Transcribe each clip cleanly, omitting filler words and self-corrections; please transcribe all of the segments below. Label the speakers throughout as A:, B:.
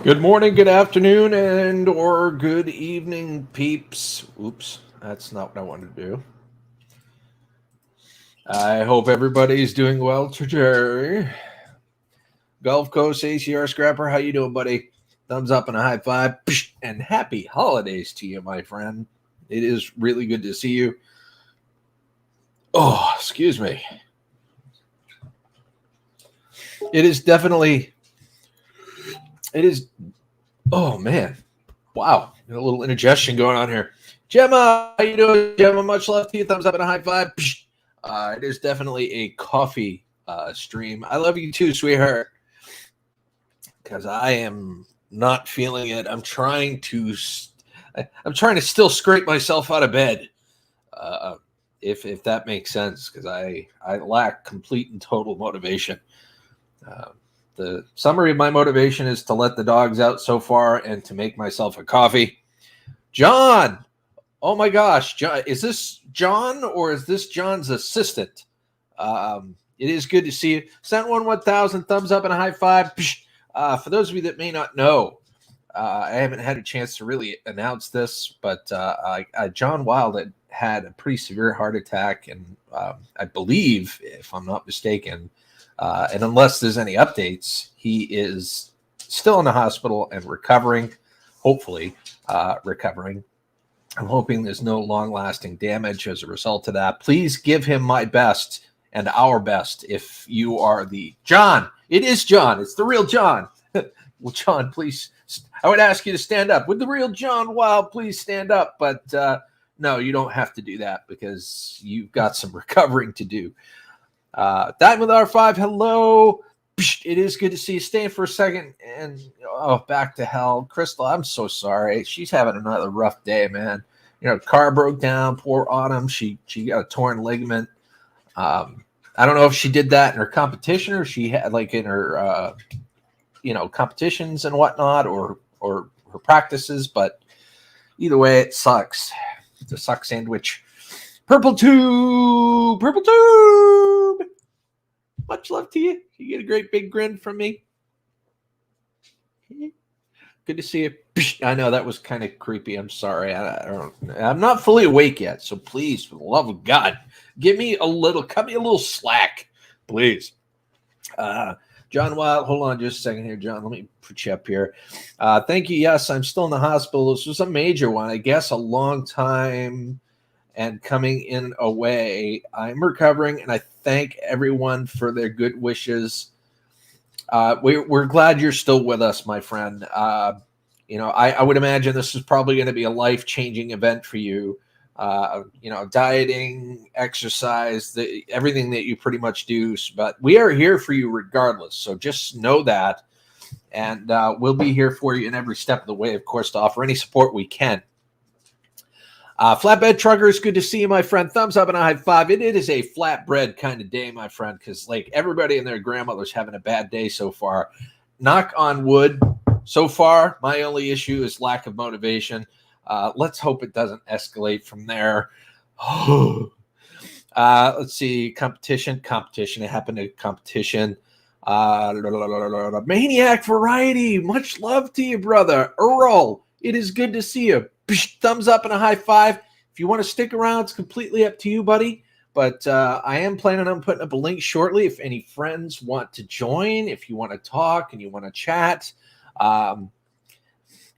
A: Good morning, good afternoon, and or good evening, peeps. Oops, that's not what I wanted to do. I hope everybody's doing well today. Gulf Coast ACR Scrapper, how you doing, buddy? Thumbs up and a high five, and happy holidays to you, my friend. It is really good to see you. Oh, excuse me. It is definitely. It is. Oh man, wow, got a little indigestion going on here. Gemma, how you doing? Gemma, much love to you. Thumbs up and a high five. It is definitely a coffee stream. I love you too, sweetheart, because I am not feeling it. I'm trying to still scrape myself out of bed, if that makes sense, because I lack complete and total motivation. Uh, the summary of my motivation is to let the dogs out so far and to make myself a coffee. John, oh my gosh, John, is this John or is this John's assistant? It is good to see you. Sent 1,000 thumbs up and a high five. For those of you that may not know, I haven't had a chance to really announce this, but John Wild had a pretty severe heart attack, and I believe, if I'm not mistaken, and unless there's any updates, he is still in the hospital and recovering, hopefully recovering. I'm hoping there's no long-lasting damage as a result of that. Please give him my best and our best if you are the John. It is John. It's the real John. Well, John, please, I would ask you to stand up. Would the real John Wild please stand up? But no, you don't have to do that because you've got some recovering to do. Diamond R5, hello. It is good to see you. Staying for a second and back to hell. Crystal, I'm so sorry. She's having another rough day, man. Car broke down. Poor Autumn. She got a torn ligament. I don't know if she did that in her competition or she had like in her competitions and whatnot or her practices, but either way, it sucks. It's a suck sandwich. Purple Tube. Much love to you. You get a great big grin from me. Good to see you. I know that was kind of creepy. I'm sorry. I'm not fully awake yet, so please, for the love of God, cut me a little slack, please. John Wild, hold on just a second here, John. Let me put you up here. Thank you. Yes, I'm still in the hospital. This was a major one. I guess a long time and coming in a way. I'm recovering, and I thank everyone for their good wishes. We're glad you're still with us, my friend. I would imagine this is probably going to be a life-changing event for you. Dieting, exercise, everything that you pretty much do. But we are here for you regardless. So just know that. And we'll be here for you in every step of the way, of course, to offer any support we can. Flatbed Truckers, good to see you, my friend. Thumbs up and a high five. It is a flatbread kind of day, my friend, because like everybody and their grandmother's having a bad day so far. Knock on wood. So far, my only issue is lack of motivation. Let's hope it doesn't escalate from there. Let's see. Competition. It happened to competition. Maniac Variety. Much love to you, brother. Earl, it is good to see you. Thumbs up and a high five. If you want to stick around, it's completely up to you, buddy. But I am planning on putting up a link shortly if any friends want to join, if you want to talk and you want to chat.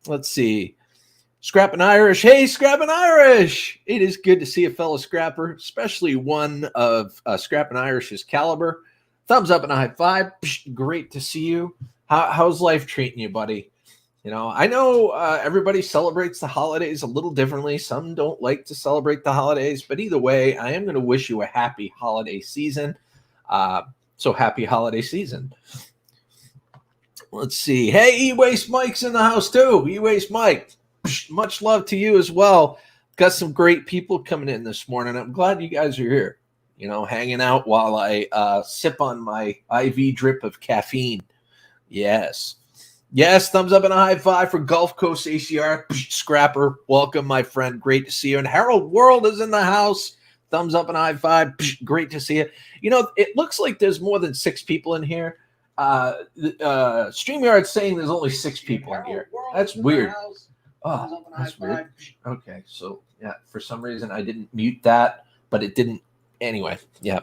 A: Let's see. Scrappin' Irish. Hey, Scrappin' Irish. It is good to see a fellow scrapper, especially one of Scrappin' Irish's caliber. Thumbs up and a high five. Great to see you. How's life treating you, buddy? I know everybody celebrates the holidays a little differently. Some don't like to celebrate the holidays, but either way, I am going to wish you a happy holiday season. So happy holiday season. Let's see. Hey, E-Waste Mike's in the house too. E-Waste Mike, much love to you as well. Got some great people coming in this morning. I'm glad you guys are here, hanging out while I sip on my IV drip of caffeine. Yes, thumbs up and a high five for Gulf Coast ACR. Scrapper, welcome, my friend. Great to see you. And Harold World is in the house. Thumbs up and a high five. Great to see you. It looks like there's more than 6 people in here. StreamYard's saying there's only 6 people in here. That's weird. Oh, that's weird. Okay, so yeah, for some reason I didn't mute that, but it didn't. Anyway, yeah.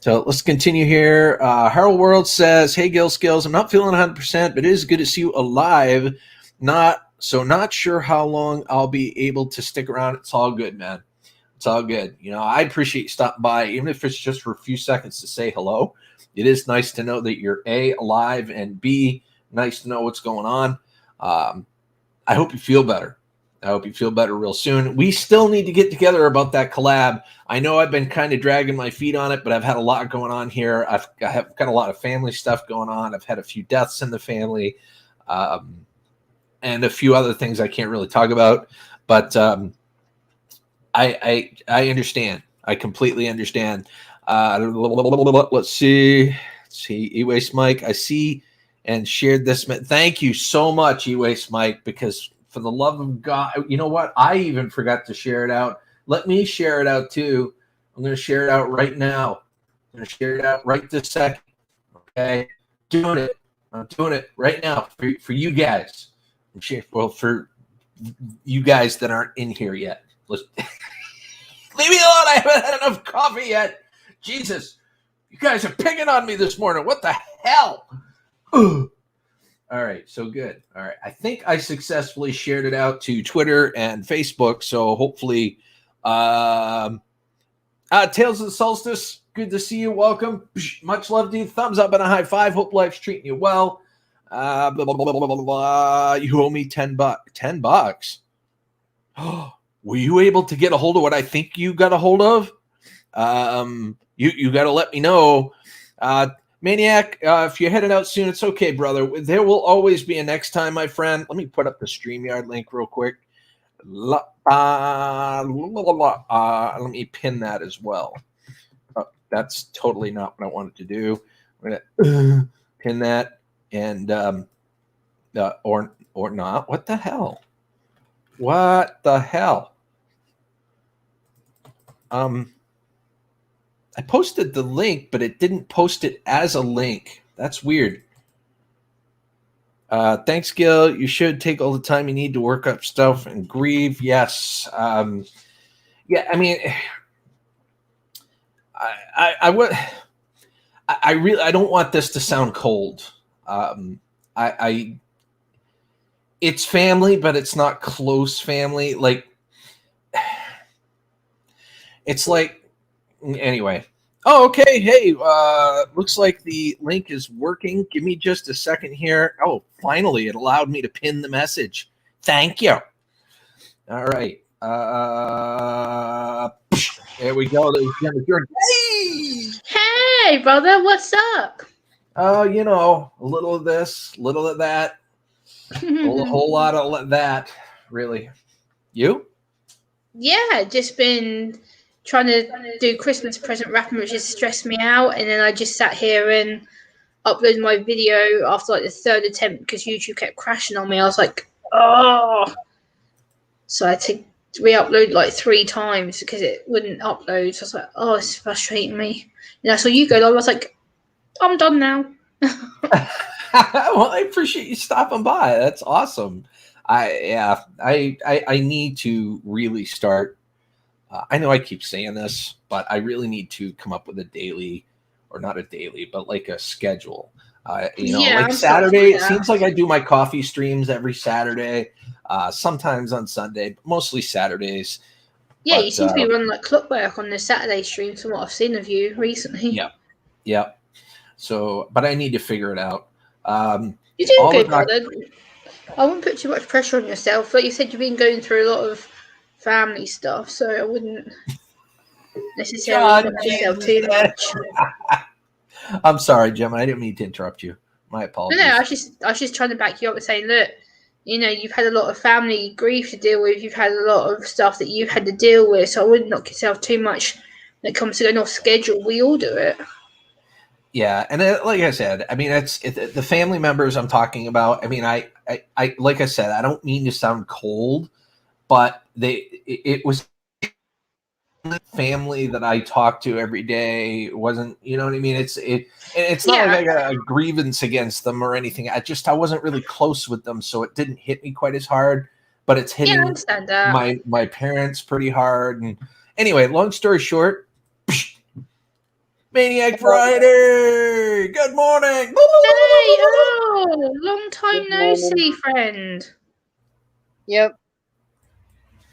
A: So let's continue here. Harold World says, "Hey, Skillz, I'm not feeling 100%, but it is good to see you alive. Not sure how long I'll be able to stick around. It's all good, man. It's all good. You know, I appreciate you stopping by, even if it's just for a few seconds to say hello. It is nice to know that you're A, alive, and B, nice to know what's going on. I hope you feel better. I hope you feel better real soon. We still need to get together about that collab. I know I've been kind of dragging my feet on it, but I've had a lot going on here. I have got a lot of family stuff going on. I've had a few deaths in the family, and a few other things I can't really talk about. But I understand. I completely understand. Let's see. E-Waste Mike, I see and shared this. Thank you so much, E-Waste Mike, because for the love of God, you know what? I even forgot to share it out. Let me share it out too. I'm going to share it out right now. I'm going to share it out right this second. Okay? Doing it. I'm doing it right now for you guys. Well, for you guys that aren't in here yet. Let's leave me alone. I haven't had enough coffee yet. Jesus. You guys are picking on me this morning. What the hell? Ugh. All right, so good. All right, I think I successfully shared it out to Twitter and Facebook, so hopefully Tales of the Solstice, good to see you. Welcome. Much love to you. Thumbs up and a high five. Hope life's treating you well. Blah, blah, blah, blah, blah, blah, blah. You owe me $10. $10? Were you able to get a hold of what I think you got a hold of? You got to let me know. Maniac, if you're headed out soon, it's okay, brother. There will always be a next time, my friend. Let me put up the StreamYard link real quick. Let me pin that as well. Oh, that's totally not what I wanted to do. I'm gonna pin that and or not. What the hell? What the hell? I posted the link, but it didn't post it as a link. That's weird. Thanks, Gil. You should take all the time you need to work up stuff and grieve. Yes. Yeah, I mean, I would. I really. I don't want this to sound cold. It's family, but it's not close family. Like, it's like. Anyway. Oh, okay. Hey, looks like the link is working. Give me just a second here. Oh, finally, it allowed me to pin the message. Thank you. All right. There we go. Hey!
B: Hey, brother. What's up?
A: You know, a little of this, a little of that, a whole lot of that, really. You?
B: Yeah, just been trying to do Christmas present wrapping, which has stressed me out, and then I just sat here and uploaded my video after like the third attempt because YouTube kept crashing on me. I was like, oh, so I had to re-upload like 3 times because it wouldn't upload. So I was like, oh, it's frustrating me. And I saw you go live. I was like, I'm done now.
A: Well, I appreciate you stopping by. That's awesome. I need to really start. I know I keep saying this, but I really need to come up with a daily, or not a daily, but like a schedule. Like Saturday, it seems like I do my coffee streams every Saturday, sometimes on Sunday, but mostly Saturdays.
B: Yeah, you seem to be running like clockwork on the Saturday streams from what I've seen of you recently.
A: Yeah. So, but I need to figure it out.
B: You're doing good, brother. I wouldn't put too much pressure on yourself. Like you said, you've been going through a lot of family stuff, so I wouldn't necessarily put yourself too much.
A: I'm sorry, Jim. I didn't mean to interrupt you. My apologies.
B: No, I was just trying to back you up and saying, look, you know, you've had a lot of family grief to deal with. You've had a lot of stuff that you've had to deal with, so I wouldn't knock yourself too much when it comes to going off schedule. We all do it.
A: Yeah, and like I said, I mean, it's the family members I'm talking about. I mean, I like I said, I don't mean to sound cold, but it was family that I talk to every day. It wasn't, you know what I mean? It's not
B: Yeah.
A: like I got a grievance against them or anything. I wasn't really close with them, so it didn't hit me quite as hard. But it's
B: Yeah, I
A: hitting
B: understand that.
A: my parents pretty hard. And anyway, long story short, Maniac Friday. Good morning.
B: Hey, oh, long time
C: Good
B: no
C: morning.
B: see, friend.
C: Yep.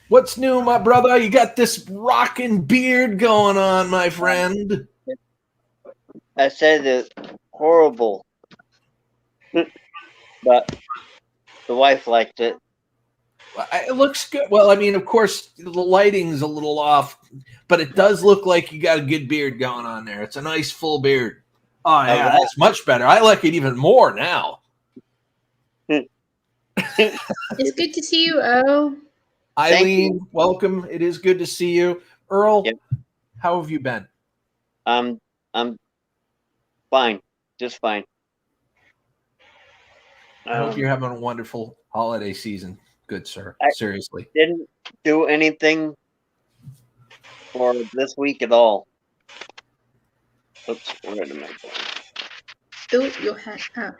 A: What's new, my brother? You got this rocking beard going on, my friend.
C: I said it's horrible, but the wife liked it.
A: It looks good. Well, I mean, of course, the lighting's a little off, but it does look like you got a good beard going on there. It's a nice full beard. Oh, yeah, that's much better. I like it even more now.
B: It's good to see you, Earl.
A: Eileen, welcome. It is good to see you. Earl,
C: Yep.
A: How have you been?
C: I'm fine, just fine.
A: I hope you're having a wonderful holiday season. Good, sir. Seriously.
C: Didn't do anything for this week at all. Oops, where did my
B: Oh, your hand.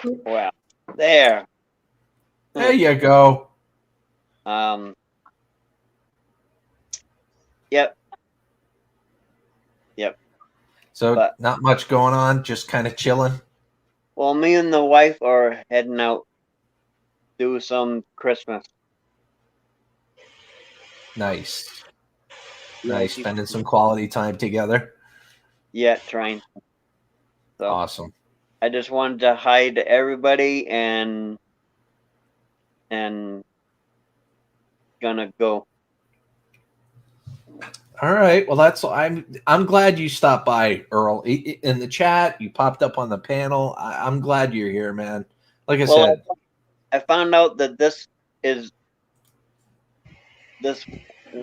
B: Oh.
C: wow. There.
A: There you go.
C: Yep.
A: So not much going on, just kind of chilling.
C: Well, me and the wife are heading out do some Christmas.
A: Nice.
C: Yeah,
A: Nice. Spending some quality time together.
C: Yeah, trying. So
A: Awesome.
C: I just wanted to hi to everybody and gonna go.
A: All right. Well, I'm glad you stopped by, Earl. In the chat, you popped up on the panel. I'm glad you're here, man. Like I said,
C: I found out that this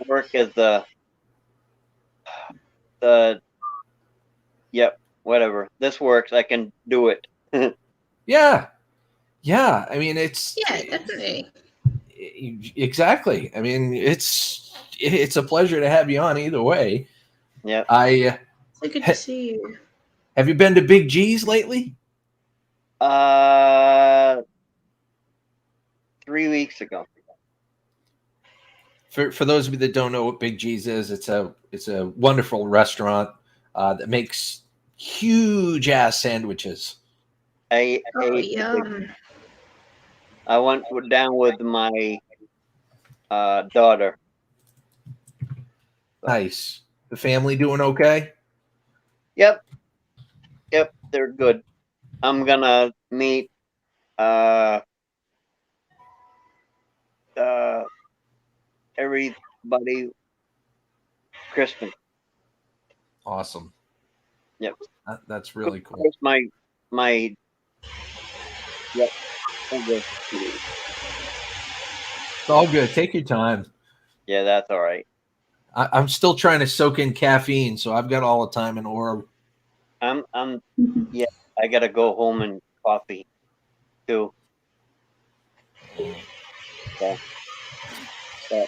C: work is the yep, whatever. This works. I can do it.
A: yeah. I mean, it's
B: definitely.
A: Exactly. I mean, it's a pleasure to have you on either way.
C: Yeah.
B: So good to see you.
A: Have you been to Big G's lately?
C: 3 weeks ago.
A: For those of you that don't know what Big G's is, it's a wonderful restaurant that makes huge ass sandwiches.
B: Yum.
C: I went down with my daughter.
A: Nice. The family doing okay?
C: Yep, they're good. I'm gonna meet everybody Christmas.
A: Awesome.
C: Yep.
A: That's really cool.
C: My yep.
A: It's all good. Take your time.
C: Yeah, that's all right.
A: I'm still trying to soak in caffeine, so I've got all the time in the world.
C: Yeah, I gotta go home and coffee too. So,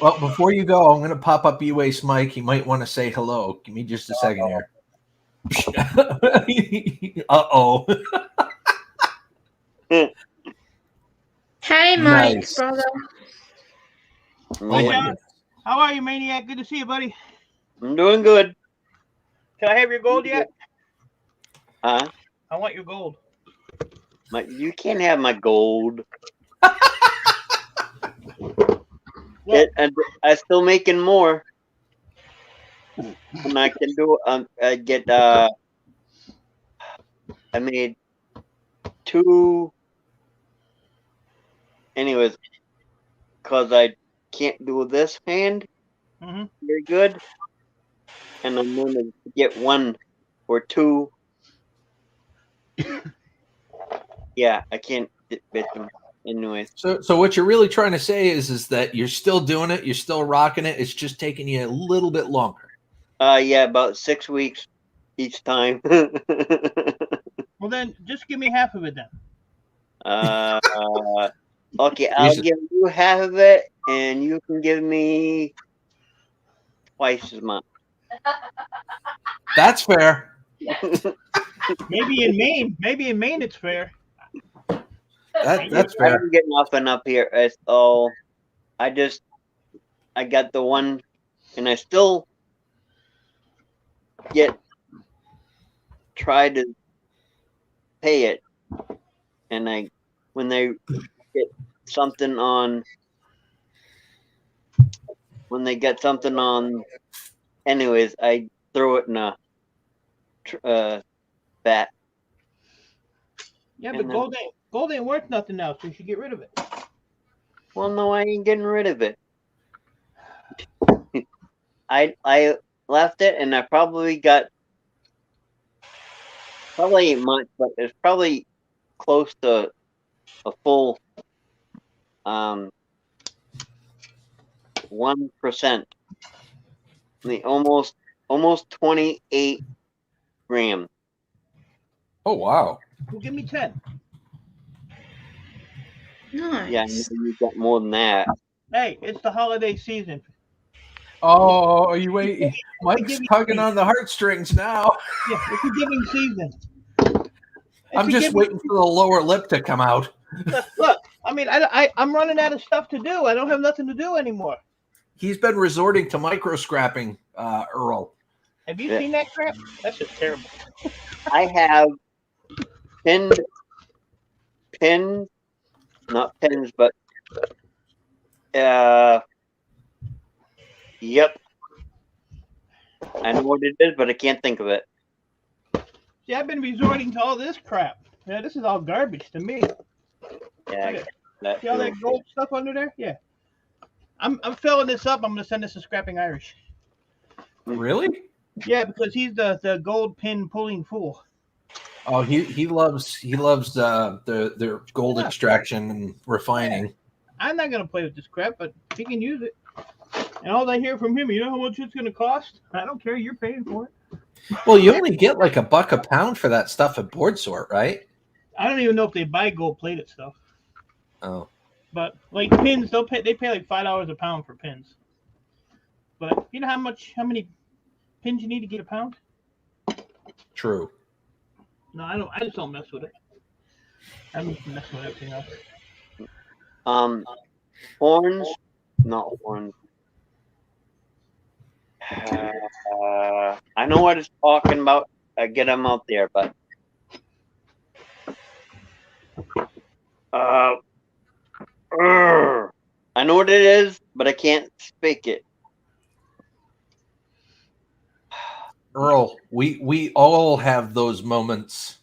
A: well, before you go, I'm going to pop up E-Waste Mike. He might want to say hello. Give me just a second here. Uh-oh.
B: Hey, Mike, nice. Brother.
D: Hi, John. How are you, Maniac? Good to see you, buddy.
C: I'm doing good.
D: Can I have your gold yet?
C: Huh?
D: I want your gold.
C: You can't have my gold. I'm still making more. And I can do I made 2 anyways, because I can't do this hand very good, and I'm gonna get 1 or 2. Yeah, I can't bit them anyways.
A: So what you're really trying to say is that you're still doing it, you're still rocking it, it's just taking you a little bit longer.
C: Yeah, about 6 weeks each time.
D: Well, then just give me half of it then.
C: Okay, I'll give you half of it, and you can give me twice as much.
A: That's fair.
D: Maybe in Maine it's fair.
A: That's fair.
C: I get nothing up here. So I got the one, and I still try to pay it, and when they get something on, anyways, I throw it in a bat.
D: Yeah, but gold ain't worth nothing now, so you should get rid of it.
C: Well, no, I ain't getting rid of it. I left it, and I probably ain't much, but it's probably close to a full 1%. Almost 28 grams.
A: Oh wow.
D: Well, give me 10.
B: Nice.
C: Yeah, you got more than that.
D: Hey, it's the holiday season.
A: Oh, you wait. Mike's tugging on the heartstrings now.
D: Yeah, it's a giving season.
A: I'm just waiting for the lower lip to come out.
D: Look, I mean, I'm running out of stuff to do. I don't have nothing to do anymore.
A: He's been resorting to micro scrapping, Earl.
D: Have you seen that crap? That's just terrible.
C: I have pins, not pins, but yep. I know what it is, but I can't think of it.
D: See, I've been resorting to all this crap. Yeah, this is all garbage to me.
C: Yeah.
D: See all that gold stuff under there? Yeah. I'm filling this up. I'm gonna send this to Scrapping Irish.
A: Really?
D: Yeah, because he's the gold pin pulling fool.
A: Oh, he loves their gold extraction and refining.
D: I'm not gonna play with this crap, but he can use it. And all I hear from him, you know how much it's gonna cost? I don't care. You're paying for it.
A: Well, you only get like $1 a pound for that stuff at Board Sort, right?
D: I don't even know if they buy gold plated stuff.
A: Oh.
D: But like pins, they pay like $5 a pound for pins. But you know how many pins you need to get a pound?
A: True.
D: No, I don't. I just don't mess with it. I'm just messing with everything else.
C: Horns, not horns. I know what it's talking about. I get them out there, but I know what it is, but I can't speak it.
A: Earl, we all have those moments.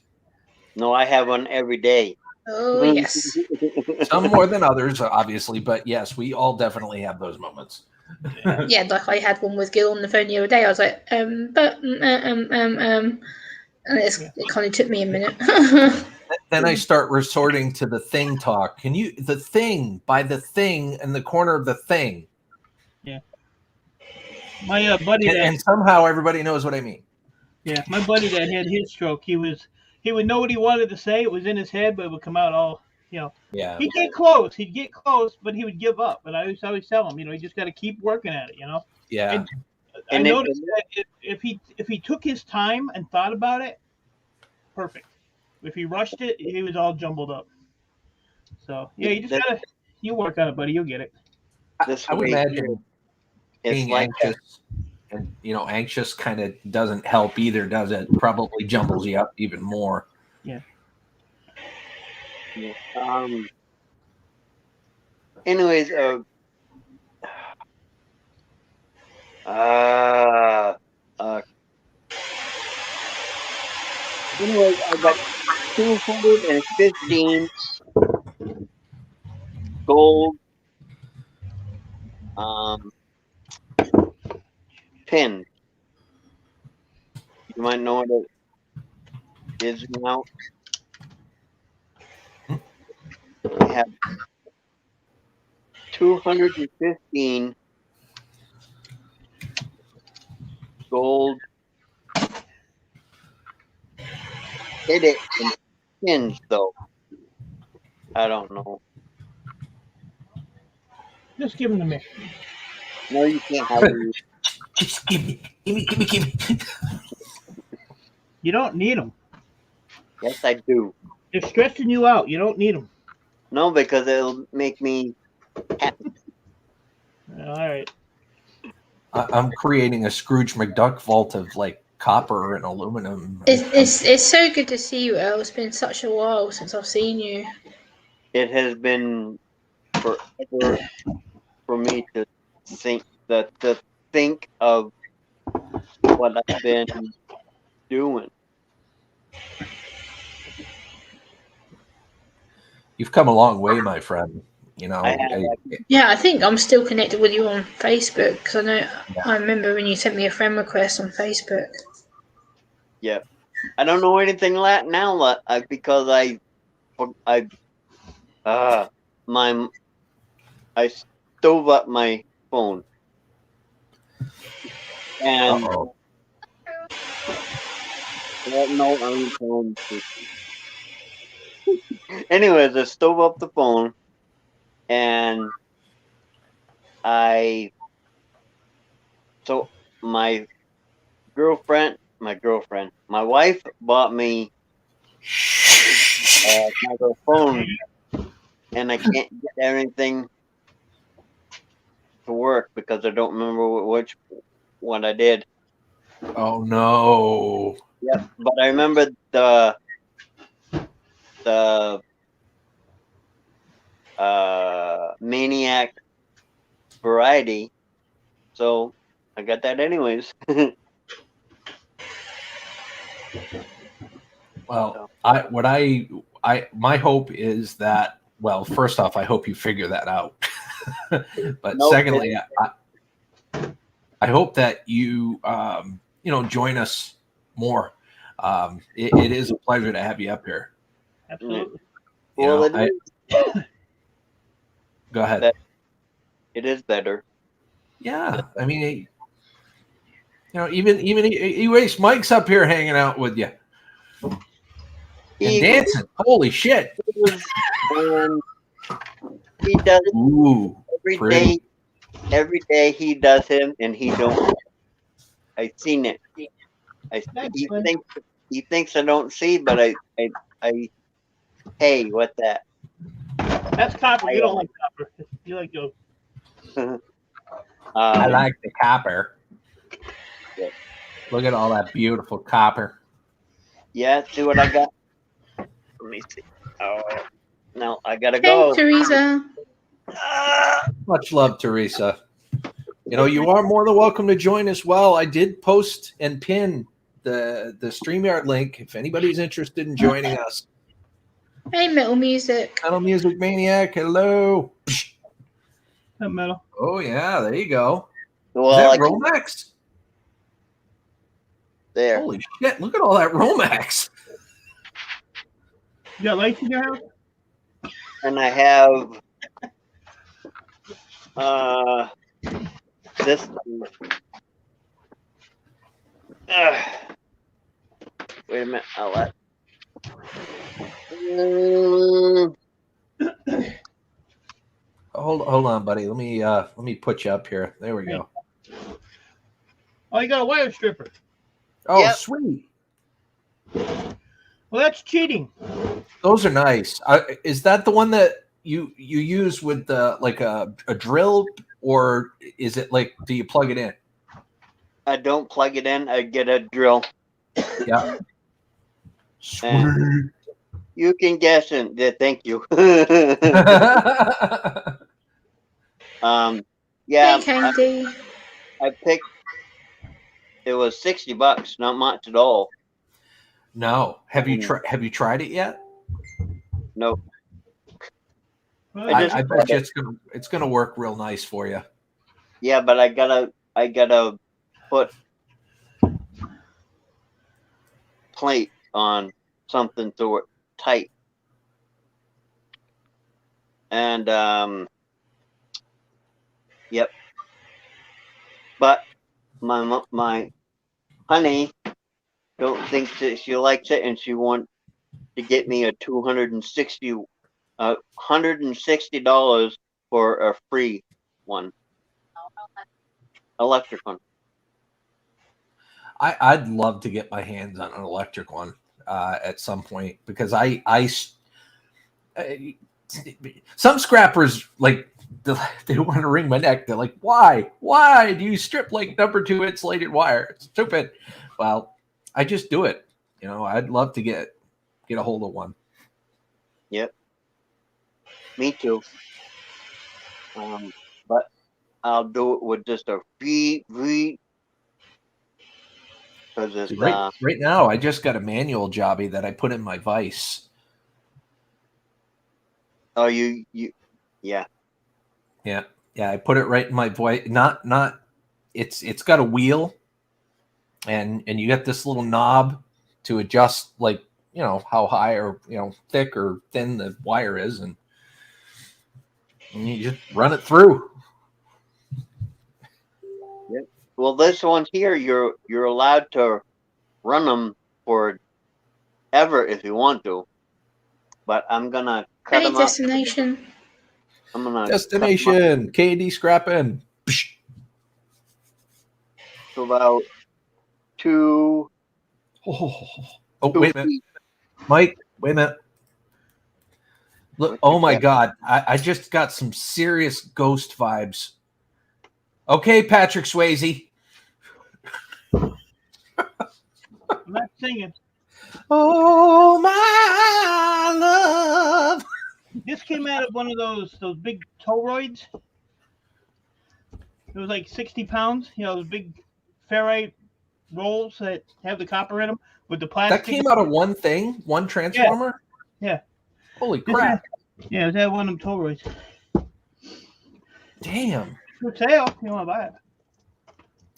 C: No, I have one every day.
B: Oh, yes.
A: Some more than others, obviously, but yes, we all definitely have those moments.
B: Yeah, like I had one with Gil on the phone the other day. I was like, and it kind of took me a minute.
A: Then I start resorting to the thing talk. The thing in the corner of the thing.
D: Yeah. My buddy
A: and somehow everybody knows what I mean.
D: Yeah, my buddy that had his stroke, he would know what he wanted to say. It was in his head, but it would come out all,
A: Yeah.
D: He'd get close, but he would give up. But I always tell him, you just got to keep working at it,
A: Yeah.
D: And I noticed that if he took his time and thought about it, perfect. If he rushed it, he was all jumbled up. So yeah, you work on it, buddy. You'll get it.
A: I would imagine being like anxious, and anxious kind of doesn't help either, does it? Probably jumbles you up even more.
D: Yeah.
C: Anyways, anyways, I got 215 gold pins. You might know what it is now. I have 215 gold. Hit it in pins, though. I don't know.
D: Just give them to me.
C: No, you can't have it.
A: Just give me.
D: You don't need them.
C: Yes, I do.
D: They're stressing you out. You don't need them.
C: No, because it'll make me happy.
D: All right.
A: I'm creating a Scrooge McDuck vault of like copper and aluminum.
B: It's so good to see you, El. It's been such a while since I've seen you.
C: It has been forever for me to think of what I've been doing.
A: You've come a long way, my friend. You know,
B: Yeah, I think I'm still connected with you on Facebook because I remember when you sent me a friend request on Facebook.
C: Yeah, I don't know anything now because I stove up my phone and no, I'm phone. Anyways, I stove up the phone and so my wife bought me my phone, and I can't get everything to work because I don't remember which one I did.
A: Oh no!
C: Yep, but I remember the Maniac variety, so I got that anyways.
A: Well, my hope is that, well, first off, I hope you figure that out. But secondly, I hope that you join us more. It is a pleasure to have you up here.
D: Absolutely.
C: Well,
A: go ahead.
C: It is better.
A: Yeah, I mean, even Erase Mike's up here hanging out with you and dancing. Holy shit!
C: And he does it every day. Every day he does him, and he don't. I seen it. He thinks I don't see, but I. Hey, what's that?
D: That's copper. You don't like copper. You like gold.
A: I like the copper.
C: Yeah.
A: Look at all that beautiful copper.
C: Yeah, see what I got? Let me see. Oh, no, I gotta go.
B: Hey, Teresa.
A: Much love, Teresa. You are more than welcome to join as well. I did post and pin the StreamYard link if anybody's interested in joining us.
B: Hey, Metal Music.
A: Metal Music Maniac, hello.
D: Hey, Metal.
A: Oh, yeah, there you go.
C: Well,
A: is that Romex?
C: There.
A: Holy shit, look at all that Romex.
D: You got lights in your house?
C: And I have this. Wait a minute. I'll let.
A: Hold on, buddy. Let me put you up here. There we go.
D: Oh, you got a wire stripper.
A: Oh, yep. Sweet.
D: Well, that's cheating.
A: Those are nice. Is that the one that you use with like a drill, or is it like, do you plug it in?
C: I don't plug it in. I get a drill.
A: Yeah. Sweet.
C: And you can guess it. Yeah, thank you. Yeah.
B: Hey, Candy.
C: I picked. It was $60, not much at all.
A: No. Have you tried it yet?
C: No.
A: I bet you it's gonna work real nice for you.
C: Yeah, but I gotta put plate on something so it's tight. And yep. But my honey don't think that she likes it, and she wants to get me a $160 for a free one, electric one.
A: I'd love to get my hands on an electric one at some point, because some scrappers, like, they want to wring my neck. They're like, why do you strip like number 2 insulated wire? It's stupid. Well, I just do it. You know, I'd love to get a hold of one.
C: Yep. Me too. But I'll do it with just a V. Because it's
A: right now, I just got a manual jobby that I put in my vise.
C: Oh, yeah.
A: Yeah. I put it right in my voice. Not. It's got a wheel, and you got this little knob to adjust, like, you know, how high or, you know, thick or thin the wire is, and you just run it through.
C: Yep. Well, this one here, you're allowed to run them for ever if you want to, but I'm gonna cut them up.
B: Destination.
C: I'm gonna
A: Destination KD scrapping.
C: to about 2.
A: Oh, wait a minute, Mike. Wait a minute. Look! Oh my God! I just got some serious Ghost vibes. Okay, Patrick Swayze.
D: I'm not singing.
A: Oh my love.
D: This came out of one of those big toroids. It was like 60 pounds. You know, those big ferrite rolls that have the copper in them with the plastic.
A: That came out of one thing, one transformer?
D: Yeah.
A: Holy crap.
D: Yeah, it was at one of them toroids.
A: Damn.
D: For sale. You want to buy it?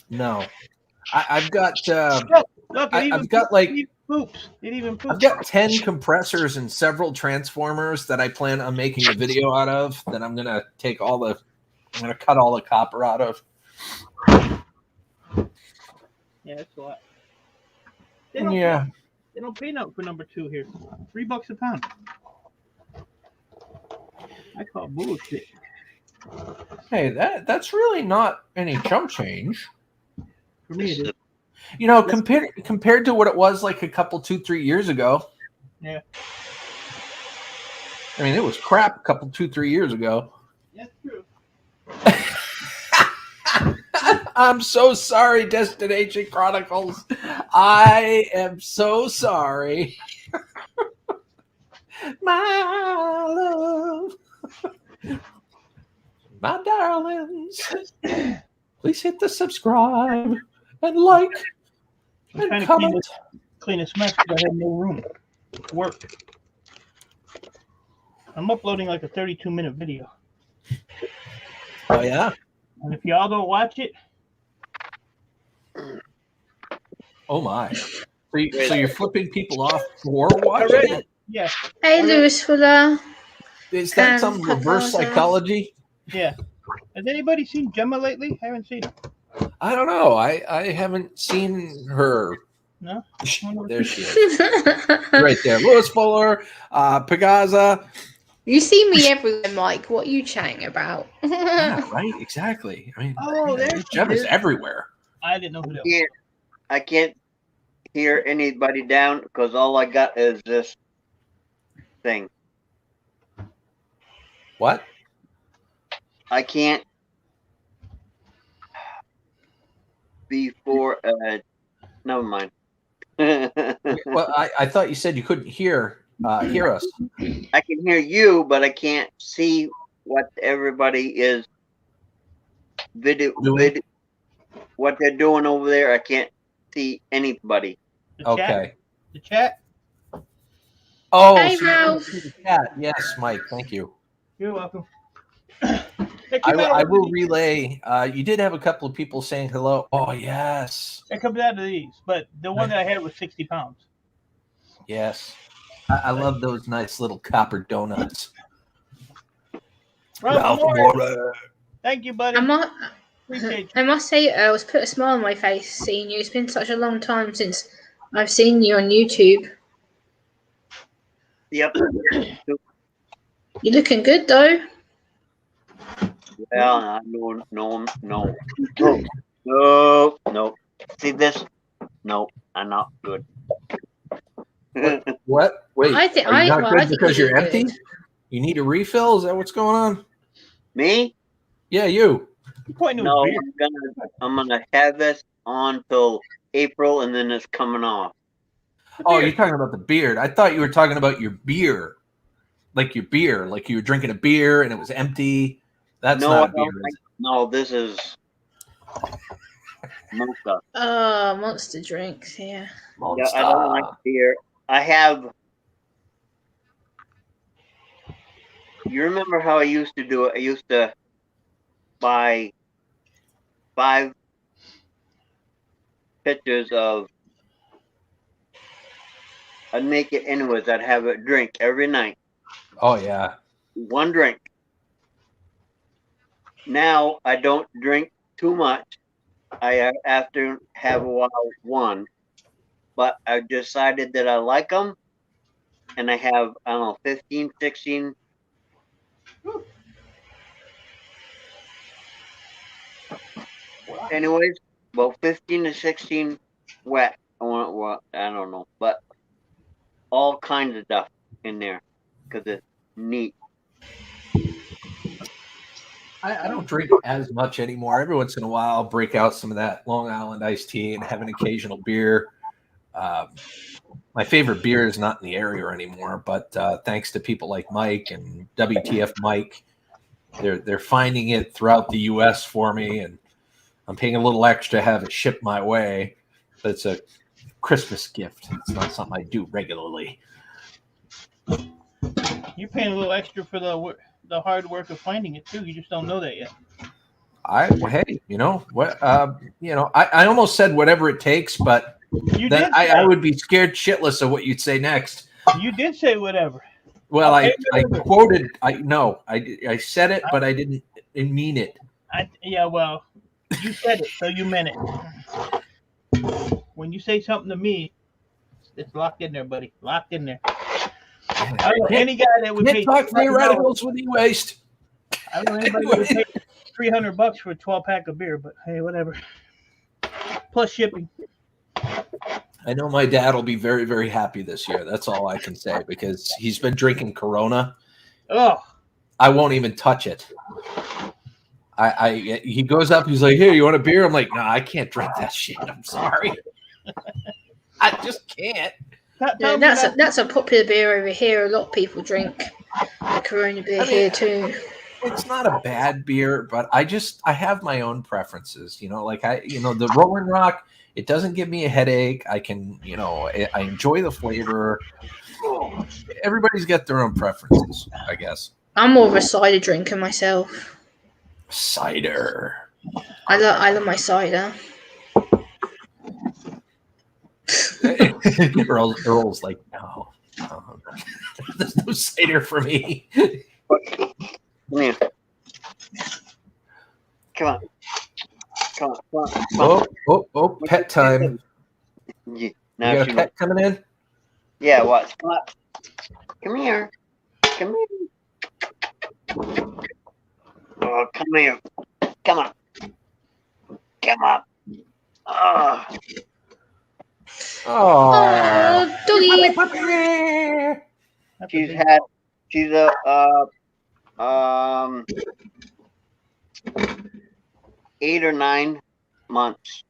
A: No. I've got
D: Look,
A: I've got like
D: poops. It even poops.
A: I've got 10 compressors and several transformers that I plan on making a video out of, that I'm gonna cut all the copper out of.
D: Yeah, that's a lot. They don't pay nothing for number 2 here. $3 a pound. I call bullshit.
A: Hey, that's really not any chump change.
D: For me, it is.
A: You know, compared to what it was like a couple, 2-3 years ago.
D: Yeah.
A: I mean, it was crap a couple, 2-3 years ago.
D: That's true.
A: I'm so sorry, Destination Chronicles. I am so sorry. My love. My darlings. Please hit the subscribe and like and comment.
D: Clean this mess because I have no room to work. I'm uploading like a 32-minute video.
A: Oh, yeah?
D: And if y'all don't watch it...
A: Oh, my. So you're flipping people off for watching it?
D: Yeah.
B: Hey, Lewis Fuller.
A: Is that some reverse psychology?
D: Yeah. Has anybody seen Gemma lately? I haven't seen her.
A: I don't know. I haven't seen her.
D: No?
A: There she is. Right there. Lewis Fuller, Pegaza.
B: You see me everywhere, Mike. What are you chatting about?
A: Yeah, right? Exactly. I mean,
D: there's
A: Gemma's everywhere.
D: I didn't know who that was.
C: I can't hear anybody down because all I got is this thing.
A: What?
C: I can't before never mind.
A: Well, I thought you said you couldn't hear us.
C: I can hear you, but I can't see what everybody is what they're doing over there. I can't see anybody.
A: Okay.
D: The chat?
A: Oh,
B: Hey,
A: so
B: Ralph.
A: the chat. Yes, Mike. Thank you.
D: You're welcome.
A: I will relay. You did have a couple of people saying hello. Oh, yes.
D: It comes out of these, but the one that I had was 60 pounds.
A: Yes. I love those nice little copper donuts.
D: Ralph Moore. Thank you, buddy. Appreciate you.
B: I must say, it was put a smile on my face seeing you. It's been such a long time since I've seen you on YouTube.
C: Yep.
B: You're looking good, though.
C: Well, no. See this No, I'm not good.
A: What? Wait,
B: I think
A: are you not good because
B: you're
A: you're empty?
B: good.
A: You need a refill? Is that what's going on?
C: Me?
A: Yeah, you.
C: No, I'm gonna have this on till April, and then it's coming off.
A: Oh, you're talking about the beard. I thought you were talking about your beer. Like your beer. Like you were drinking a beer and it was empty. That's not a beer, is it?
C: No, this is mocha.
B: Monster drinks, yeah.
C: Yeah, I don't like beer. I have. You remember how I used to do it? I used to buy 5 pitchers of. I'd make it anyways. I'd have a drink every night.
A: Oh, yeah.
C: 1 drink. Now I don't drink too much. I have to have a while 1, but I decided that I like them, and I have, I don't know, 15, 16. Anyways, about 15 to 16 wet. I don't know, but all kinds of stuff in there because it's neat.
A: I don't drink as much anymore. Every once in a while, I'll break out some of that Long Island iced tea and have an occasional beer. My favorite beer is not in the area anymore, but thanks to people like Mike and WTF Mike, they're finding it throughout the U.S. for me, and I'm paying a little extra to have it shipped my way. But it's a Christmas gift. It's not something I do regularly.
D: You're paying a little extra for the hard work of finding it too. You just don't know that yet.
A: Hey, you know what? I almost said whatever it takes, but then I would be scared shitless of what you'd say next.
D: You did say whatever.
A: Well, I quoted. I said it, but I didn't mean it.
D: Well, you said it, so you meant it. When you say something to me, it's locked in there, buddy. Locked in there. I don't know any guy that would pay.
A: Talk theoreticals with you waste.
D: I don't know anybody that would pay $300 for a 12-pack of beer, but hey, whatever. Plus shipping.
A: I know my dad will be very, very happy this year. That's all I can say because he's been drinking Corona.
D: Oh,
A: I won't even touch it. He goes up. He's like, "Here, you want a beer?" I'm like, "No, I can't drink that shit. I'm sorry. I just can't."
B: No, that's a popular beer over here. A lot of people drink the Corona beer here too.
A: It's not a bad beer, but I have my own preferences. You know, like the Rolling Rock. It doesn't give me a headache. I can, I enjoy the flavor. Everybody's got their own preferences, I guess.
B: I'm more of a cider drinker myself.
A: Cider.
B: I love my cider.
A: Earl's like, no, there's no cider for me.
C: Come here. Come on.
A: Oh, pet time.
C: Yeah,
A: now you got a pet coming in?
C: Yeah, what? Come here. Come here. Oh, come here. Come on. Come on.
B: Oh, doggy.
C: She's a 8 or 9 months.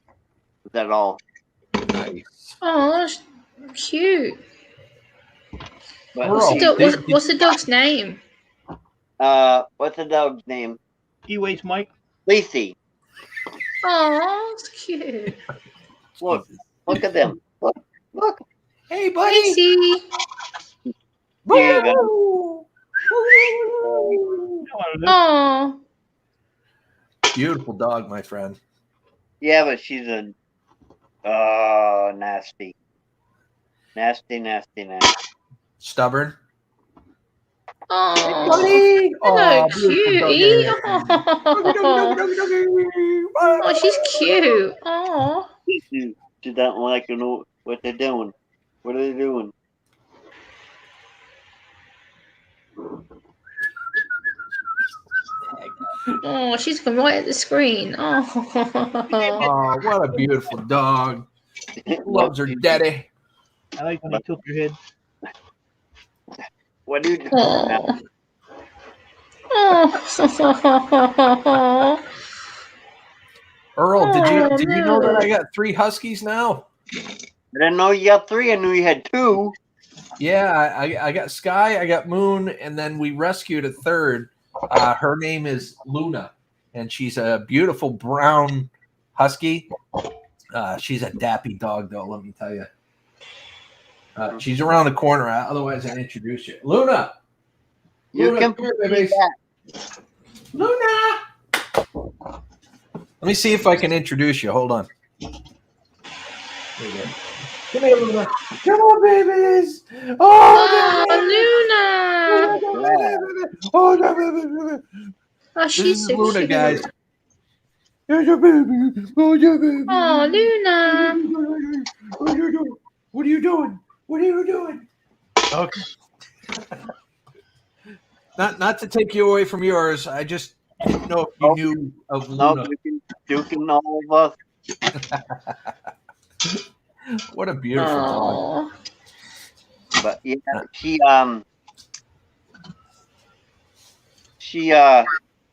C: Is that all?
A: Nice.
B: Oh, that's cute.
C: But
B: what's the dog's name?
C: What's the dog's name?
D: E-Waste Mike.
C: Lacey.
B: Oh, that's cute.
C: Look at them. Look.
A: Hey, buddy.
B: Lacey.
C: There you go.
B: Oh.
A: Beautiful dog, my friend.
C: Yeah, but she's nasty. Nasty.
B: Oh,
A: Stubborn.
B: hello, cutie. Oh, she's cute. Oh.
C: She don't like to know what they're doing. What are they doing?
B: Oh, she's looking right at the screen. Oh.
A: Oh, what a beautiful dog. Loves her daddy.
D: I like when he took your head.
C: What do you do?
B: Oh. Oh.
A: Earl, did
B: Oh,
A: you know that
B: no.
A: I got 3 huskies now?
C: I didn't know you got 3. I knew you had 2.
A: Yeah, I got Sky, I got Moon, and then we rescued a third. Her name is Luna, and she's a beautiful brown husky. She's a dappy dog, though, let me tell you. She's around the corner. Otherwise, I'd introduce you. Luna!
C: You
A: Luna,
C: can
A: come here,
C: see
A: babies.
C: that.
A: Luna! Let me see if I can introduce you. Hold on. There you go. Come here, Luna. Come on, babies.
B: Luna.
A: Oh, no.
B: Oh,
A: This
B: she's
A: is
B: so
A: Luna,
B: cute.
A: guys. Here's your baby. Oh, your baby.
B: Oh, Luna.
A: What are you doing? What are you doing? What are you doing? Okay. Not to take you away from yours. I just didn't know if you knew of Luna.
C: No, you can all of us.
A: What a beautiful dog.
B: Oh.
C: But yeah,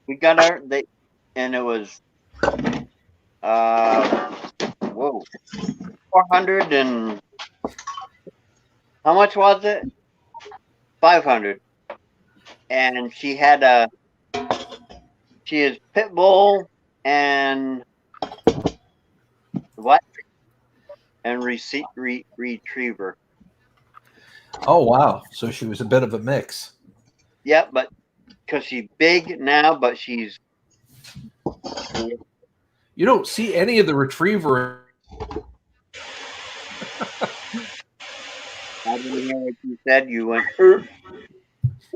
C: we got her. And it was 400 and how much was it? 500. And she is pit bull and what? And retriever.
A: Oh, wow. So she was a bit of a mix.
C: Yeah, but because she's big now, but she's.
A: You don't see any of the retriever.
C: I didn't hear what you said. You went.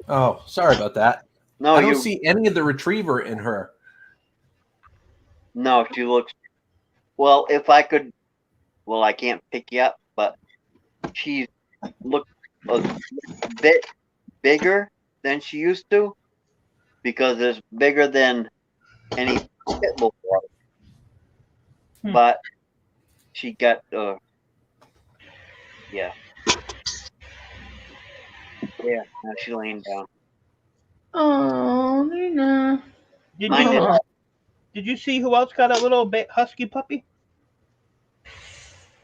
A: Oh, sorry about that.
C: No,
A: I don't see any of the retriever in her.
C: No, she looks. Well, if I could. Well, I can't pick you up, but she looks a bit bigger than she used to, because it's bigger than any pit bull was. But she got yeah. Yeah, now she's laying down.
B: Oh, Luna.
D: Did you see who else got a little husky puppy?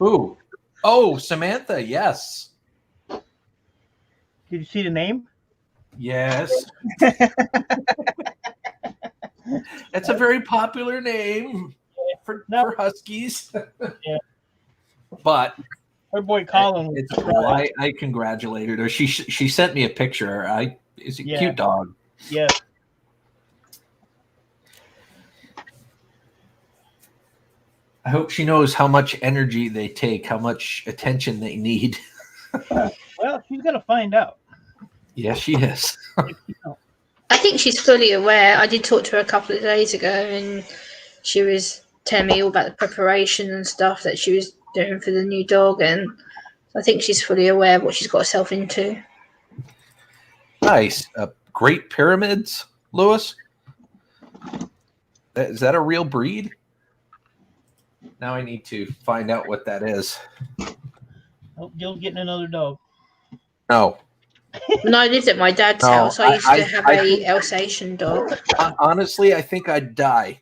A: Who? Oh, Samantha, yes.
D: Did you see the name?
A: Yes. It's a very popular name for huskies.
D: Yeah.
A: But
D: her boy Colin.
A: I congratulated her. She sent me a picture. It's a cute dog.
D: Yeah.
A: I hope she knows how much energy they take, how much attention they need.
D: Well, she's gonna find out.
A: Yeah, she is.
B: I think she's fully aware. I did talk to her a couple of days ago, and she was telling me all about the preparation and stuff that she was doing for the new dog, and I think she's fully aware of what she's got herself into.
A: Nice. Great Pyramids, Lewis? Is that a real breed? Now I need to find out what that is.
D: Oh, Jill's getting another dog.
A: No.
B: When I lived at my dad's house, I used to have a Alsatian dog.
A: Honestly, I think I'd die.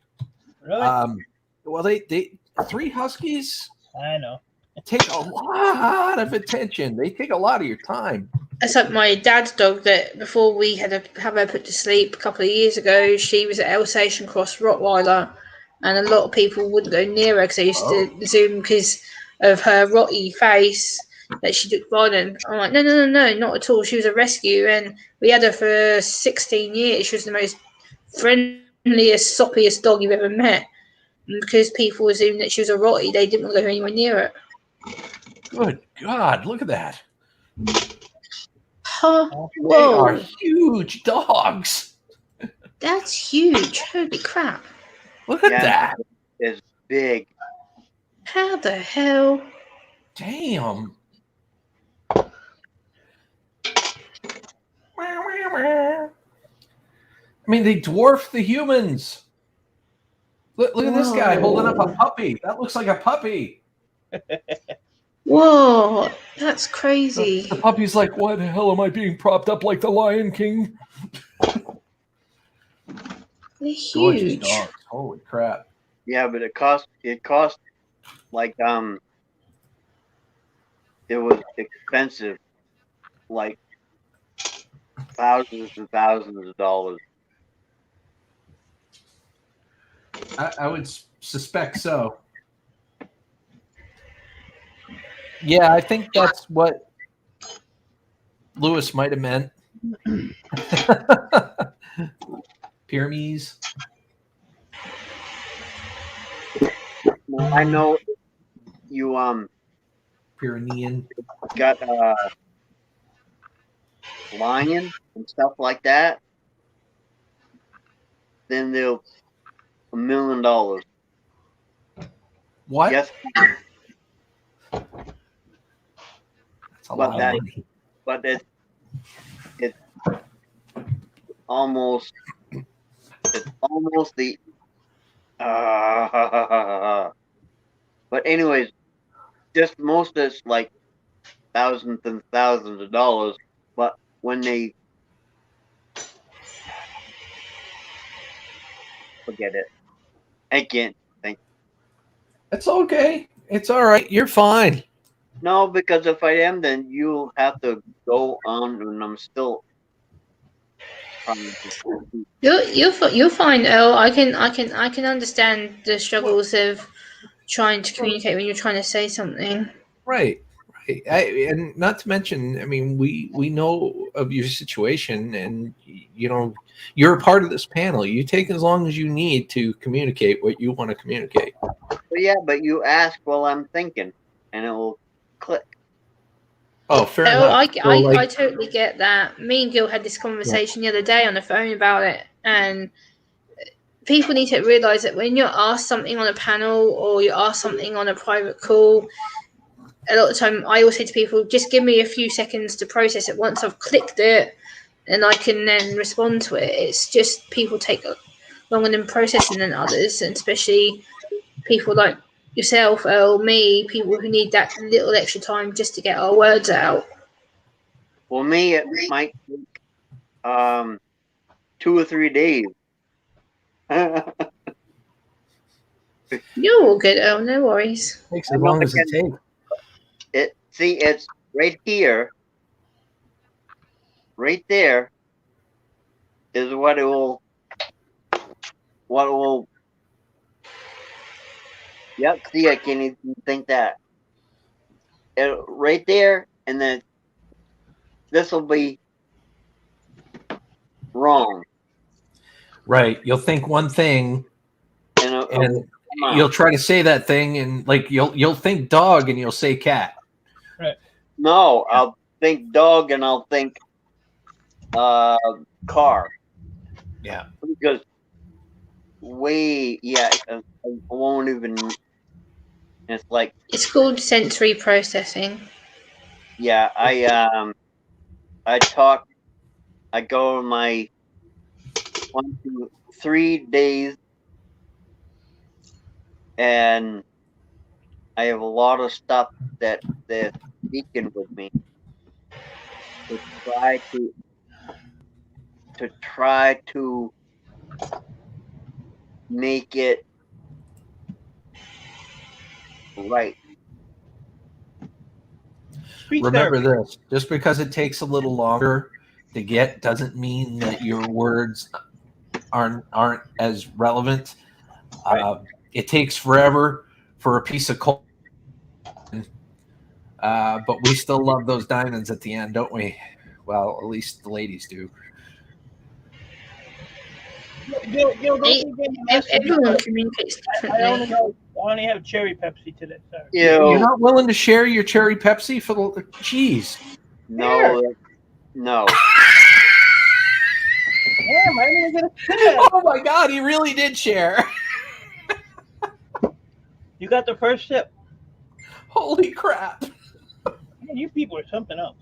D: Really?
A: Well, they 3 huskies.
D: I know.
A: Take a lot of attention. They take a lot of your time.
B: That's like my dad's dog that before we had to have her put to sleep a couple of years ago, she was an Alsatian cross Rottweiler, and a lot of people wouldn't go near her because they used to zoom because of her rotty face that she looked violent. I'm like, no, not at all. She was a rescue, and we had her for 16 years. She was the most friendliest, soppiest dog you've ever met. And because people assumed that she was a rotty, they didn't want to go anywhere near it.
A: Good God, look at that.
B: Huh?
A: They are huge dogs.
B: That's huge. Holy crap.
A: Look at that.
C: It's big.
B: How the hell?
A: Damn. I mean, they dwarf the humans. Look at this guy holding up a puppy. That looks like a puppy.
B: Whoa, that's
A: The
B: crazy.
A: puppy's like, why the hell am I being propped up like the Lion King?
B: They're
A: Gorgeous
B: huge.
A: dogs. Holy crap.
C: Yeah, but it cost like it was expensive, like thousands and thousands of dollars.
A: I would suspect so. Yeah, I think that's what Lewis might have meant. Pyrenees.
C: Now, I know you
A: Pyrenean.
C: got lion and stuff like that, then they'll $1 million.
A: What?
C: Yes,
A: That's a
C: but
A: lot
C: that-
A: of money.
C: but it's almost the but anyways, just most of it's like thousands and thousands of dollars, but when they forget it, I can't think.
A: It's okay. It's all right. You're fine.
C: No, because if I am, then you'll have to go on, and I'm still trying to.
B: You're fine, Earl. I can understand the struggles of trying to communicate when you're trying to say something.
A: Right. Right. And not to mention, I mean, we know of your situation, and you know, you're a part of this panel. You take as long as you need to communicate what you want to communicate.
C: But yeah, but you ask while I'm thinking, and it will click.
A: Oh, fair
B: Oh,
A: enough.
B: I totally get that. Me and Gil had this conversation the other day on the phone about it, and people need to realize that when you're asked something on a panel or you're asked something on a private call, a lot of the time I always say to people, just give me a few seconds to process it. Once I've clicked it, and I can then respond to it. It's just people take longer than processing than others, and especially people like yourself, Earl, me, people who need that little extra time just to get our words out.
C: For me, it might take 2 or 3 days.
B: You're all good, Earl. No worries.
A: Takes as long as it takes.
C: It's right here. Right there is what it will. Yep. See, I can't even think that. Right there, and then this will be wrong.
A: Right. You'll think one thing, and you'll try to say that thing, and like you'll think dog, and you'll say cat.
D: Right.
C: No, I'll think dog, and I'll think car.
A: Yeah.
C: Because I won't even. It's like
B: It's called sensory processing.
C: yeah, I go my 1 to 3 days, and I have a lot of stuff that they're speaking with me to try to make it right.
D: Speech
A: Remember
D: therapy.
A: this: just because it takes a little longer to get doesn't mean that your words aren't as relevant.
D: Right.
A: It takes forever for a piece of coal, but we still love those diamonds at the end, don't we? Well, at least the ladies do.
D: Gil, don't forget the message.
B: Everyone communicates
D: I
B: differently.
D: only have cherry Pepsi today. Sorry.
A: You're not willing to share your cherry Pepsi for the cheese.
C: No.
D: Damn, I didn't even get a sip.
A: Oh my God, he really did share.
D: You got the first sip.
A: Holy crap.
D: Man, you people are something else.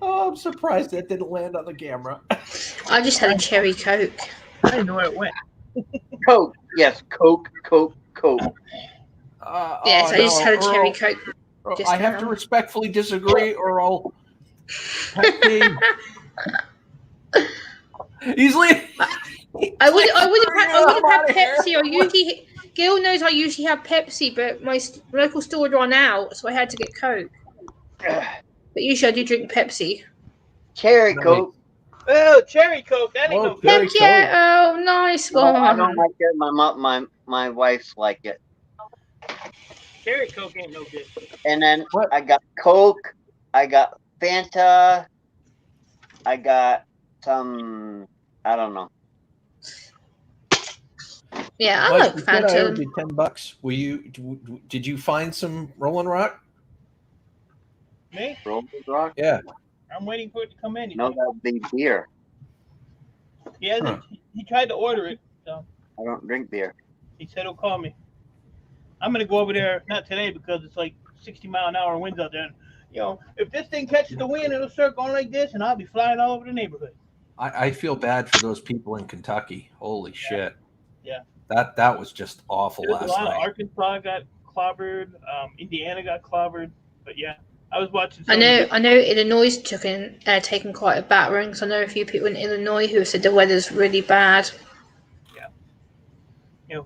A: Oh, I'm surprised that didn't land on the camera.
B: I just had a cherry Coke.
D: I didn't know where it went.
C: Coke. Yes, Coke.
B: Yes, I just had a cherry Coke. Just
A: I have to
B: now.
A: respectfully disagree, or I'll. Pepsi. He's leaving.
B: I would have had
A: outta here.
B: Pepsi. Gil knows I usually have Pepsi, but my local store had run out, so I had to get Coke. But usually I do drink Pepsi.
C: Cherry
A: Really?
C: Coke.
D: Oh, cherry Coke. That ain't no good.
A: Cherry
B: Heck yeah! Oh, nice
C: No, I don't
B: one.
C: like it. My wife's like it.
D: Cherry Coke ain't no good.
C: And then
A: What?
C: I got Coke. I got Fanta. I got some. I don't know.
B: Yeah, I
A: Mike,
B: like
A: you said I owed
B: Phantom.
A: you $10. Were you? Did you find some Rolling Rock?
D: Me?
C: Rolling Rock?
A: Yeah.
D: I'm waiting for it to come in.
C: No, that'd be beer.
D: He hasn't. He tried to order it, so
C: I don't drink beer.
D: he said he'll call me. I'm gonna go over there, not today because it's like 60-mile-an-hour winds out there. And, if this thing catches the wind, it'll start going like this, and I'll be flying all over the neighborhood.
A: I feel bad for those people in Kentucky. Holy shit.
D: Yeah.
A: That was just awful
D: There's a
A: last
D: lot of
A: night.
D: Arkansas got clobbered. Indiana got clobbered. But yeah, I was watching.
B: I know Illinois taken quite a battering. So I know a few people in Illinois who have said the weather's really bad.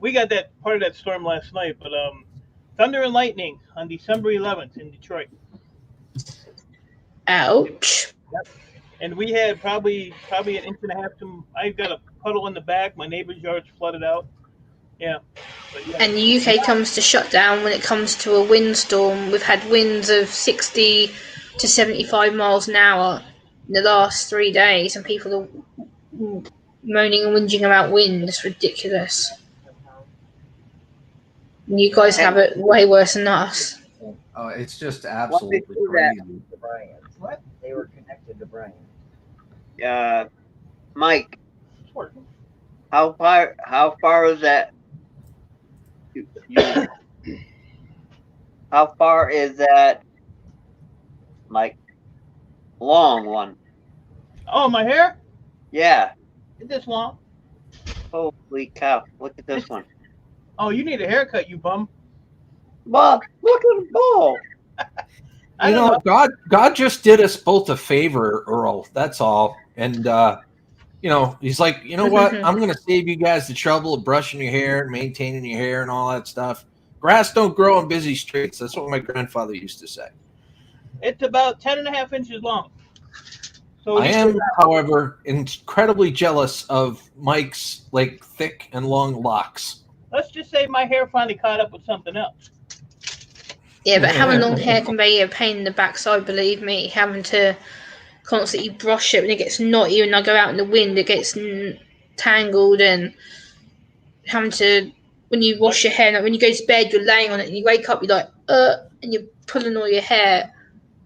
D: We got that part of that storm last night, but thunder and lightning on December 11th in Detroit.
B: Ouch.
D: And we had probably an inch and a half to. I've got a puddle in the back. My neighbor's yard's flooded out. Yeah. But yeah.
B: And the UK comes to shut down when it comes to a windstorm. We've had winds of 60 to 75 miles an hour in the last 3 days, and people are moaning and whinging about wind. It's ridiculous. And you guys have it way worse than us.
A: Oh, it's just absolutely crazy.
E: What? They were connected to Brian.
C: Mike,
D: It's working.
C: how far is that? How far is that? Mike, long one.
D: Oh, my hair?
C: Yeah.
D: Is this long?
C: Holy cow! Look at this one.
D: Oh, you need a haircut, you bum.
C: Bob, look at the ball.
D: I
A: You
D: don't
A: know, God just did us both a favor, Earl. That's all. And he's like, you know what? I'm going to save you guys the trouble of brushing your hair and maintaining your hair and all that stuff. Grass don't grow on busy streets. That's what my grandfather used to say.
D: It's about 10.5 inches long. So
A: I am, however, incredibly jealous of Mike's thick and long locks.
D: let's just say my hair finally caught up with something else.
B: Yeah, but having long hair can be a pain in the backside, believe me. Having to constantly brush it when it gets knotty, and I go out in the wind, it gets tangled, and having to, when you wash your hair, like when you go to bed, you're laying on it, and you wake up, you're like, and you're pulling all your hair.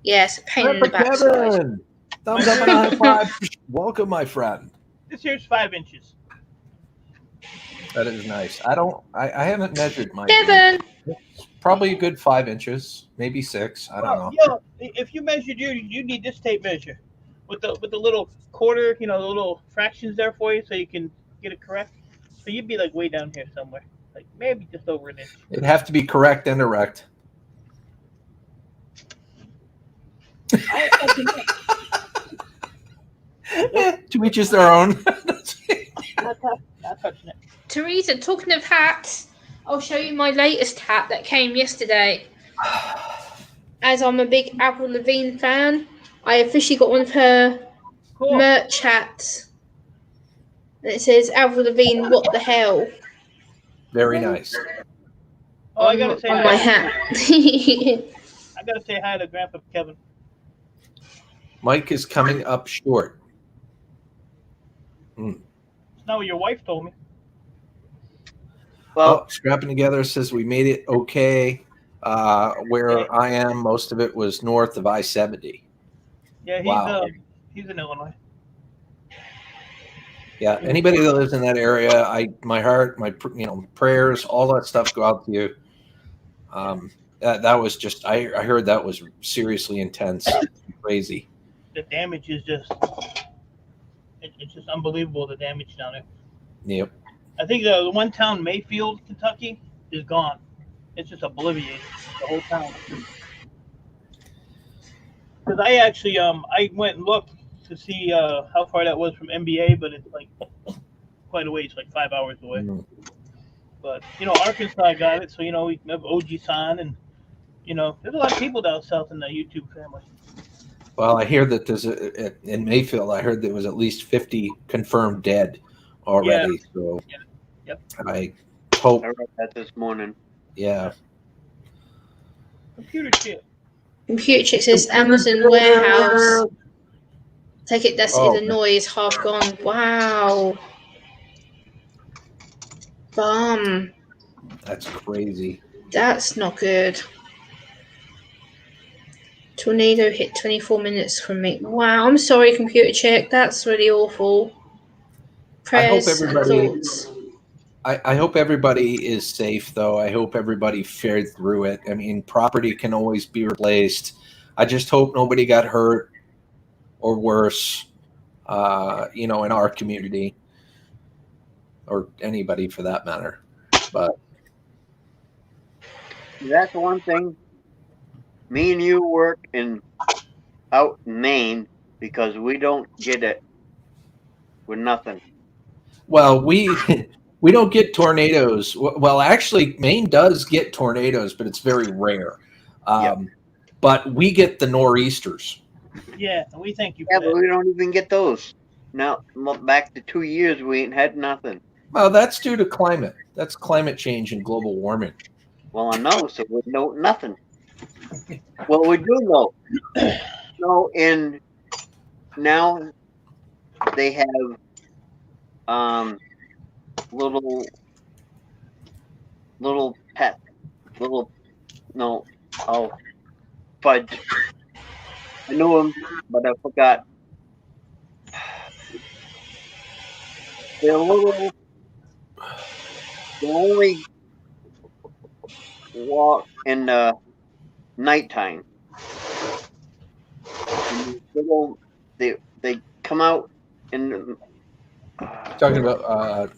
B: Yeah, it's a pain in the backside.
A: Kevin, thumbs up and a high five. Welcome, my friend.
D: This here's 5 inches.
A: That is nice. I haven't measured mine.
B: Kevin!
A: Probably a good 5 inches, maybe 6. I don't know.
D: If you measured you need this tape measure with the little quarter, the little fractions there for you, so you can get it correct. So you'd be like way down here somewhere, like maybe just over an inch.
A: It'd have to be correct and erect. To each is their own.
D: Not touching it.
B: Teresa, talking of hats, I'll show you my latest hat that came yesterday. As I'm a big Avril Lavigne fan, I officially got one of her merch hats. And it says Avril Lavigne, what the hell?
A: Very nice.
D: Oh, I gotta say
B: on
D: hi.
B: my hat.
D: I gotta say hi to Grandpa Kevin.
A: Mike is coming up short.
D: It's not what your wife told me.
C: Well,
A: Scrapping Together says we made it okay. Where I am, most of it was north of I-70.
D: Yeah, he's in Illinois.
A: Yeah, anybody that lives in that area, my heart, my prayers, all that stuff go out to you. That was just I heard that was seriously intense, crazy.
D: The damage is just it's just unbelievable, the damage down there.
A: Yep.
D: I think the one town, Mayfield, Kentucky, is gone. It's just obliterated. The whole town. Because I actually I went and looked to see how far that was from NBA, but it's like quite a ways, like 5 hours away.
A: Mm.
D: But Arkansas got it, so we have OG San, and there's a lot of people down south in the YouTube family.
A: Well, I hear that in Mayfield. I heard there was at least 50 confirmed dead already.
D: Yeah.
A: So
D: Yep.
A: I hope.
C: I read that this morning.
A: Yeah.
D: Computer chip.
B: Computer Chick says Amazon warehouse. Take it, that's
A: Oh.
B: the noise, half gone. Wow. Bum.
A: That's crazy.
B: That's not good. Tornado hit 24 minutes from me. Wow, I'm sorry, Computer Chick. That's really awful. Prayers and thoughts.
A: I hope everybody is safe, though. I hope everybody fared through it. I mean, property can always be replaced. I just hope nobody got hurt or worse, in our community or anybody for that matter. But
C: That's one thing. Me and you work out in Maine because we don't get it with nothing.
A: well, we don't get tornadoes. Well, actually, Maine does get tornadoes, but it's very rare. But we get the nor'easters.
D: Yeah, and we thank you
C: Yeah,
D: for
C: but
D: that.
C: we don't even get those. Now, back to 2 years, we ain't had nothing.
A: Well, that's due to climate. That's climate change and global warming.
C: Well, I know, so we know nothing. Well, we do know. No, now they have little pet, fudge. I knew him, but I forgot. They're little. They only walk in the nighttime. And they come out in.
A: Talking about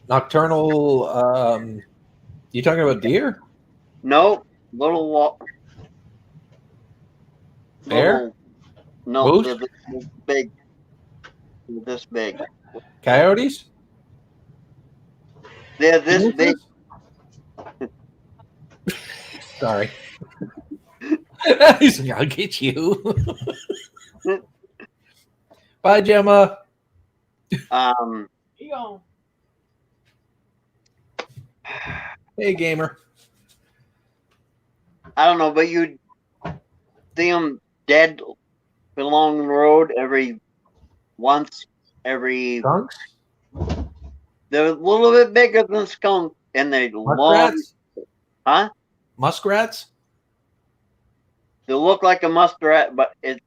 A: nocturnal. You talking about deer?
C: No, little walk.
A: Bear?
C: No,
A: Moose?
C: they're this big. They're this big.
A: Coyotes?
C: They're this big.
A: Sorry. He's like, I'll get you. Bye, Gemma. Hey, gamer.
C: I don't know, but you see them dead along the road every
A: Skunks?
C: They're a little bit bigger than skunk, and they long.
A: Muskrats?
C: Huh?
A: Muskrats?
C: They look like a muskrat, but it's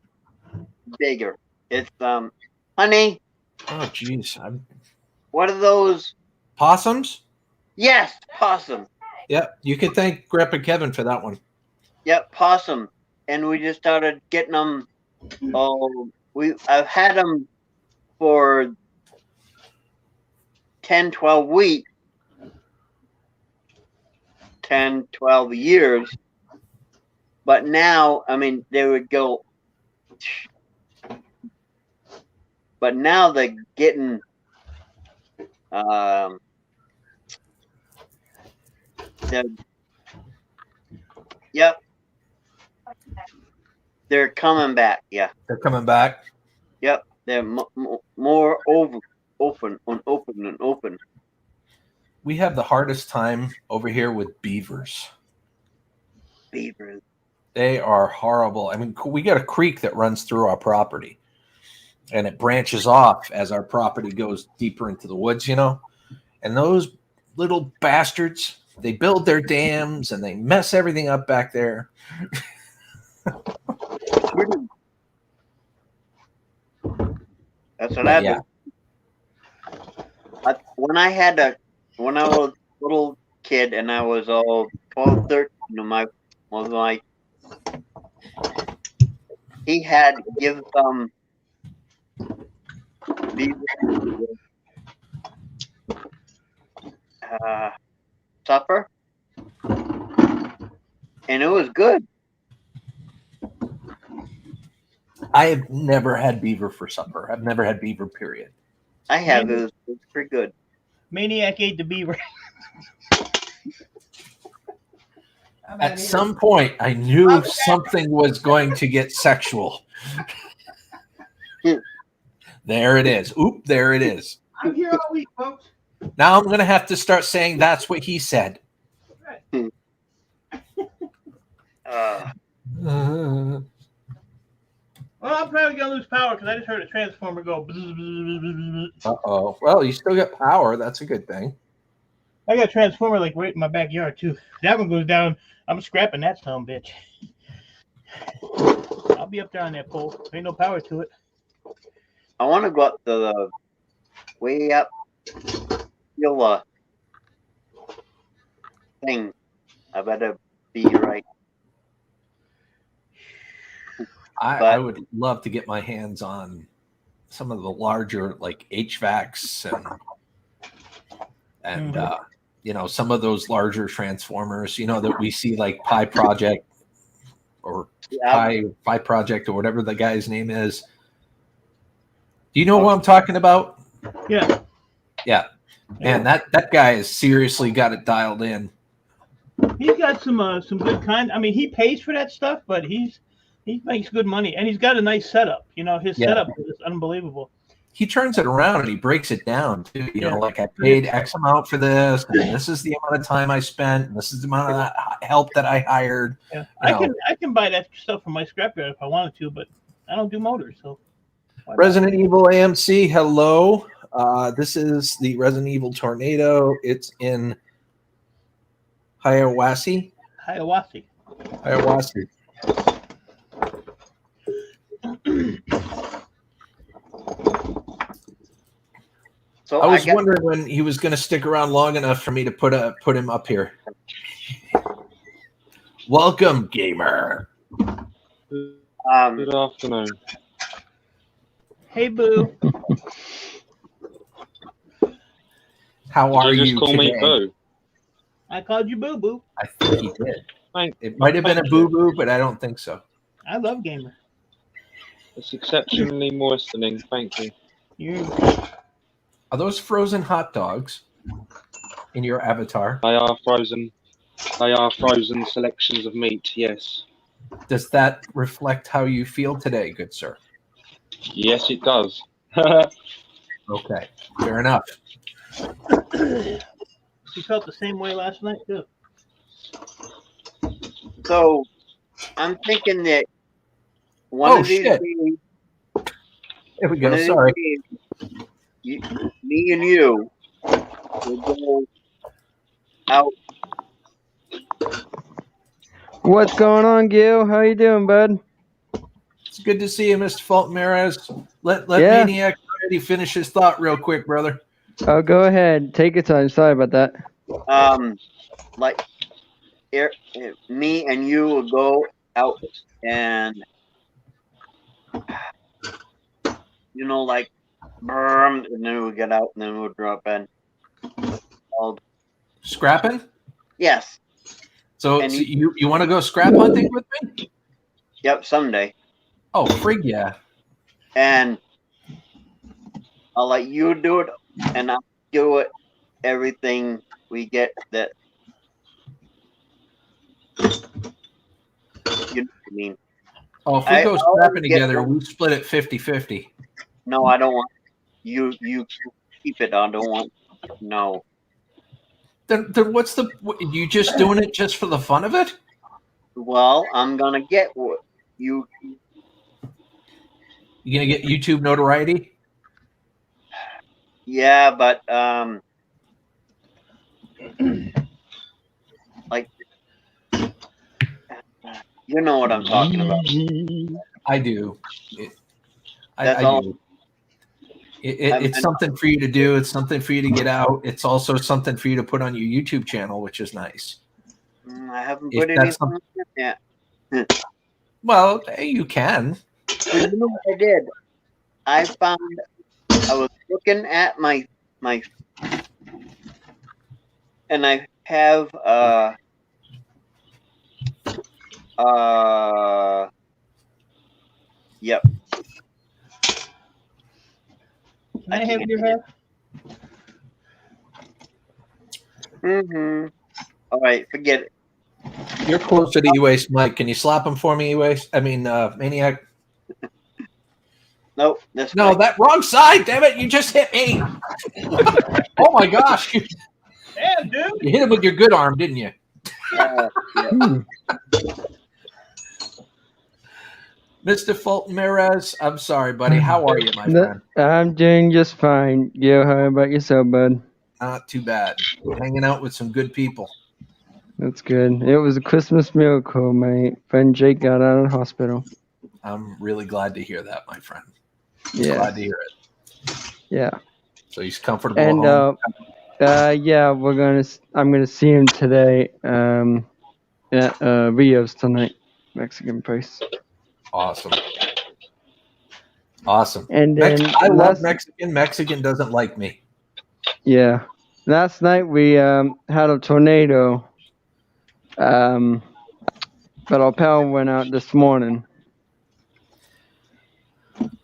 C: bigger. It's honey.
A: Oh, jeez.
C: What are those?
A: Possums?
C: Yes, possum.
A: Yep. You could thank Grandpa Kevin for that one.
C: Yep, possum. And we just started getting them. I've had them for 10, 12 weeks, 10, 12 years. But now, I mean, they would go. But now they're getting. Yep. They're coming back. Yeah.
A: They're coming back.
C: Yep. They're more open.
A: We have the hardest time over here with beavers.
C: Beavers.
A: They are horrible. I mean, we got a creek that runs through our property, and it branches off as our property goes deeper into the woods, And those little bastards, they build their dams and they mess everything up back there.
C: That's what I do. When I was a little kid and I was 12, 13, he had give some supper, and it was good.
A: I have never had beaver for supper. I've never had beaver, period.
C: I have. It was pretty good.
D: Maniac ate the beaver.
A: At some point, I knew something was going to get sexual. There it is. Oop, there it is.
D: I'm here all week, folks.
A: Now I'm going to have to start saying that's what he said.
D: Well, I'm probably gonna lose power because I just heard a transformer go.
A: Uh-oh. Well, you still got power. That's a good thing.
D: I got a transformer like right in my backyard too. That one goes down. I'm scrapping that son of a bitch. I'll be up there on that pole. Ain't no power to it.
C: I want to go up to the way up. You'll thing. I better be right.
A: I would love to get my hands on some of the larger like HVACs and you know, some of those larger transformers, you know, that we see like Pi Project or Pi Project or whatever the guy's name is. Do you know what I'm talking about?
D: Yeah.
A: Yeah. Man, that guy has seriously got it dialed in.
D: He's got some good kind. I mean, he pays for that stuff, but he makes good money, and he's got a nice setup. You know, his setup is unbelievable.
A: He turns it around and he breaks it down too. You know, like I paid X amount for this, and this is the amount of time I spent, and this is the amount of help that I hired.
D: Yeah. I can buy that stuff from my scrapyard if I wanted to, but I don't do motors, so.
A: Resident Evil AMC, hello. This is the Resident Evil Tornado. It's in Hiawassee.
C: So
A: I was wondering when he was going to stick around long enough for me to put him up here. Welcome, gamer.
F: Good afternoon.
D: Hey, Boo.
A: How are you
F: just call
A: today?
F: me Boo?
D: I called you Boo Boo.
A: I think he did. It might have been a Boo Boo, but I don't think so.
D: I love gamer.
F: It's exceptionally moistening. Thank you.
A: Are those frozen hot dogs in your avatar?
F: They are frozen. They are frozen selections of meat. Yes.
A: Does that reflect how you feel today, good sir?
F: Yes, it does.
A: Okay, fair enough.
D: She felt the same way last night too.
C: So I'm thinking that one of these days,
A: Here we go. Sorry.
C: Me and you will go out.
G: What's going on, Gil? How you doing, bud?
A: It's good to see you, Mr. Fulton Mares. Let Maniac already finish his thought real quick, brother.
G: Oh, go ahead. Take your time. Sorry about that.
C: Like me and you will go out and like and then we'll get out and then we'll drop in.
A: Scrapping?
C: Yes.
A: So you want to go scrap hunting with me?
C: Yep, someday.
A: Oh, frig yeah.
C: And I'll let you do it, and I'll do it. Everything we get that. You know what I mean?
A: Oh, if we go scrapping together, we split it 50-50.
C: No, I don't want you keep it. I don't want no.
A: Then what's you just doing it just for the fun of it?
C: Well, I'm gonna get what you.
A: You gonna get YouTube notoriety?
C: Yeah, but like you know what I'm talking about.
A: I do.
C: That's
A: I
C: all.
A: do. It's something for you to do. It's something for you to get out. It's also something for you to put on your YouTube channel, which is nice.
C: I haven't put anything yet.
A: Well, you can.
C: But you know what I did? I was looking at my and I have yep.
D: Can I have your hair?
C: Mm-hmm. All right, forget it.
A: You're closer to E-Waste, Mike. Can you slap him for me, E-Waste? I mean, Maniac.
C: Nope, this
A: No,
C: way.
A: that wrong side. Damn it! You just hit me. Oh my gosh! You
D: Damn, dude.
A: hit him with your good arm, didn't you?
C: Yeah.
A: Mr. Fulton Merez, I'm sorry, buddy. How are you, my friend?
G: I'm doing just fine. Gil, how about yourself, bud?
A: Not too bad. Hanging out with some good people.
G: That's good. It was a Christmas miracle. My friend Jake got out of the hospital.
A: I'm really glad to hear that, my friend.
G: Yeah.
A: Glad to hear it.
G: Yeah.
A: So he's comfortable
G: And
A: at home.
G: yeah, I'm gonna see him today. At Rio's tonight, Mexican place.
A: Awesome. Awesome.
G: And then
A: I love Mexican. Mexican doesn't like me.
G: Yeah. Last night we had a tornado. But our power went out this morning.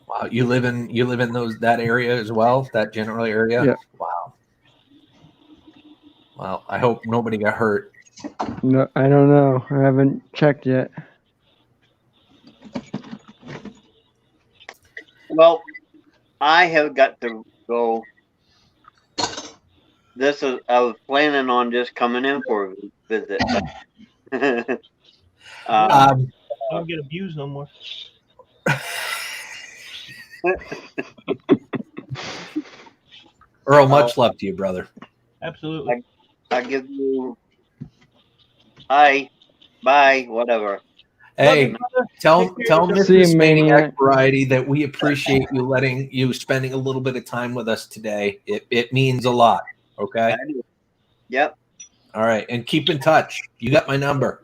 A: Wow, you live in that area as well, that general area?
G: Yeah.
A: Wow. Well, I hope nobody got hurt.
G: No, I don't know. I haven't checked yet.
C: Well, I have got to go. I was planning on just coming in for a visit.
D: Don't get abused no more.
A: Earl, much love to you, brother.
D: Absolutely.
C: I give you hi, bye, whatever.
A: Hey, tell
G: See you,
A: Mrs.
G: Maniac.
A: Maniac Variety that we appreciate you spending a little bit of time with us today. It means a lot. Okay.
C: Yep.
A: All right, and keep in touch. You got my number.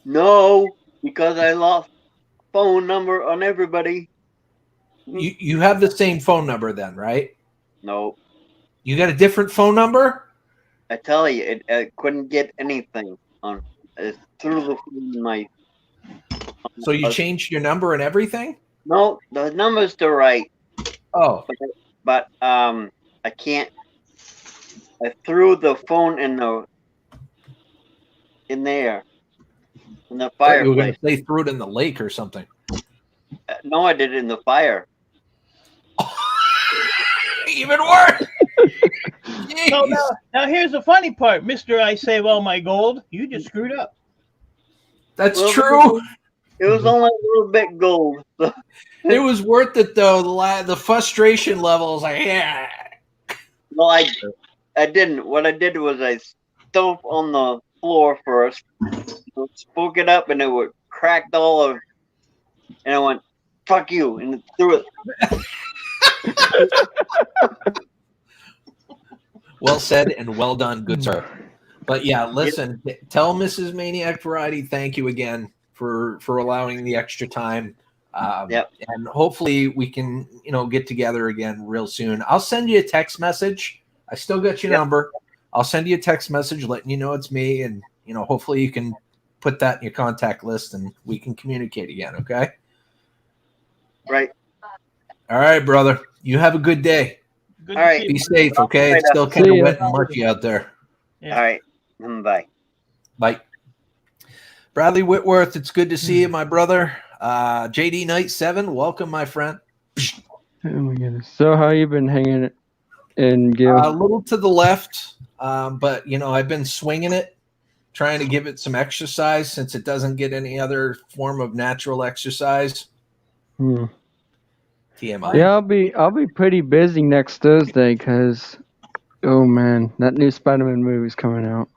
C: No, because I lost phone number on everybody.
A: You have the same phone number then, right?
C: No.
A: You got a different phone number?
C: I tell you, I couldn't get anything on. It's through the phone.
A: So you changed your number and everything?
C: No, the number's still right.
A: Oh.
C: But I can't. I threw the phone in there in the fireplace.
A: You were going to say threw it in the lake or something.
C: No, I did it in the fire.
A: Even worse.
D: No, now here's the funny part, Mr. I Save All My Gold. You just screwed up.
A: That's true.
C: It was only a little bit gold. So.
A: It was worth it though. The frustration level was like, yeah.
C: No, I didn't. What I did was I stomped on the floor first, spoke it up, and it would cracked all of. And I went, "Fuck you!" and threw it.
A: Well said and well done, good sir. But yeah, listen, tell Mrs. Maniac Variety thank you again for allowing the extra time.
C: Yep.
A: And hopefully we can, get together again real soon. I'll send you a text message. I still got your number. I'll send you a text message letting you know it's me, and hopefully you can put that in your contact list and we can communicate again. Okay.
C: Right.
A: All right, brother. You have a good day.
C: All right.
A: Be safe, okay? It's still kind of wet and murky out there.
C: Yeah. All right. Bye.
A: Bye. Bradley Whitworth, it's good to see you, my brother. JD Knight 7, welcome, my friend.
G: Oh my goodness. So how you been hanging in, Gil?
A: A little to the left, but I've been swinging it, trying to give it some exercise since it doesn't get any other form of natural exercise. TMI.
G: Yeah, I'll be pretty busy next Thursday because, oh man, that new Spider-Man movie's coming out,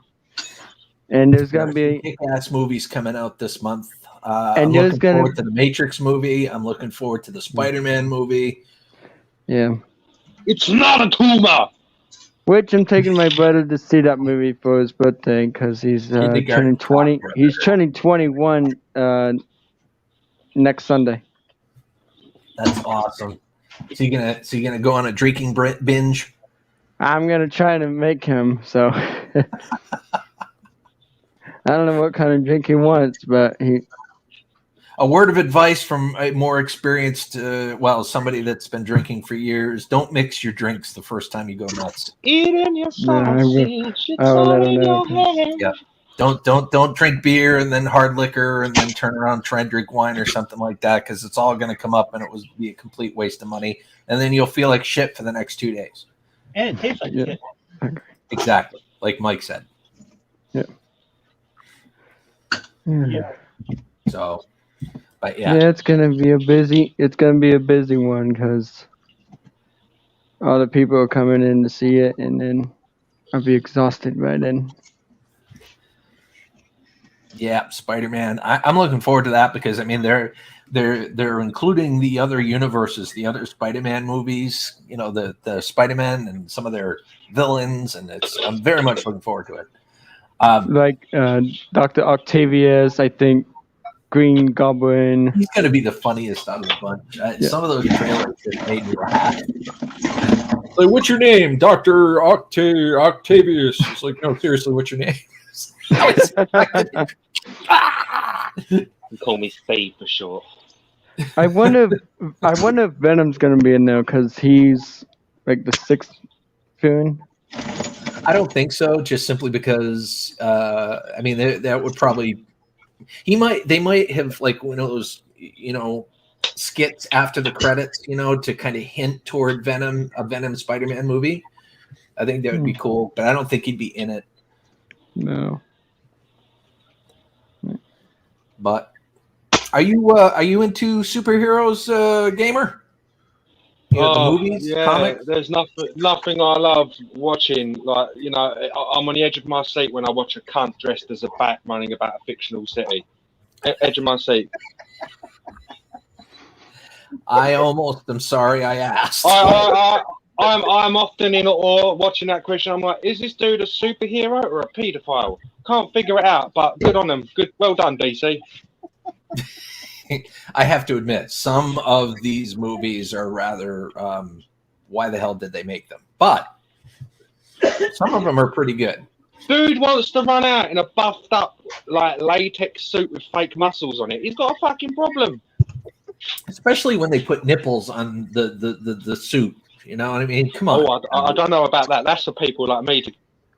G: and there's gonna be
A: kick-ass movies coming out this month.
G: And
A: I'm looking forward to the Matrix movie. I'm looking forward to the Spider-Man movie.
G: Yeah,
F: it's not a tumor.
G: Which I'm taking my brother to see that movie for his birthday because he's turning 20. He's turning 21 next Sunday.
A: That's awesome. So you gonna go on a drinking binge?
G: I'm gonna try to make him. So I don't know what kind of drink he wants, but he.
A: a word of advice from a more experienced, somebody that's been drinking for years: don't mix your drinks the first time you go nuts.
F: Eating your sausage, it's
G: I will let
F: all
G: him
F: in
G: know.
F: your head.
A: Yeah. Don't drink beer and then hard liquor and then turn around and try and drink wine or something like that, because it's all going to come up and it will be a complete waste of money, and then you'll feel like shit for the next 2 days.
D: And it tastes like shit.
A: Exactly, like Mike said.
G: Yeah.
D: Yeah.
A: So, but
G: Yeah, it's gonna be a busy one because all the people are coming in to see it, and then I'll be exhausted by then.
A: Yeah, Spider-Man. I'm looking forward to that because I mean they're including the other universes, the other Spider-Man movies. You know, the Spider-Man and some of their villains, and I'm very much looking forward to it.
G: Like Dr. Octavius, I think Green Goblin.
A: He's going to be the funniest out of the bunch. Some of those trailers just made me laugh. Like, what's your name, Dr. Octavius? It's like, no, seriously, what's your name?
F: You call me Steve for short.
G: I wonder if Venom's gonna be in there because he's like the 6th villain.
A: I don't think so. Just simply because, I mean, that would probably. They might have like one of those, skits after the credits, to kind of hint toward a Venom Spider-Man movie. I think that would be cool, but I don't think he'd be in it.
G: No.
A: But are you into superheroes, gamer? The movies, comics?
F: There's nothing I love watching. Like, I'm on the edge of my seat when I watch a cunt dressed as a bat running about a fictional city. Edge of my seat.
A: I almost am sorry I asked.
F: I'm often in awe watching that question. I'm like, is this dude a superhero or a paedophile? Can't figure it out, but good on them. Good, well done, DC.
A: I have to admit, some of these movies are rather, why the hell did they make them? But some of them are pretty good.
F: Dude wants to run out in a buffed up like latex suit with fake muscles on it. He's got a fucking problem.
A: Especially when they put nipples on the suit. You know what I mean? Come on.
F: Oh, I don't know about that. That's for people like me to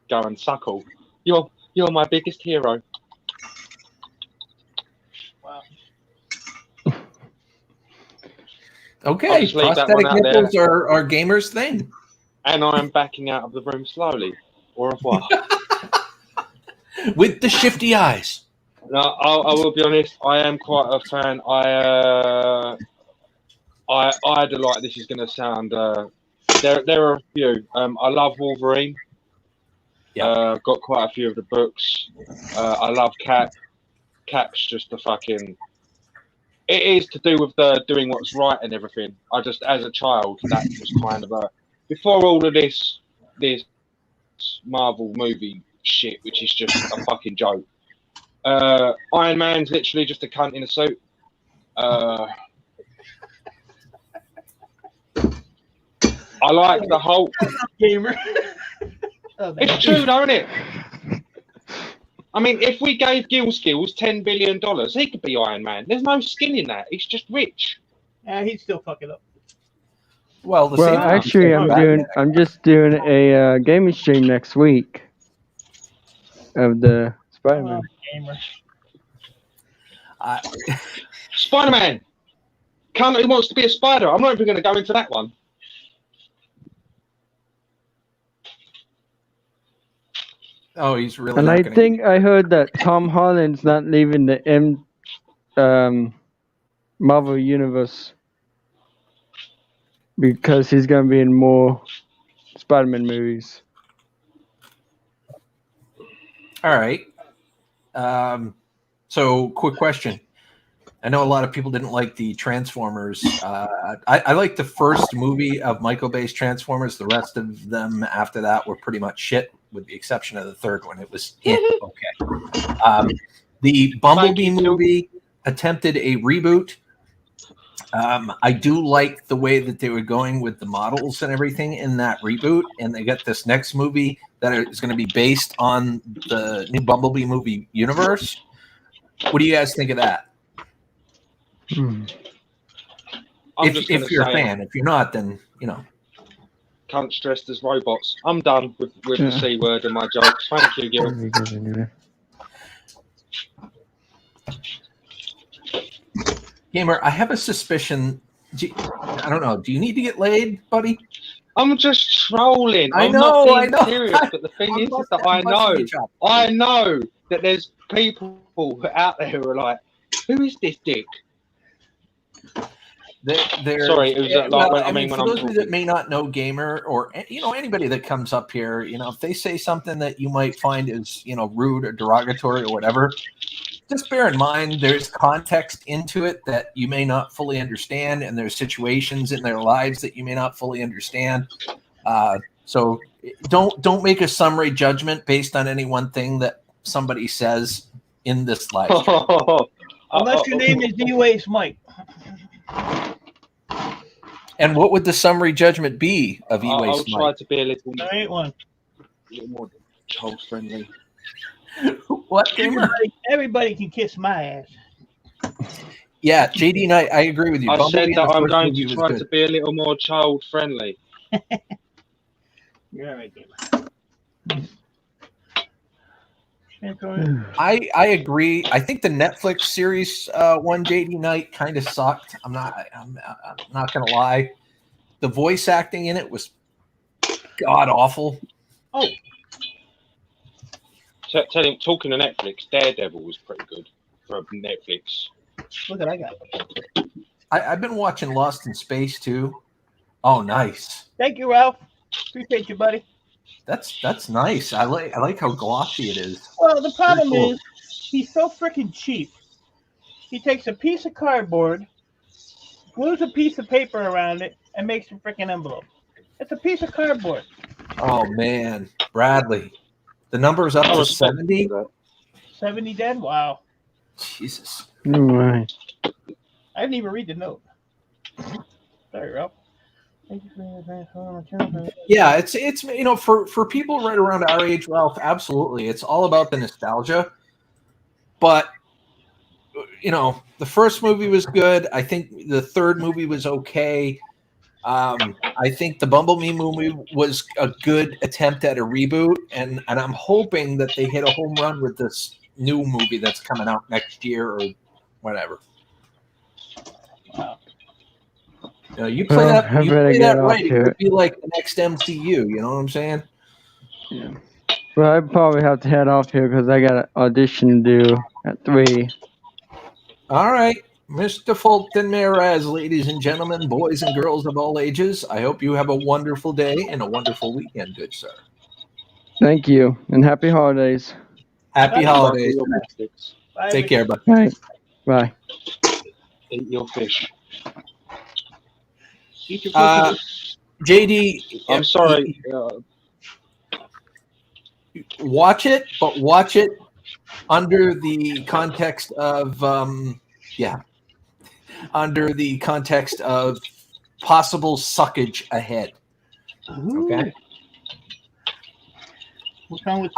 F: go and suckle. You're my biggest hero.
D: Wow.
A: Okay, prosthetic nipples are gamers' thing.
F: And I am backing out of the room slowly. Au revoir.
A: With the shifty eyes.
F: No, I will be honest. I am quite a fan. I do like this is going to sound. There are a few. I love Wolverine.
A: Yeah.
F: Got quite a few of the books. I love Cap. Cap's just a fucking. It is to do with the doing what's right and everything. I just, as a child, that was kind of a. Before all of this Marvel movie shit, which is just a fucking joke. Iron Man's literally just a cunt in a suit. I like the Hulk.
D: Gamer.
F: It's true, don't it? I mean, if we gave Skillz $10 billion, he could be Iron Man. There's no skin in that. He's just rich.
D: Yeah, he'd still fuck it up.
A: Well,
G: actually, I'm just doing a gaming stream next week of the Spider-Man.
D: Gamer.
F: Spider-Man. Cunt who wants to be a spider. I'm not even going to go into that one.
A: Oh, he's really.
G: And I think I heard that Tom Holland's not leaving the Marvel Universe because he's going to be in more Spider-Man movies.
A: All right. So, quick question. I know a lot of people didn't like the Transformers. I like the first movie of Michael Bay's Transformers. The rest of them after that were pretty much shit, with the exception of the third one. It was okay. The Bumblebee movie attempted a reboot. I do like the way that they were going with the models and everything in that reboot. And they got this next movie that is going to be based on the new Bumblebee movie universe. What do you guys think of that?
G: Hmm.
A: If you're a fan, if you're not, then
F: Cunts dressed as robots. I'm done with
G: Yeah.
F: the C word and my jokes. Thank you, Gil.
G: Very good anyway.
A: Gamer, I have a suspicion. I don't know. Do you need to get laid, buddy?
F: I'm just trolling.
A: I
F: I'm
A: know,
F: not
A: I
F: being
A: know.
F: serious, but the thing is that
A: I'm busting your chops.
F: I know that there's people out there who are like, who is this dick? Sorry, it was
A: for those of you that may not know Gamer, or anybody that comes up here, if they say something that you might find is rude or derogatory or whatever, just bear in mind there's context into it that you may not fully understand, and there's situations in their lives that you may not fully understand. So don't make a summary judgment based on any one thing that somebody says in this live stream.
D: Unless your name is D-Waste Mike.
A: And what would the summary judgment be of
F: I'll
A: E-Waste
F: try
A: Mike?
F: to be a little
D: more
F: child friendly.
A: What, Gamer?
D: Everybody can kiss my ass.
A: Yeah, JD Knight, I agree with you.
F: I
A: Bumblebee
F: said that I'm
A: first
F: going
A: movie
F: to
A: was
F: try
A: good.
F: to be a little more child friendly.
D: You're all right, Gamer.
A: I agree. I think the Netflix series one JD Knight kind of sucked. I'm not gonna lie. The voice acting in it was god awful.
D: Oh,
F: Tell him, talking to Netflix, Daredevil was pretty good for Netflix.
D: look at I got.
A: I've been watching Lost in Space too. Oh, nice.
D: Thank you, Ralph. Appreciate you, buddy.
A: That's nice. I like how glossy it is.
D: Well, the problem
A: Pretty cool.
D: is he's so freaking cheap. He takes a piece of cardboard, glues a piece of paper around it, and makes a freaking envelope. It's a piece of cardboard.
A: Oh man, Bradley, the number's up to 70.
D: 70 dead? Wow.
A: Jesus.
G: Right.
D: I didn't even read the note. Sorry, Ralph. Thank you for your advice on my channel.
A: Yeah, it's for people right around our age, Ralph, absolutely. It's all about the nostalgia. But the first movie was good. I think the third movie was okay. I think the Bumblebee movie was a good attempt at a reboot, and I'm hoping that they hit a home run with this new movie that's coming out next year or whatever.
D: Wow.
A: You play that right, it
G: it.
A: would be like the next MCU. You know what I'm saying?
G: Yeah. Well, I probably have to head off here because I got an audition to do at 3.
A: All right, Mr. Fulton Meraz, ladies and gentlemen, boys and girls of all ages, I hope you have a wonderful day and a wonderful weekend, good sir.
G: Thank you, and happy holidays.
A: Happy holidays.
D: Bye,
A: Take care, bud.
G: Bye. Bye.
F: Eat your fish.
D: Eat your
A: JD,
F: I'm sorry.
A: Watch it, but watch it under the context of possible suckage ahead. Okay.
D: What's wrong with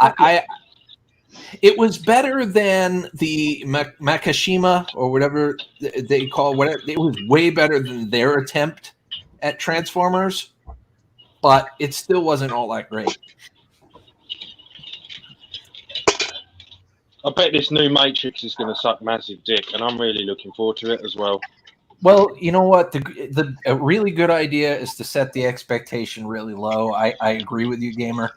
A: it was better than the Makishima or whatever they call it. It was way better than their attempt at Transformers, but it still wasn't all that great.
F: I bet this new Matrix is going to suck massive dick, and I'm really looking forward to it as well.
A: Well, you know what? A really good idea is to set the expectation really low. I agree with you, Gamer.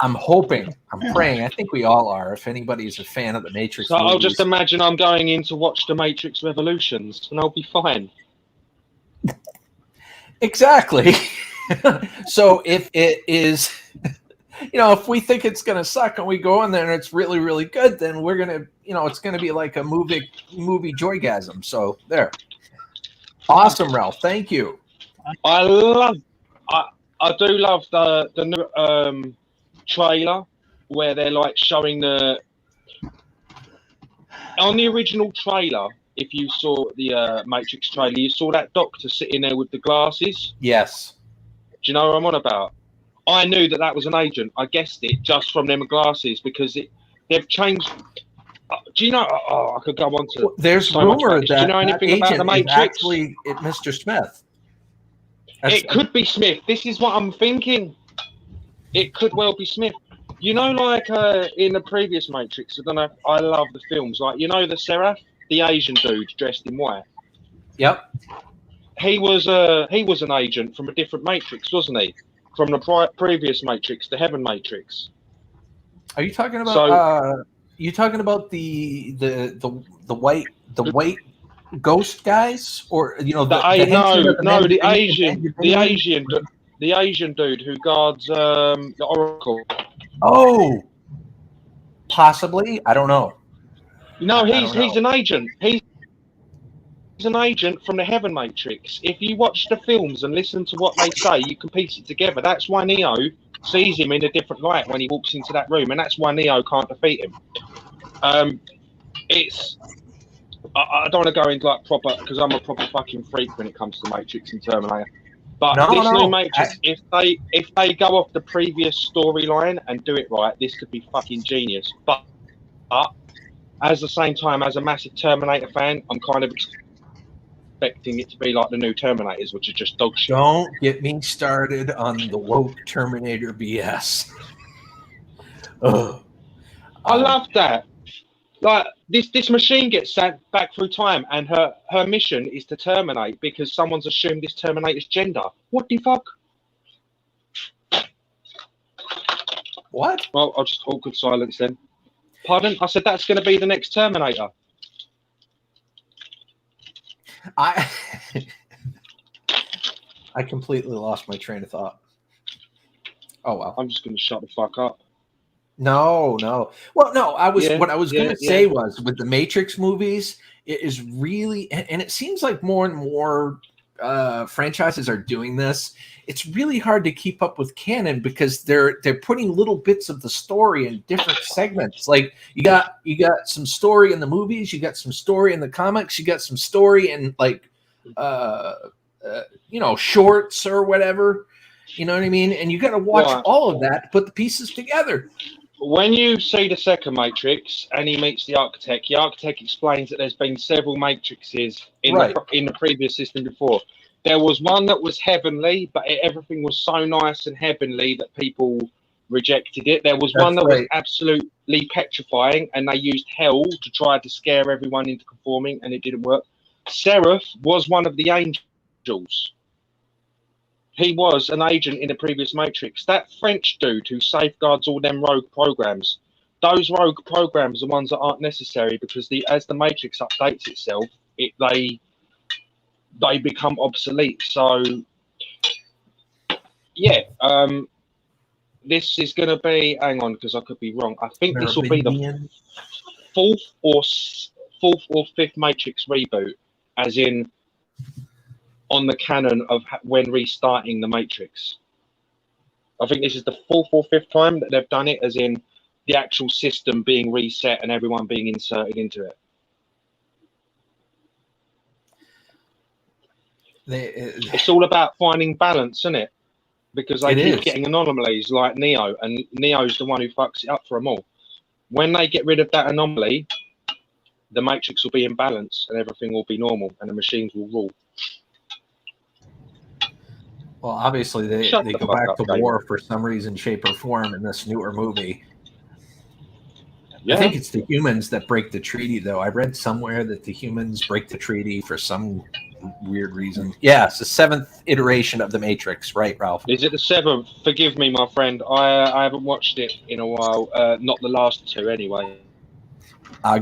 A: I'm hoping, I'm praying, I think we all are, if anybody's a fan of the Matrix
F: So
A: movies.
F: I'll just imagine I'm going in to watch the Matrix Revolutions, and I'll be fine.
A: Exactly. So if it is, if we think it's going to suck and we go in there and it's really, really good, then we're going to, it's going to be like a movie joygasm. So there. Awesome, Ralph. Thank you.
F: I do love the new trailer where they're like showing on the original trailer. If you saw the Matrix trailer, you saw that doctor sitting there with the glasses.
A: Yes.
F: Do you know what I'm on about? I knew that was an agent. I guessed it just from them glasses because they've changed. Do you know? I could go on to.
A: There's
F: so much
A: rumor
F: about this. Do you
A: that
F: know
A: that
F: anything about
A: agent
F: the
A: is
F: Matrix?
A: actually Mr. Smith.
F: It could be Smith. This is what I'm thinking. It could well be Smith. You know, like in the previous Matrix, I don't know. I love the films. Like, you know, the Seraph, the Asian dude dressed in white.
A: Yep.
F: He was an agent from a different Matrix, wasn't he? From the previous Matrix, the Heaven Matrix.
A: Are you talking about?
F: So-
A: you talking about the white ghost guys, or the
F: Asian dude who guards the Oracle.
A: Oh, possibly. I don't know.
F: No,
A: I
F: he's
A: don't know.
F: an agent. He's an agent from the Heaven Matrix. If you watch the films and listen to what they say, you can piece it together. That's why Neo sees him in a different light when he walks into that room, and that's why Neo can't defeat him. I don't want to go into like proper, because I'm a proper fucking freak when it comes to Matrix and Terminator. But new Matrix, if they go off the previous storyline and do it right, this could be fucking genius. But at the same time, as a massive Terminator fan, I'm kind of expecting it to be like the new Terminators, which are just dog shit.
A: Don't get me started on the woke Terminator BS. Ugh.
F: I love that. Like this machine gets sent back through time, and her mission is to terminate because someone's assumed this Terminator's gender. What the fuck?
A: What?
F: Well, I'll just awkward silence then. Pardon? I said that's going to be the next Terminator.
A: I completely lost my train of thought. Oh well.
F: I'm just going to shut the fuck up.
A: No. Well, no. What I was going to say was, with the Matrix movies, it is really, and it seems like more and more franchises are doing this. It's really hard to keep up with canon because they're putting little bits of the story in different segments. Like you got some story in the movies, you got some story in the comics, you got some story in like shorts or whatever. You know what I mean? And you got to watch all of that to put the pieces together.
F: When you see the second Matrix and he meets the architect explains that there's been several Matrixes in the previous system before. There was one that was heavenly, but everything was so nice and heavenly that people rejected it. There was one that was absolutely petrifying, and they used hell to try to scare everyone into conforming, and it didn't work. Seraph was one of the angels. He was an agent in the previous Matrix. That French dude who safeguards all them rogue programs, those rogue programs are ones that aren't necessary because as the Matrix updates itself, they become obsolete. So, yeah, this is going to be. Hang on, because I could be wrong. I think this will be the fourth or fifth Matrix reboot, as in on the canon of when restarting the Matrix. I think this is the fourth or fifth time that they've done it, as in the actual system being reset and everyone being inserted into it. It's all about finding balance, isn't it? Because they keep getting anomalies like Neo, and Neo's the one who fucks it up for them all. When they get rid of that anomaly, the Matrix will be in balance and everything will be normal and the machines will rule.
A: Well, obviously they go back to war for some reason, shape, or form in this newer movie. Yeah. I think it's the humans that break the treaty, though. I read somewhere that the humans break the treaty for some weird reason. Yeah, it's the 7th iteration of the Matrix, right, Ralph?
F: Is it the 7th? Forgive me, my friend. I haven't watched it in a while. Not the last two, anyway.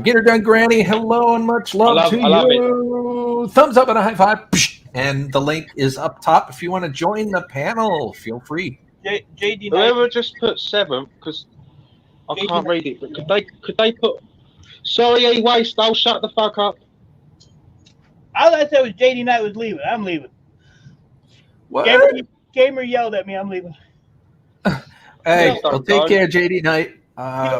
A: Get her done, Granny. Hello and much love to you.
F: Love it.
A: Thumbs up and a high five. And the link is up top. If you want to join the panel, feel free.
D: JD,
F: whoever just put 7th, because I can't read it, but could they put? Sorry, E-Waste. I'll shut the fuck up.
D: All I said was JD Knight was leaving. I'm leaving.
A: What?
D: Gamer yelled at me. I'm leaving.
A: Hey, well, take care, JD Knight.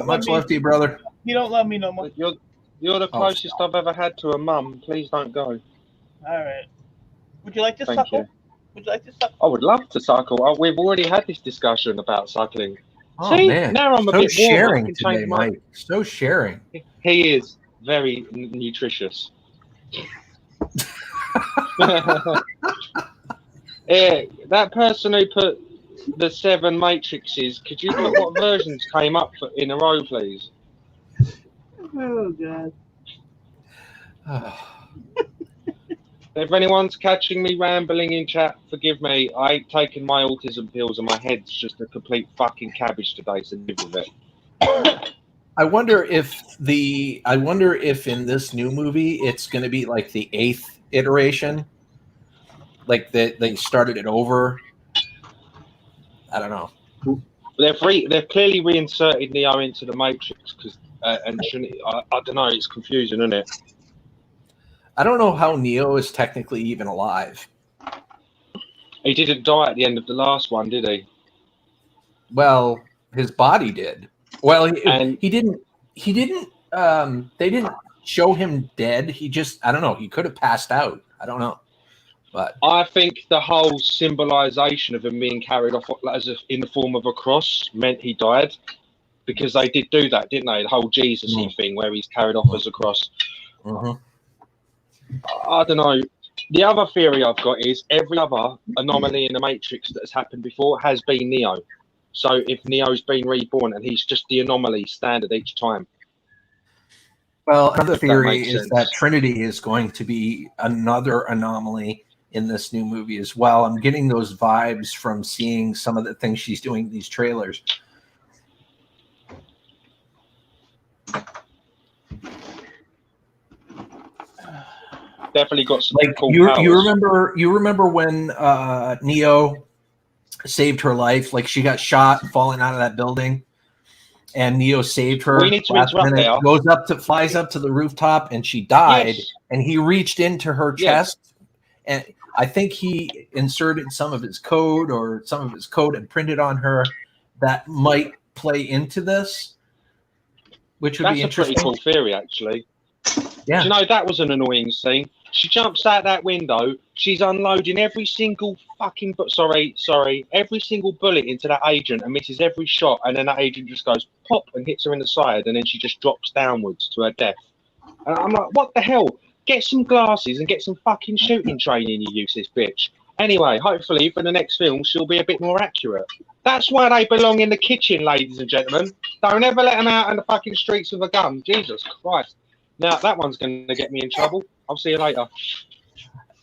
A: Much love to you, brother.
D: You don't love me no more.
F: You're the closest I've ever had to a mum. Please don't go.
D: All right. Would you like to
F: Thank
D: suckle?
F: you.
D: Would you like to suckle?
F: I would love to suckle. We've already had this discussion about suckling.
A: Oh,
F: See,
A: man.
F: now I'm a
A: so
F: bit
A: sharing
F: warm.
A: today, Mike. So sharing.
F: He is very nutritious. Yeah, that person who put the 7 matrices, could you put what versions came up in a row, please?
D: Oh god.
F: If anyone's catching me rambling in chat, forgive me. I ain't taken my autism pills and my head's just a complete fucking cabbage today, so live with it.
A: I wonder if in this new movie it's going to be like the 8th iteration, like they started it over. I don't know.
F: They've clearly reinserted Neo into the Matrix because and I don't know. It's confusing, isn't it?
A: I don't know how Neo is technically even alive.
F: He didn't die at the end of the last one, did he?
A: Well, his body did. Well,
F: And-
A: he didn't. He didn't. They didn't show him dead. He just. I don't know. He could have passed out. I don't know. But
F: I think the whole symbolization of him being carried off as in the form of a cross meant he died, because they did do that, didn't they? The whole Jesus-y thing where he's carried off as a cross. I don't know. The other theory I've got is every other anomaly in the Matrix that has happened before has been Neo. So if Neo's been reborn and he's just the anomaly standard each time.
A: well, another theory
F: makes
A: is
F: sense.
A: that Trinity is going to be another anomaly in this new movie as well. I'm getting those vibes from seeing some of the things she's doing in these trailers.
F: Definitely got some
A: Like
F: cool
A: you
F: powers.
A: remember when Neo saved her life? Like she got shot falling out of that building, and Neo saved her.
F: We need to
A: last
F: interrupt
A: minute,
F: there.
A: flies up to the rooftop, and she died.
F: Yes.
A: And he reached into her
F: Yes.
A: chest, and I think he inserted some of his code and printed on her that might play into this, which would
F: That's
A: be
F: a pretty
A: interesting.
F: cool theory, actually.
A: Yeah.
F: Do you know, that was an annoying scene. She jumps out that window. She's unloading every single fucking every single bullet into that agent and misses every shot. And then that agent just goes pop and hits her in the side, and then she just drops downwards to her death. And I'm like, what the hell? Get some glasses and get some fucking shooting training, you useless bitch. Anyway, hopefully for the next film, she'll be a bit more accurate. That's why they belong in the kitchen, ladies and gentlemen. Don't ever let them out in the fucking streets with a gun. Jesus Christ. Now, that one's going to get me in trouble. I'll see you later.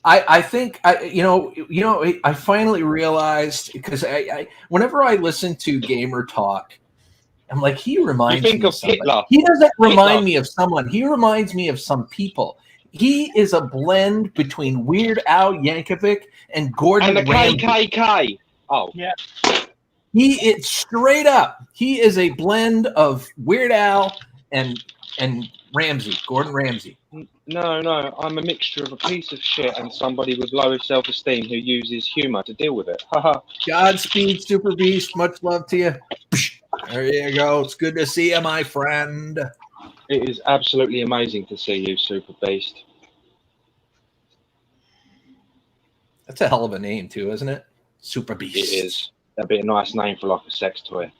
A: I think I finally realized, because I whenever I listen to Gamer Talk, I'm like, he reminds
F: You think
A: me
F: of
A: somebody.
F: Hitler.
A: He doesn't remind
F: Hitler.
A: me of someone. He reminds me of some people. He is a blend between Weird Al Yankovic and Gordon
F: And the
A: Ramsay.
F: KKK. Oh.
D: Yeah.
A: It's straight up. He is a blend of Weird Al and Ramsay, Gordon Ramsay.
F: No, I'm a mixture of a piece of shit and somebody with low self-esteem who uses humor to deal with it. Haha.
A: Godspeed, Super Beast. Much love to you. There you go. It's good to see you, my friend.
F: It is absolutely amazing to see you, Super Beast.
A: That's a hell of a name, too, isn't it? Super Beast.
F: It is. That'd be a nice name for like a sex toy.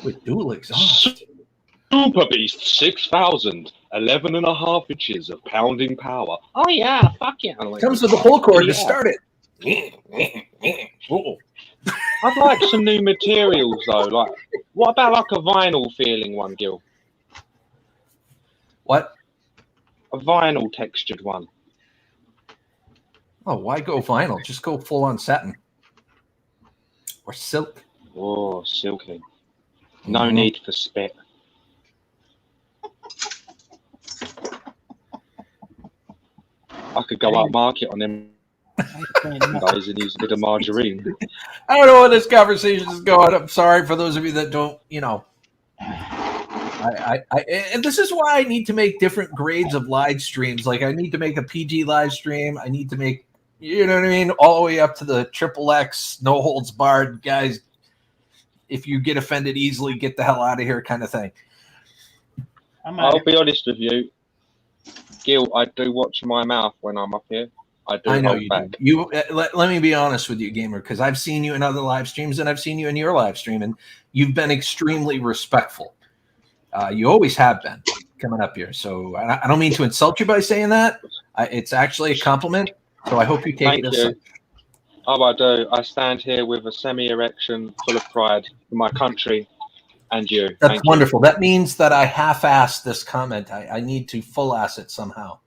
A: With dual exhaust.
F: Super Beast 6,000, 11.5 inches of pounding power. Oh yeah, fuck yeah.
A: Comes with a pull cord to start it.
F: Ooh. I'd like some new materials though. Like, what about like a vinyl feeling one, Gil?
A: What?
F: A vinyl textured one.
A: Oh, why go vinyl? Just go full on satin. Or silk.
F: Oh, silky. No need for spit. I could go up market on them guys and use a bit of margarine.
A: I don't know where this conversation is going. I'm sorry for those of you that don't, and this is why I need to make different grades of live streams. Like I need to make a PG live stream. I need to make, you know what I mean? All the way up to the XXX, no holds barred, guys. If you get offended easily, get the hell out of here kind of thing.
F: I'll be honest with you, Gil, I do watch my mouth when I'm up here. I do.
A: I know
F: hold
A: you
F: back.
A: do. You let me be honest with you, gamer, because I've seen you in other live streams and I've seen you in your live stream, and you've been extremely respectful. You always have been coming up here. So I don't mean to insult you by saying that. It's actually a compliment. So I hope you take
F: Thank
A: it as
F: you.
A: such.
F: Oh, I do. I stand here with a semi-erection full of pride for my country and you.
A: That's
F: Thank
A: wonderful. That means that I half-assed this comment. I need to full-ass it somehow.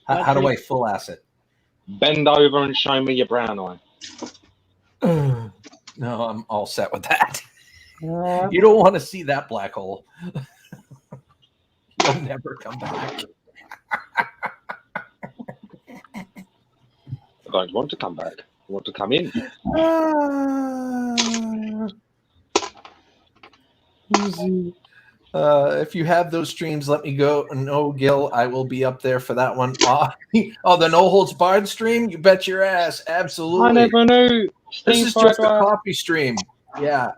A: How do I full-ass it?
F: you. Bend over and show me your brown eye.
A: No, I'm all set with that. You don't want to see that black hole. You'll never come back.
F: I don't want to come back. I want to come in.
A: If you have those streams, let me go. No, Gil, I will be up there for that one. Oh, the No Holds Barred stream? You bet your ass. Absolutely.
F: I never knew.
A: This is just a coffee stream. Yeah.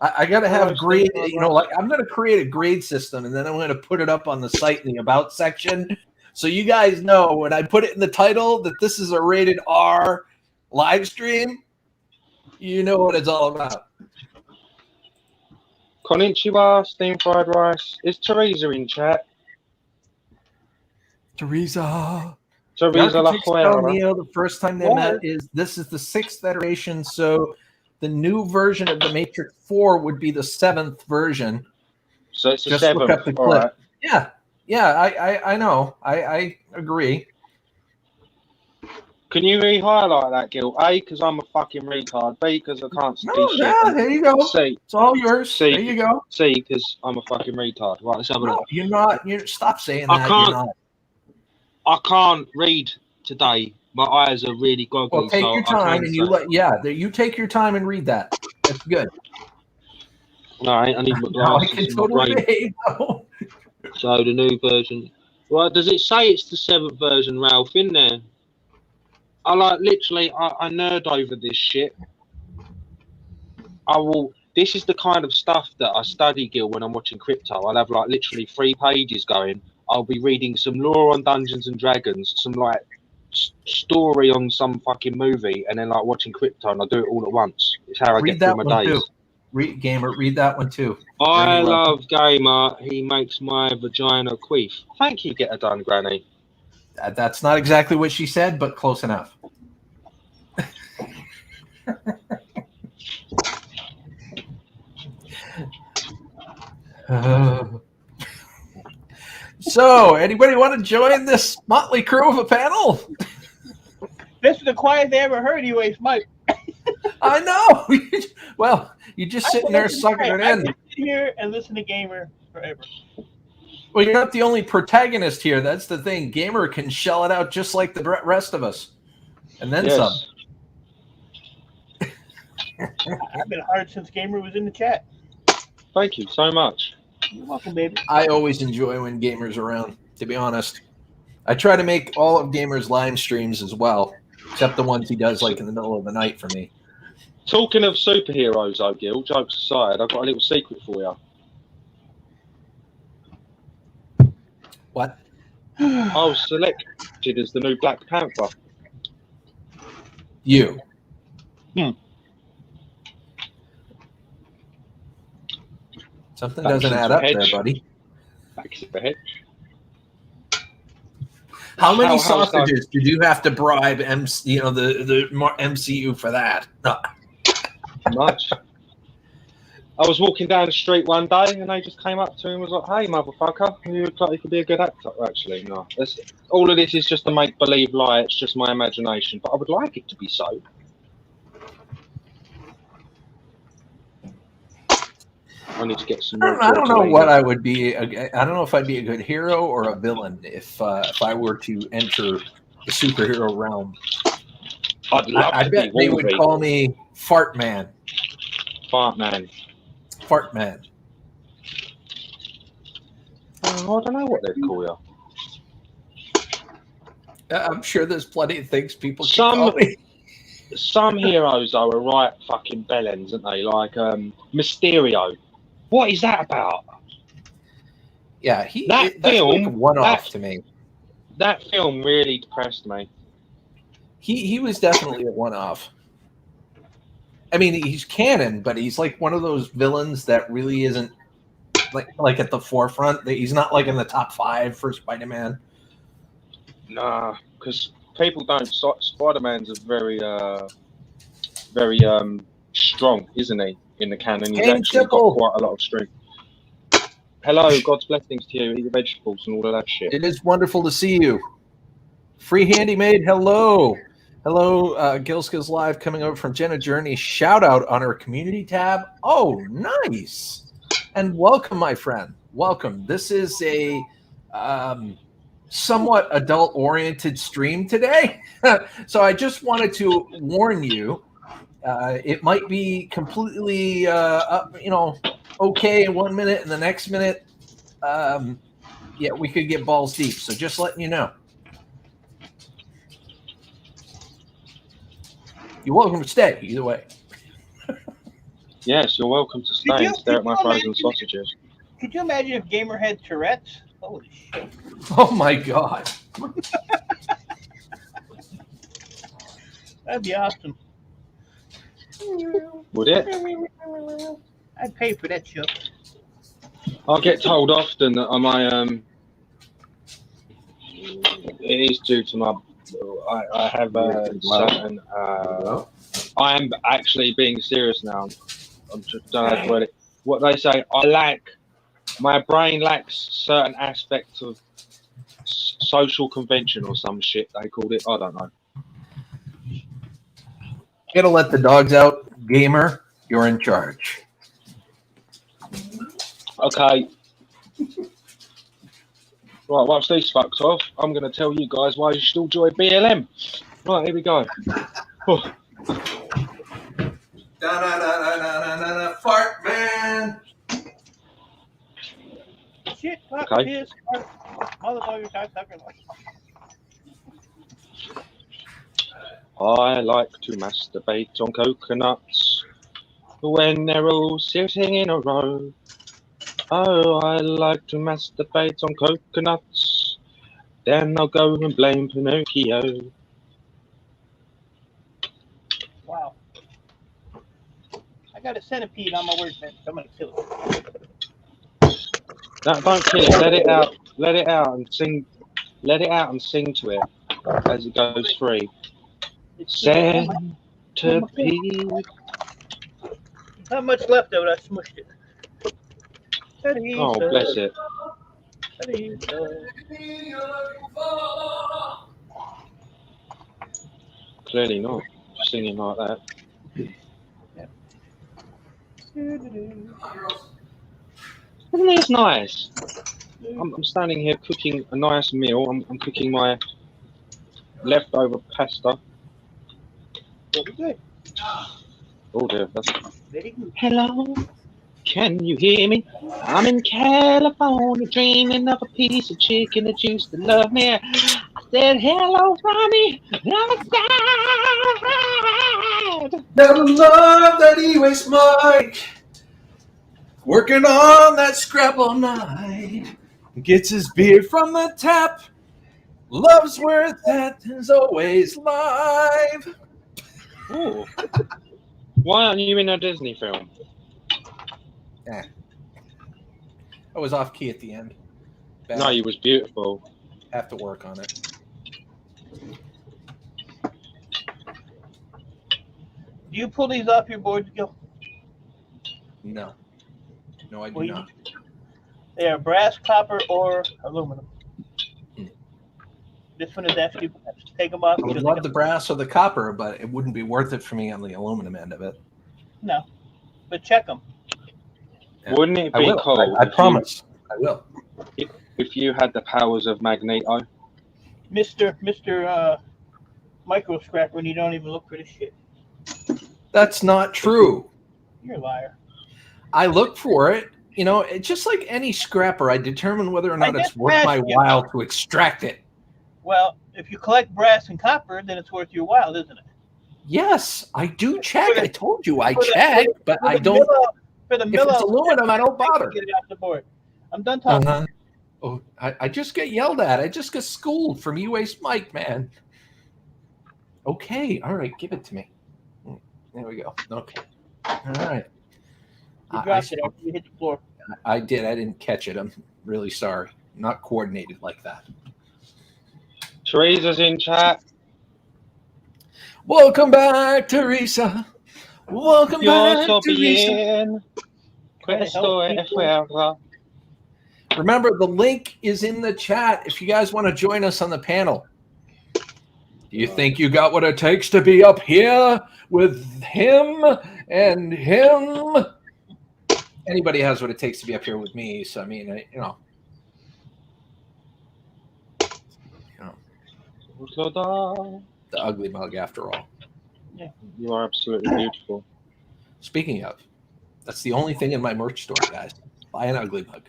A: I got to have grade, like I'm going to create a grade system, and then I'm going to put it up on the site in the About section. So you guys know when I put it in the title that this is a rated R live stream, you know what it's all about.
F: Konnichiwa, steamed fried rice. Is Teresa in chat?
A: Teresa
F: La
A: Neil, the first time they met this is the 6th iteration, so the new version of the Matrix 4 would be the 7th version.
F: So it's
A: just
F: 7th.
A: Look up the clip. Right. Yeah, I know. I agree.
F: Can you re-highlight that, Gil? A, because I'm a fucking retard. B, because I can't see shit.
A: Yeah, there you go.
F: C,
A: it's all yours.
F: C,
A: there you go.
F: C, because I'm a fucking retard. Right, let's have a look.
A: You're not. Stop saying that.
F: I can't read today. My eyes are really goggly.
A: Well, take your time and you take your time and read that. That's good.
F: No, I need my glasses.
A: I can totally behave, though.
F: So the new version. Well, does it say it's the 7th version, Ralph, in there? I nerd over this shit. This is the kind of stuff that I study, Gil, when I'm watching crypto. I'll have literally 3 pages going. I'll be reading some lore on Dungeons and Dragons, some story on some fucking movie, and then watching crypto, and I do it all at once. It's how I get through my days.
A: Gamer, read that one too.
F: I love Gamer. He makes my vagina queef. Thank you, get her done, Granny.
A: That's not exactly what she said, but close enough. So, anybody want to join this motley crew of a panel?
D: This is the quietest they ever heard you, Mike.
A: I know. Well, you're just sitting there sucking it in.
D: I can sit here and listen to Gamer forever.
A: Well, you're not the only protagonist here. That's the thing. Gamer can shell it out just like the rest of us. And then some.
D: I've been hard since Gamer was in the chat.
F: Thank you so much.
D: You're welcome, baby.
A: I always enjoy when Gamer's around, to be honest. I try to make all of Gamer's live streams as well, except the ones he does in the middle of the night for me.
F: Talking of superheroes, though, Gil, jokes aside, I've got a little secret for you.
A: What?
F: I was selected as the new Black Panther.
A: You. Something doesn't add up there, buddy.
F: Back to the hedge.
A: How many sausages did you have to bribe the MCU for that?
F: Much. I was walking down the street one day and they just came up to me and was like, "Hey, motherfucker, you look like you could be a good actor." Actually, no. All of this is just a make-believe lie. It's just my imagination, but I would like it to be so. I need to get some more.
A: I don't know what I would be. I don't know if I'd be a good hero or a villain if I were to enter the superhero realm. I bet they would call me Fart Man.
F: Fart Man.
A: Fart Man.
F: Oh, I don't know what they'd call you.
A: I'm sure there's plenty of things people can call me.
F: Some heroes are right fucking bellends, aren't they? Like Mysterio. What is that about?
A: Yeah,
F: that film
A: one off to me.
F: That film really depressed me.
A: he was definitely a one-off. I mean, he's canon, but he's like one of those villains that really isn't like at the forefront. He's not like in the top 5 for Spider-Man.
F: Nah, because people don't. Spider-Man's a very strong, isn't he? In the canon, he's actually got quite a lot of strength. Hello, God's blessings to you. Eat your vegetables and all of that shit.
A: It is wonderful to see you. Free Handy Maid, hello. Hello, Skillz Live coming over from Jenna Journey. Shout out on our community tab. Oh, nice. And welcome, my friend. Welcome. This is a somewhat adult-oriented stream today. So I just wanted to warn you, it might be completely, okay in 1 minute, and the next minute, we could get balls deep. So just letting you know. You're welcome to stay, either way.
F: Yes, you're welcome to stay and stare at my frozen sausages.
D: Could you imagine if Gamer had Tourette's? Holy shit.
A: Oh my god.
D: That'd be awesome.
F: Would it?
D: I'd pay for that shit.
F: I get told often that it is due to my. I have a certain. I am actually being serious now. I'm just don't know how to word it. What they say, my brain lacks certain aspects of social convention or some shit they called it. I don't know.
A: Gotta let the dogs out, Gamer. You're in charge.
F: Okay. Right, once these fucked off, I'm going to tell you guys why you should enjoy BLM. Right, here we go. Oh.
A: Fart man.
D: Shit, fuck,
F: Okay.
D: piss, fart, motherfucker, cocksucker.
F: I like to masturbate on coconuts when they're all sitting in a row. Oh, I like to masturbate on coconuts. Then I'll go and blame Pinocchio.
D: Wow. I got a centipede on my workbench. I'm gonna kill it.
F: No, don't kill it. Let it out. Let it out and sing. Let it out and sing to it as it goes free. Centipede.
D: Not much left of it. I smushed it.
F: Oh, bless it. Clearly not. Singing like that. Isn't this nice? I'm standing here cooking a nice meal. I'm cooking my leftover pasta.
D: Very good.
F: Oh dear, that's...
D: Very good.
F: Hello, can you hear me? I'm in California dreaming of a piece of chicken that used to love me. I said hello, Ronnie, I'm sad.
A: Never love that E-Waste Mike. Working on that scrap all night. Gets his beer from the tap. Love's where that is always live.
F: Ooh. Why aren't you in a Disney film?
A: I was off key at the end. Bad.
F: No, you was beautiful.
A: Have to work on it.
D: Do you pull these off your board, Gil?
A: No. No, I do
D: Well,
A: not.
D: They are brass, copper, or aluminum. This one is actually brass. Take them off.
A: I would love the brass or the copper, but it wouldn't be worth it for me on the aluminum end of it.
D: No, but check them.
A: Yeah.
F: Wouldn't it
A: I
F: be
A: will.
F: cool?
A: I promise. I will.
F: If you had the powers of Magneto?
D: Mr. Micro Scrapper, and you don't even look for this shit.
A: That's not true.
D: You're a liar.
A: I look for it. You know, it's just like any scrapper. I determine whether or not it's worth
D: brass,
A: my
D: yeah.
A: while to extract it.
D: Well, if you collect brass and copper, then it's worth your while, isn't it?
A: Yes, I do check. I told you I
D: For the-
A: check, but
D: For
A: I
D: the
A: don't.
D: For the
A: If
D: mill
A: it's aluminum, I don't bother.
D: Get it off the board. I'm done talking.
A: Uh-huh. Oh, I just get yelled at. I just get schooled from E-Waste Mike, man. Okay, all right, give it to me. There we go. Okay, all right.
D: You dropped it after you hit the floor.
A: I did. I didn't catch it. I'm really sorry. Not coordinated like that.
F: Teresa's in chat.
A: Welcome back, Teresa. Welcome back, Teresa.
F: Bien. Questo è fuera.
A: Remember, the link is in the chat if you guys want to join us on the panel. Do you think you got what it takes to be up here with him and him? Anybody has what it takes to be up here with me. So, I mean, the ugly mug after all.
F: Yeah, you are absolutely beautiful.
A: Speaking of, that's the only thing in my merch store, guys. Buy an ugly mug.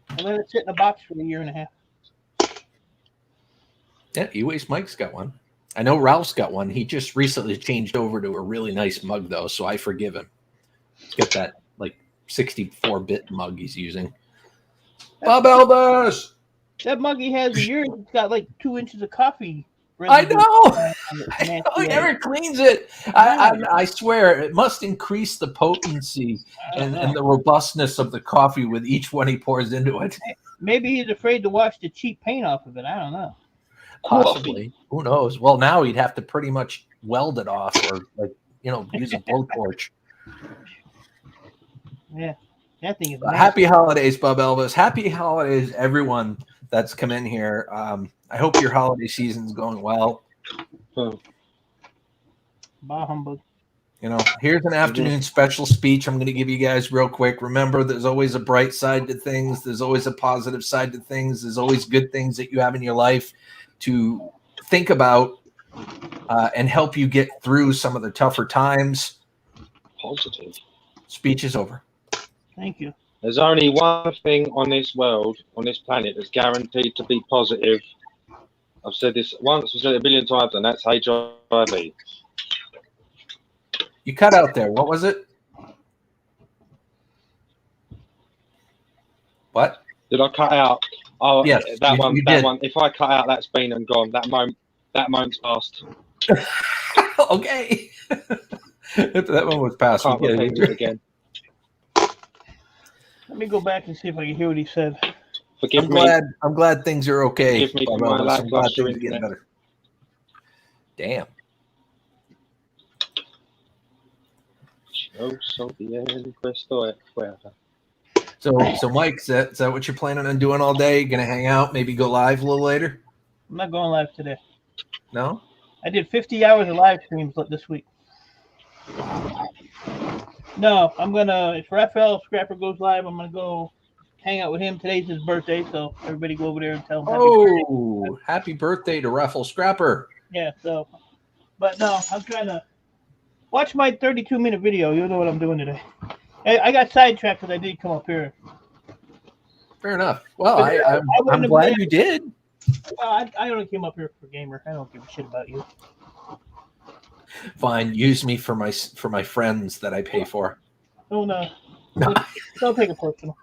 D: And let it sit in a box for a year and a half.
A: Yeah, E-Waste Mike's got one. I know Ralph's got one. He just recently changed over to a really nice mug, though, so I forgive him. He's got that, 64-bit mug he's using. Bob Elvis!
D: That mug he has of yours, it's got 2 inches of coffee.
A: I know! I know, he never cleans it. I swear, it must increase the potency and the robustness of the coffee with each one he pours into it.
D: Maybe he's afraid to wash the cheap paint off of it. I don't know.
A: Possibly. Who knows? Well, now he'd have to pretty much weld it off or, use a blowtorch.
D: Yeah. That thing is
A: Happy holidays, Bob Elvis. Happy holidays, everyone that's come in here. I hope your holiday season's going well.
D: Bah humbug.
A: Here's an afternoon special speech I'm going to give you guys real quick. Remember, there's always a bright side to things. There's always a positive side to things. There's always good things that you have in your life to think about and help you get through some of the tougher times.
F: Positive.
A: Speech is over.
D: Thank you.
F: There's only one thing on this world, on this planet, that's guaranteed to be positive. I've said this once, I've said it a billion times, and that's HIV.
A: You cut out there. What was it? What?
F: Did I cut out? Oh,
A: yes,
F: that
A: you
F: that
A: did.
F: one. If I cut out, that's been and gone. That moment's past.
A: Okay. That one was past.
F: Can't repeat it again.
D: Let me go back and see if I can hear what he said.
F: Forgive me.
A: I'm glad things are okay.
F: Forgive me for my
A: I'm glad
F: lackluster
A: things are getting better. Damn. So Mike, is that what you're planning on doing all day? Gonna hang out, maybe go live a little later?
D: I'm not going live today.
A: No?
D: I did 50 hours of live streams this week. No, I'm gonna. If Raphael Scrapper goes live, I'm gonna go hang out with him. Today's his birthday, so everybody go over there and tell him
A: happy birthday to Raphael Scrapper.
D: Yeah. So, but no, I'm trying to watch my 32-minute video. You'll know what I'm doing today. I got sidetracked because I did come up here.
A: Fair enough. Well, I'm glad you did.
D: Well, I only came up here for gamer. I don't give a shit about you.
A: Fine, use me for my friends that I pay for.
D: Oh no. Don't take it personal.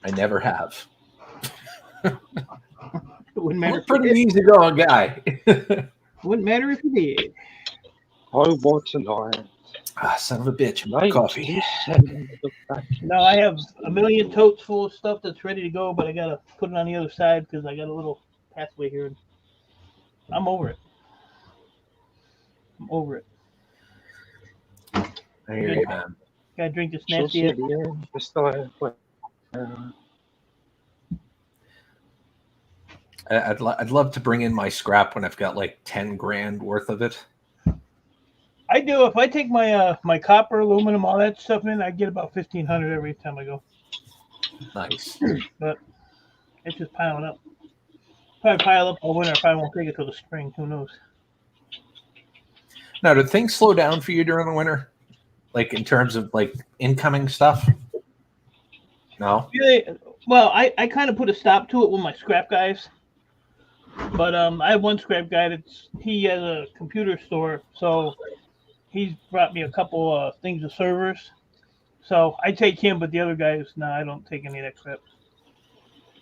A: I never have.
D: It wouldn't matter.
A: I'm a pretty easygoing guy.
D: Wouldn't matter if you did.
F: Oh, what tonight?
A: Son of a bitch. My coffee.
D: No, I have a million totes full of stuff that's ready to go, but I gotta put it on the other side because I got a little pathway here. I'm over it. I'm over it.
A: I hear you, man.
D: Gotta drink this nasty.
A: I'd love to bring in my scrap when I've got 10 grand worth of it.
D: I do. If I take my my copper, aluminum, all that stuff in, I get about 1,500 every time I go.
A: Nice.
D: But it's just piling up. Probably pile up all winter. I probably won't take it till the spring. Who knows?
A: Now, do things slow down for you during the winter? In terms of incoming stuff? No?
D: Really? Well, I kind of put a stop to it with my scrap guys. But I have one scrap guy he has a computer store, so he's brought me a couple things of servers. So I take him, but the other guys, no, I don't take any of that crap.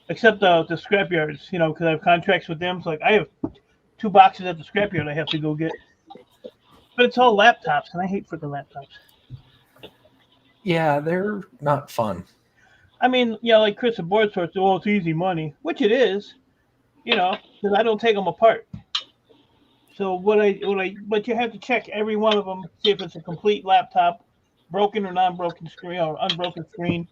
D: except the scrapyards, because I have contracts with them. So like I have 2 boxes at the scrapyard I have to go get. But it's all laptops, and I hate freaking laptops.
A: Yeah, they're not fun.
D: I mean, like Chris at Board Sorts, oh, it's easy money, which it is, because I don't take them apart. So but you have to check every one of them, see if it's a complete laptop, broken or non-broken screen or unbroken screen.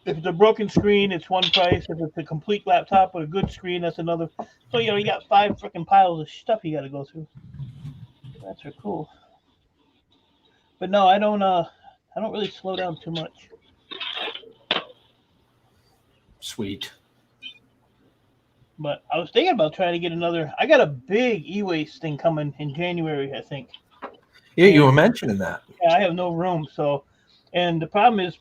D: If it's a broken screen, it's one price. If it's a complete laptop with a good screen, that's another. So you got 5 freaking piles of stuff you got to go through. That's cool. But no, I don't really slow down too much.
A: Sweet.
D: But I was thinking about trying to get another. I got a big e-waste thing coming in January, I think.
A: Yeah, you were mentioning that.
D: Yeah, I have no room. So, and the problem is,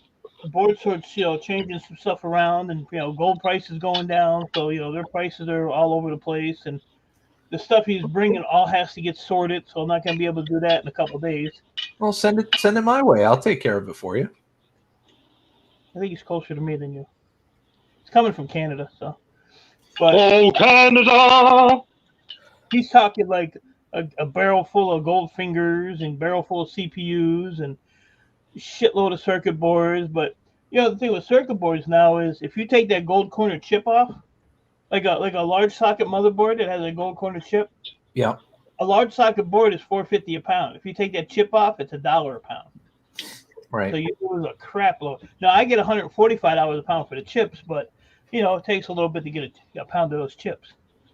D: Board Sorts, changing some stuff around, and gold prices going down. So their prices are all over the place, and the stuff he's bringing all has to get sorted. So I'm not going to be able to do that in a couple of days.
A: Well, send it my way. I'll take care of it for you.
D: I think he's closer to me than you. It's coming from Canada, so. But
F: Oh, Canada!
D: He's talking like a barrel full of gold fingers and barrel full of CPUs and shitload of circuit boards. But the thing with circuit boards now is if you take that gold corner chip off, like a large socket motherboard that has a gold corner chip.
A: Yeah.
D: A large socket board is $4.50 a pound. If you take that chip off, it's $1 a pound.
A: Right.
D: So you lose a crap load. Now I get $145 a pound for the chips, but it takes a little bit to get a pound of those chips.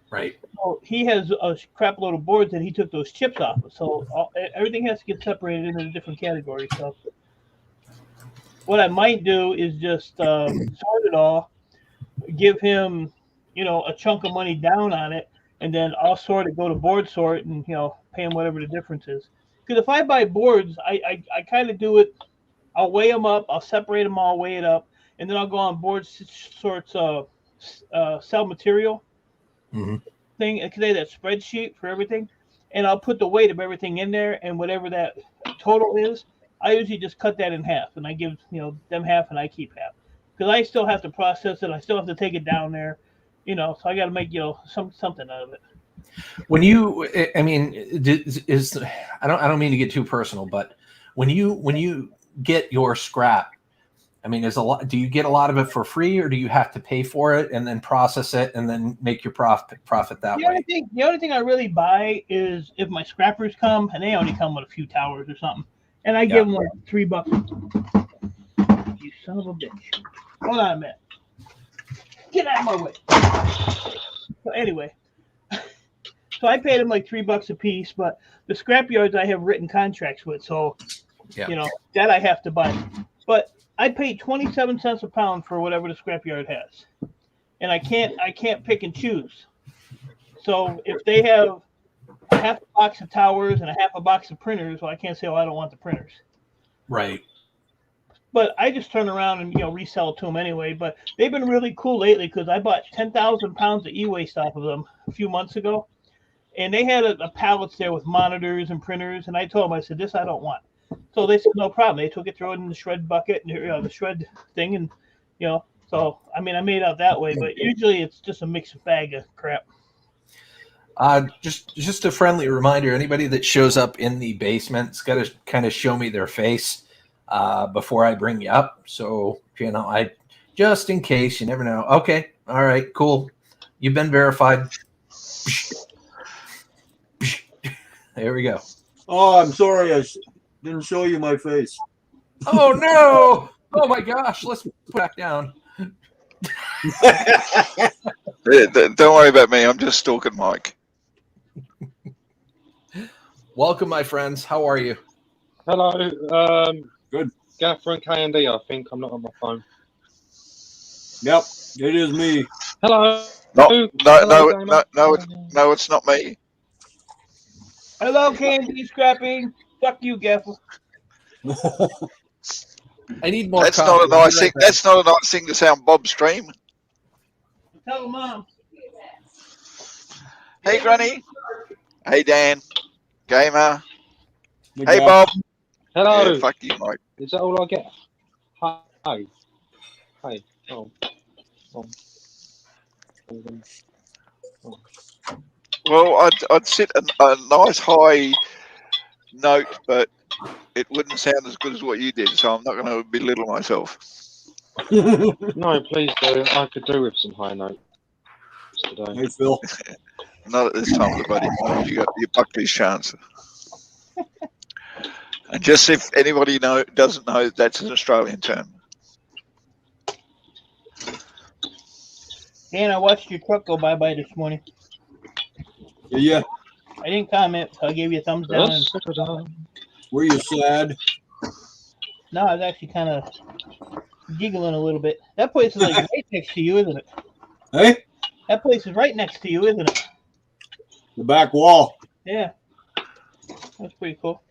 A: Right.
D: So he has a crap load of boards that he took those chips off of. So everything has to get separated into a different category. So what I might do is just sort it all, give him, a chunk of money down on it, and then I'll sort it, go to Board Sort, and pay him whatever the difference is. Because if I buy boards, I kind of do it. I'll weigh them up. I'll separate them all, weigh it up, and then I'll go on Board Sort's sell material thing. It can have that spreadsheet for everything, and I'll put the weight of everything in there, and whatever that total is, I usually just cut that in half, and I give them half, and I keep half, because I still have to process it. I still have to take it down there, so I got to make something out of it.
A: When you, I mean, I don't mean to get too personal, but when you get your scrap, I mean, do you get a lot of it for free, or do you have to pay for it and then process it and then make your profit that way?
D: The only thing I really buy is if my scrappers come, and they only come with a few towers or something, and I give them like $3. You son of a bitch. Hold on a minute. Get out of my way. So anyway, so I paid them like $3 a piece, but the scrap yards I have written contracts with, so that I have to buy. But I pay 27 cents a pound for whatever the scrapyard has, and I can't pick and choose. So if they have a half a box of towers and a half a box of printers, well, I can't say, I don't want the printers.
A: Right.
D: But I just turn around and resell it to them anyway. But they've been really cool lately because I bought 10,000 pounds of e-waste off of them a few months ago, and they had a pallets there with monitors and printers, and I told them, I said, this I don't want. So they said, no problem. They took it, threw it in the shred bucket, and the shred thing, and so I mean, I made out that way. But usually it's just a mixed bag of crap.
A: Just a friendly reminder: anybody that shows up in the basement's got to kind of show me their face before I bring you up. So I just in case, you never know. Okay, all right, cool. You've been verified. There we go.
H: Oh, I'm sorry. I didn't show you my face.
A: Oh, no. Oh, my gosh. Let's put it back down.
I: Don't worry about me. I'm just stalking Mike.
A: Welcome, my friends. How are you?
F: Hello.
H: Good.
F: Gaffer and K&D, I think. I'm not on my phone.
H: Yep, it is me.
F: Hello.
I: No, it's not me.
D: Hello, Candy Scrapping. Fuck you, Gaffer.
A: I need more.
I: That's not a nice thing. That's not a nice thing to sound Bob Stream.
D: Tell Mom.
I: Hey, Granny. Hey, Dan. Gamer.
H: Hey,
I: Hey, Bob.
F: Hello.
I: Yeah, fuck you, Mike.
F: Is that all I get? Hi. Hi. Oh.
I: Well, I'd sit a nice high note, but it wouldn't sound as good as what you did, so I'm not going to belittle myself.
F: No, please do. I could do with some high notes today.
H: Hey, Phil.
I: Not at this time of the bloody morning. You bucked his chance. And just if anybody doesn't know, that's an Australian term.
D: Dan, I watched your truck go by this morning.
H: Yeah.
D: I didn't comment, so I gave you a thumbs down.
H: Were you sad?
D: No, I was actually kind of giggling a little bit. That place is like right next to you, isn't it?
H: Hey?
D: That place is right next to you, isn't it?
H: The back wall.
D: Yeah. That's pretty cool.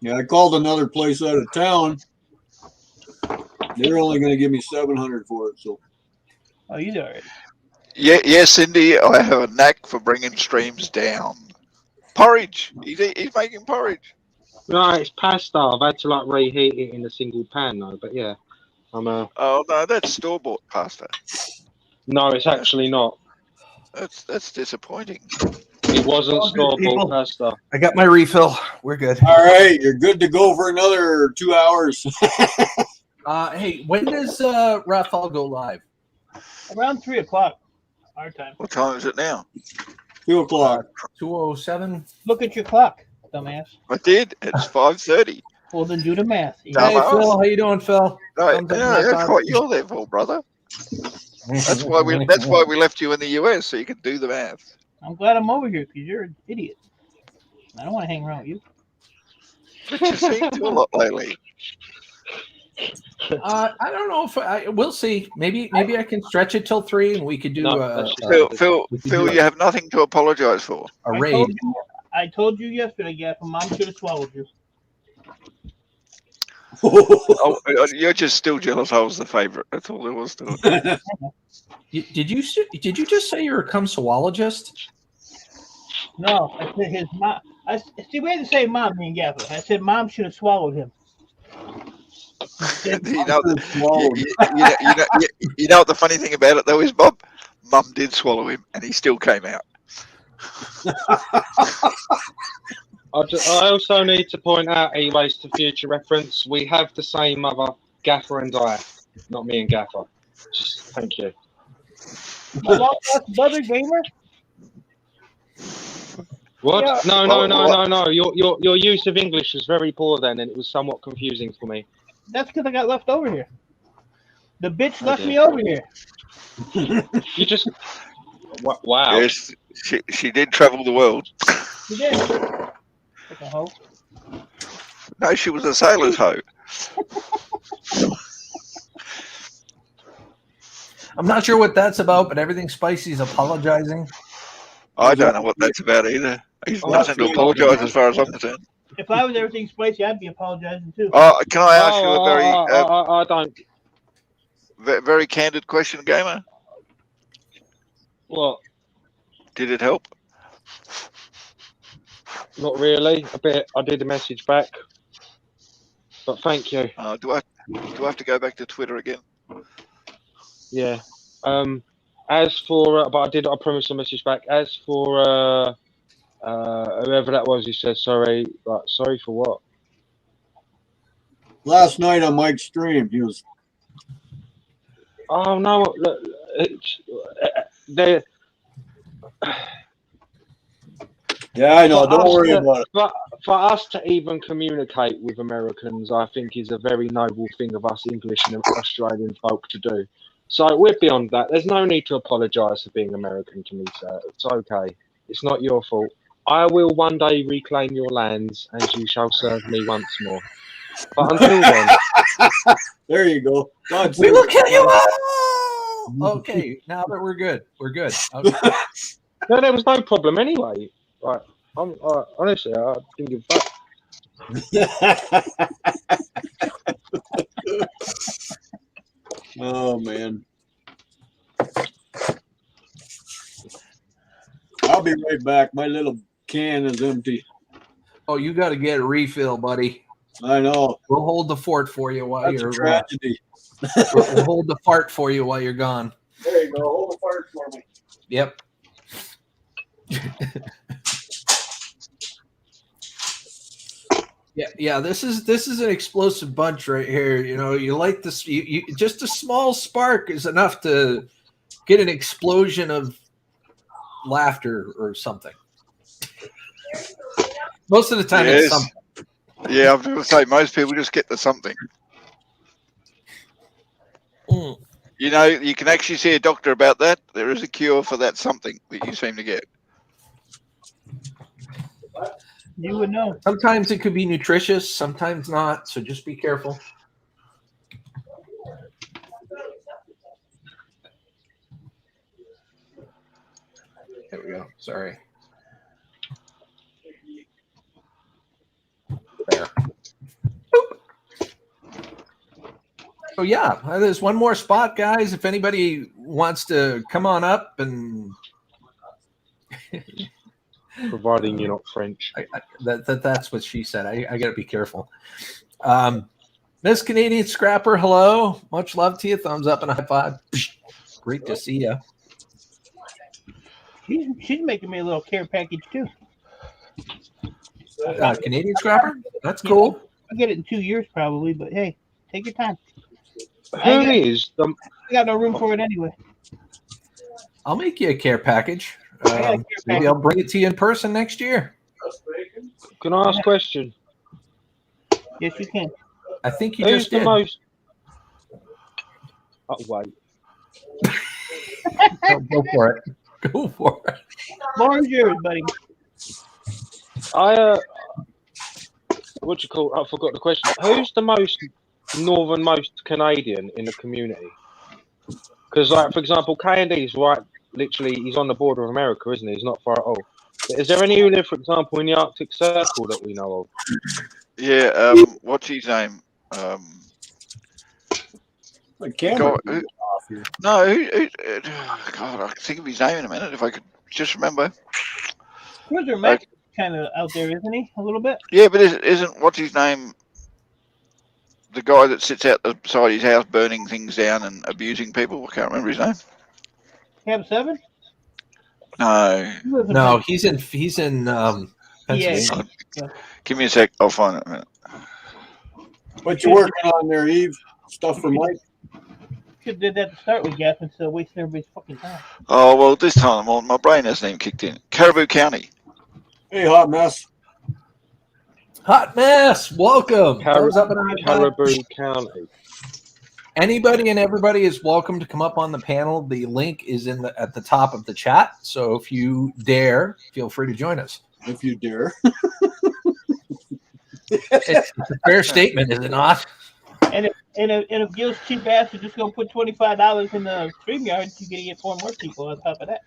H: Yeah, I called another place out of town. They're only going to give me $700 for it. So.
D: Oh, you did already.
I: Yeah, yes, Cindy. I have a knack for bringing streams down. Porridge. He's making porridge.
F: No, it's pasta. I've had to like reheat it in a single pan though. But yeah, I'm
I: Oh no, that's store-bought pasta.
F: No, it's actually not.
I: That's disappointing.
F: It wasn't
A: All good, people.
F: store-bought pasta.
A: I got my refill. We're good.
H: All right, you're good to go for another 2 hours.
A: Hey, when does Raphael go live?
D: Around 3 o'clock, our time.
I: What time is it now?
H: 2 o'clock.
A: 2:07.
D: Look at your clock, dumbass.
I: I did. It's 5:30.
D: Well, then do the math.
A: Hey,
I: Dumbass.
A: Phil, how you doing, Phil?
I: No,
A: Thumbs up,
I: that's
A: thumbs
I: what
A: up.
I: you're there for, brother. That's why we left you in the US so you can do the math.
D: I'm glad I'm over here because you're an idiot. I don't want to hang around with you.
I: But you seem to a lot lately.
A: I don't know if we'll see. Maybe I can stretch it till 3 and we could do
I: Phil, you have nothing to apologize for.
A: a raid.
D: I told you yesterday, Gaff, Mom should have swallowed you.
I: Oh, you're just still jealous I was the favorite. That's all there was to it.
A: Did you just say you're a cumsologist?
D: No, I said his mom. See, we had to say mom, me and Gaff. I said Mom should have swallowed him.
I: You know what the funny thing about it though is, Bob? Mum did swallow him, and he still came out.
F: I also need to point out, anyways, to future reference, we have the same mother, Gaffer and I, not me and Gaffer. Just thank you.
D: Brother gamer.
F: What?
D: Yeah.
F: No. Your use of English was very poor then, and it was somewhat confusing for me.
D: That's because I got left over here. The bitch left me over here.
F: You just wow.
I: Yes, she did travel the world.
D: She did. Like a hoe.
I: No, she was a sailor's hoe.
A: I'm not sure what that's about, but everything Spicy's apologizing.
I: I don't know what that's about either. He's nothing to apologise as far as I'm concerned.
D: If I was everything spicy, I'd be apologizing too.
I: Can I ask you a very
F: I don't.
I: very candid question, gamer?
F: What?
I: Did it help?
F: Not really. A bit. I did a message back, but thank you.
I: Do I have to go back to Twitter again?
F: Yeah. As for, but I promised a message back. As for whoever that was, he said sorry. But sorry for what?
H: Last night on Mike's stream, he was.
F: Oh no! Look, they.
H: Yeah, I know. Don't worry about it.
F: But for us to even communicate with Americans, I think is a very noble thing of us English and Australian folk to do. So we're beyond that. There's no need to apologise for being American to me, sir. It's okay. It's not your fault. I will one day reclaim your lands, and you shall serve me once more. But until then,
H: there you go. God
A: We will kill you all. Okay, now that we're good, we're good. Okay.
F: no, there was no problem anyway. Right, honestly, I didn't give a fuck.
H: Oh man. I'll be right back. My little can is empty.
A: Oh, you got to get a refill, buddy.
H: I know.
A: We'll hold the fort for you while
H: That's
A: you're.
H: a tragedy.
A: We'll hold the fart for you while you're gone.
H: There you go. Hold the fart for me.
A: Yep. Yeah. This is an explosive bunch right here. You know, you like this. You just a small spark is enough to get an explosion of laughter or something. Most of the time, it's something.
I: Yeah, I was going to say most people just get the something.
A: Mm.
I: You know, you can actually see a doctor about that. There is a cure for that something that you seem to get.
D: You would know.
A: Sometimes it could be nutritious, sometimes not. So just be careful. There we go. Sorry. There. So yeah, there's one more spot, guys. If anybody wants to come on up and
F: Providing you're not French.
A: That's what she said. I got to be careful. Miss Canadian Scrapper, hello. Much love to you. Thumbs up and a high five. Great to see you.
D: She's making me a little care package too.
A: Canadian Scrapper? That's cool.
D: I'll get it in 2 years probably, but hey, take your time.
F: I
D: got no room for it anyway.
A: I'll make you a care package. Maybe I'll bring it to you in person next year.
F: Can I ask a question?
D: Yes, you can.
A: I think you
F: Who's
A: just
F: the
A: did.
F: most? Oh wait.
A: Go for it. Go for it.
D: Born's yours, buddy.
F: What you call? I forgot the question. Who's the most northernmost Canadian in the community? Because, like, for example, K&D's right. Literally, he's on the border of America, isn't he? He's not far at all. But is there any who live, for example, in the Arctic Circle that we know of?
I: Yeah. What's his name? God, I can think of his name in a minute if I could just remember.
D: Roger Mac kind of out there, isn't he? A little bit.
I: Yeah, but isn't what's his name? The guy that sits out the side of his house burning things down and abusing people. I can't remember his name.
D: Camp 7?
A: No, he's in Pennsylvania.
D: Yeah.
I: Give me a sec. I'll find it in a minute.
H: What you working on there, Eve? Stuff for Mike?
D: Should have did that to start with, Gaff, instead of wasting everybody's fucking time.
I: Oh, well, this time my brain hasn't even kicked in. Caribou County.
H: Hey, Hot Mess.
A: Hot Mess, welcome.
F: Caribou County.
A: Anybody and everybody is welcome to come up on the panel. The link is at the top of the chat. So if you dare, feel free to join us.
H: If you dare.
A: It's a fair statement, is it not?
D: And if Gil's cheap ass is just gonna put $25 in the StreamYard, you're gonna get 4 more people on top of that.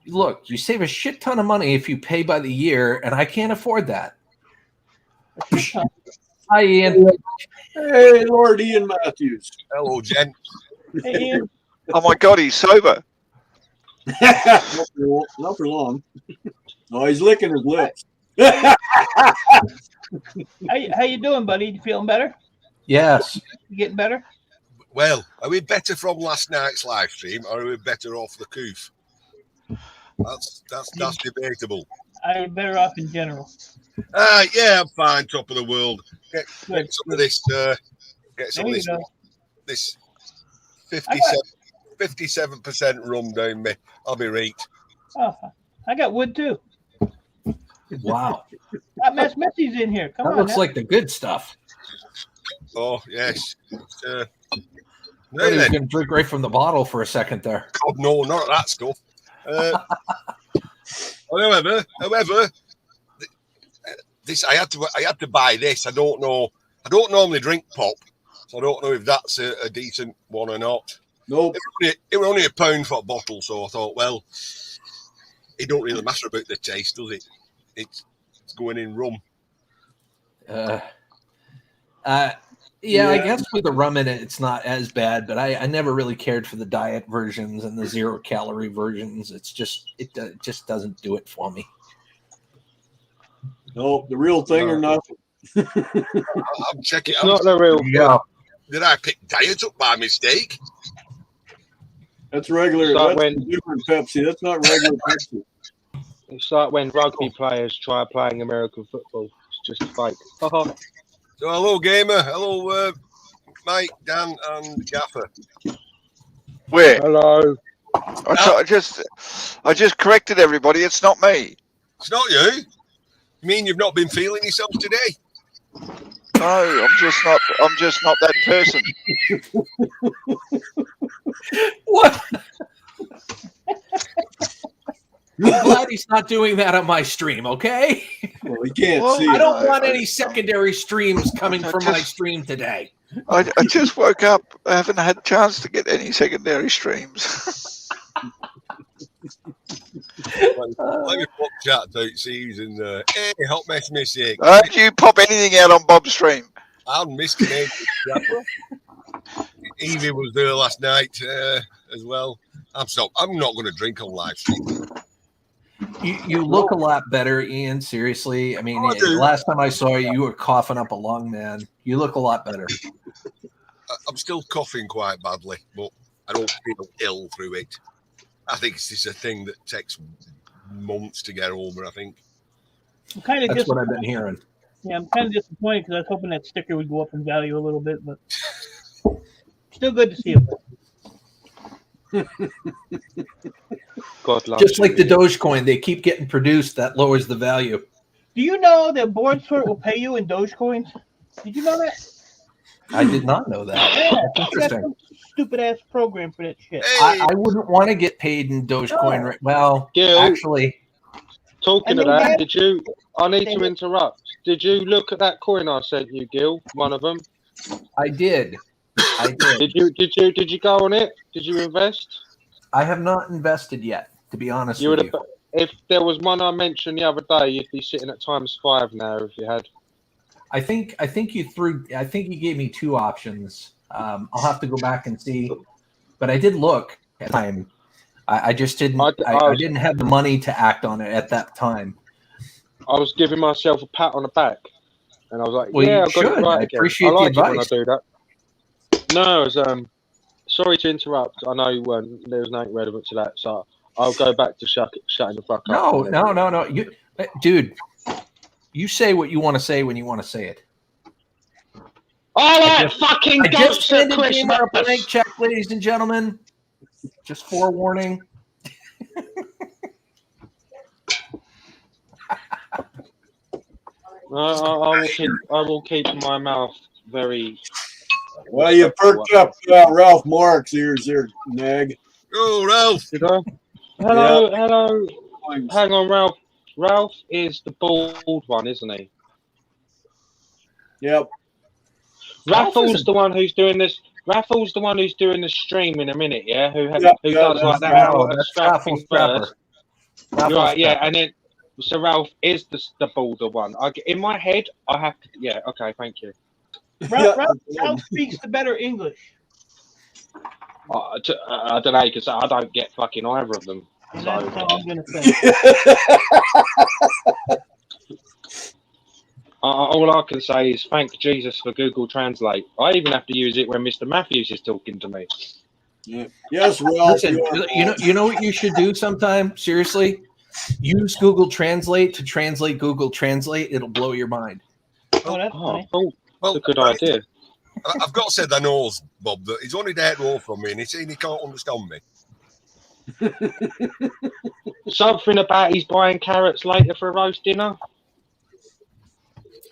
A: Look, you save a shit ton of money if you pay by the year, and I can't afford that. Hi, Ian.
H: Hey, Lord Ian Matthews.
J: Hello, Jen.
D: Hey, Ian.
I: Oh my God, he's sober.
H: Not for long. Oh, he's licking his lips.
D: How you doing, buddy? You feeling better?
A: Yes.
D: You getting better?
J: Well, are we better from last night's live stream, or are we better off the coof? That's debatable.
D: I'm better off in general.
J: Yeah, I'm fine. Top of the world. Get some of this. Get some of this. 57% rum down me. I'll be right.
D: Oh, I got wood too.
A: Wow.
D: Hot Mess Messy's in here. Come on.
A: That looks like the good stuff.
J: Oh yes.
A: He's going to drink right from the bottle for a second there.
J: God, no, not that stuff. However, this I had to buy this. I don't know. I don't normally drink pop, so I don't know if that's a decent one or not.
H: Nope.
J: It was only £1 for a bottle, so I thought, well, it don't really matter about the taste, does it? It's going in rum.
A: Yeah, I guess with the rum in it, it's not as bad, but I never really cared for the diet versions and the 0-calorie versions. It just doesn't do it for me.
H: Nope, the real thing or nothing.
J: I'm checking.
F: It's not the real.
A: Yeah.
J: Did I pick diet up by mistake?
H: That's regular.
F: It's like
H: That's
F: when-
H: different Pepsi. That's not regular Pepsi.
F: It's like when rugby players try playing American football. It's just fake.
J: So hello, gamer. Hello, Mike, Dan, and Gaffer.
I: Where?
F: Hello.
I: I just corrected everybody. It's not me.
J: It's not you. You mean you've not been feeling yourself today?
I: No, I'm just not that person.
A: What? I'm glad he's not doing that on my stream, okay?
H: Well, he can't
I: Well,
H: see.
A: I
H: it.
A: don't want any secondary streams coming from my stream today.
I: I just woke up. I haven't had a chance to get any secondary streams.
J: Let me pop chat out, see who's in there. Hey, Hot Mess Missy.
I: How do you pop anything out on Bob's stream?
J: I'm Miss Canadian. Evie was there last night as well. I'm not going to drink on live stream.
A: You look a lot better, Ian. Seriously. I mean,
J: Oh, I do.
A: last time I saw you, you were coughing up a lung, man. You look a lot better.
J: I'm still coughing quite badly, but I don't feel ill through it. I think it's just a thing that takes months to get over, I think.
D: I'm kind of
A: That's what I've been hearing.
D: Yeah, I'm kind of disappointed because I was hoping that sticker would go up in value a little bit, but still good to see it.
F: God love
A: Just
F: you.
A: like the Dogecoin, they keep getting produced. That lowers the value.
D: Do you know that Board Sort will pay you in Dogecoins? Did you know that?
A: I did not know that.
D: Yeah,
A: That's
D: that's
A: interesting.
D: some stupid ass program for that shit.
J: Hey,
A: I wouldn't want to get paid in Dogecoin. Right? Well,
F: Gil,
A: actually,
F: talking
D: And
F: of
D: then
F: that,
D: that-
F: did you? I need
D: Say
F: to
D: it.
F: interrupt. Did you look at that coin I sent you, Gil? One of them.
A: I did. I did.
F: Did you go on it? Did you invest?
A: I have not invested yet, to be honest
F: You
A: with
F: would
A: you.
F: have. If there was one I mentioned the other day, you'd be sitting at ×5 now if you had.
A: I think you gave me two options. I'll have to go back and see, but I did look at the time. I just didn't. I didn't have the money to act on it at that time.
F: I was giving myself a pat on the back, and I was like,
A: Well,
F: "Yeah,
A: you
F: I got
A: should.
F: it right
A: I
F: again."
A: appreciate
F: I like
A: the
F: it when I
A: advice.
F: do that. No, it was, sorry to interrupt. I know there's nothing relevant to that, so I'll go back to shutting the fuck up.
A: No. You, dude, you say what you want to say when you want to say it.
F: All right, fucking
A: I just
F: goats at
A: handed Gamer a blank
F: Christmas.
A: check, ladies and gentlemen. Just forewarning.
F: I will keep my mouth very.
H: Well, you perked up Ralph Marks' ears there, Nag.
J: oh, Ralph.
F: Did I? Hello. Hang on, Ralph. Ralph is the bald one, isn't he?
H: Yep.
F: Raffle's the one who's doing this. Raffle's the one who's doing the stream in a minute, yeah? Who
H: Yeah,
F: does like that?
A: Raffle.
F: Little
A: That's
F: abstract
A: Raffle's
F: thing
A: Trapper.
F: first.
A: Raffle's
F: Right, yeah,
A: Trapper.
F: and then so Ralph is the balder one. In my head, I have to. Yeah, okay, thank you.
D: Ralph speaks the better English.
F: I don't know because I don't get fucking either of them.
D: And
F: So,
D: that's all I'm gonna say.
F: all I can say is thank Jesus for Google Translate. I even have to use it when Mr. Matthews is talking to me.
H: Yeah. Yes, Ralph.
A: Listen, you know what you should do sometime? Seriously? Use Google Translate to translate Google Translate. It'll blow your mind.
D: Oh, that's
F: Oh,
D: funny.
F: cool.
J: Well,
F: That's a good idea.
J: I've got to say, I know, Bob, that he's only there row from me and he's saying he can't understand me.
F: Something about he's buying carrots later for a roast dinner.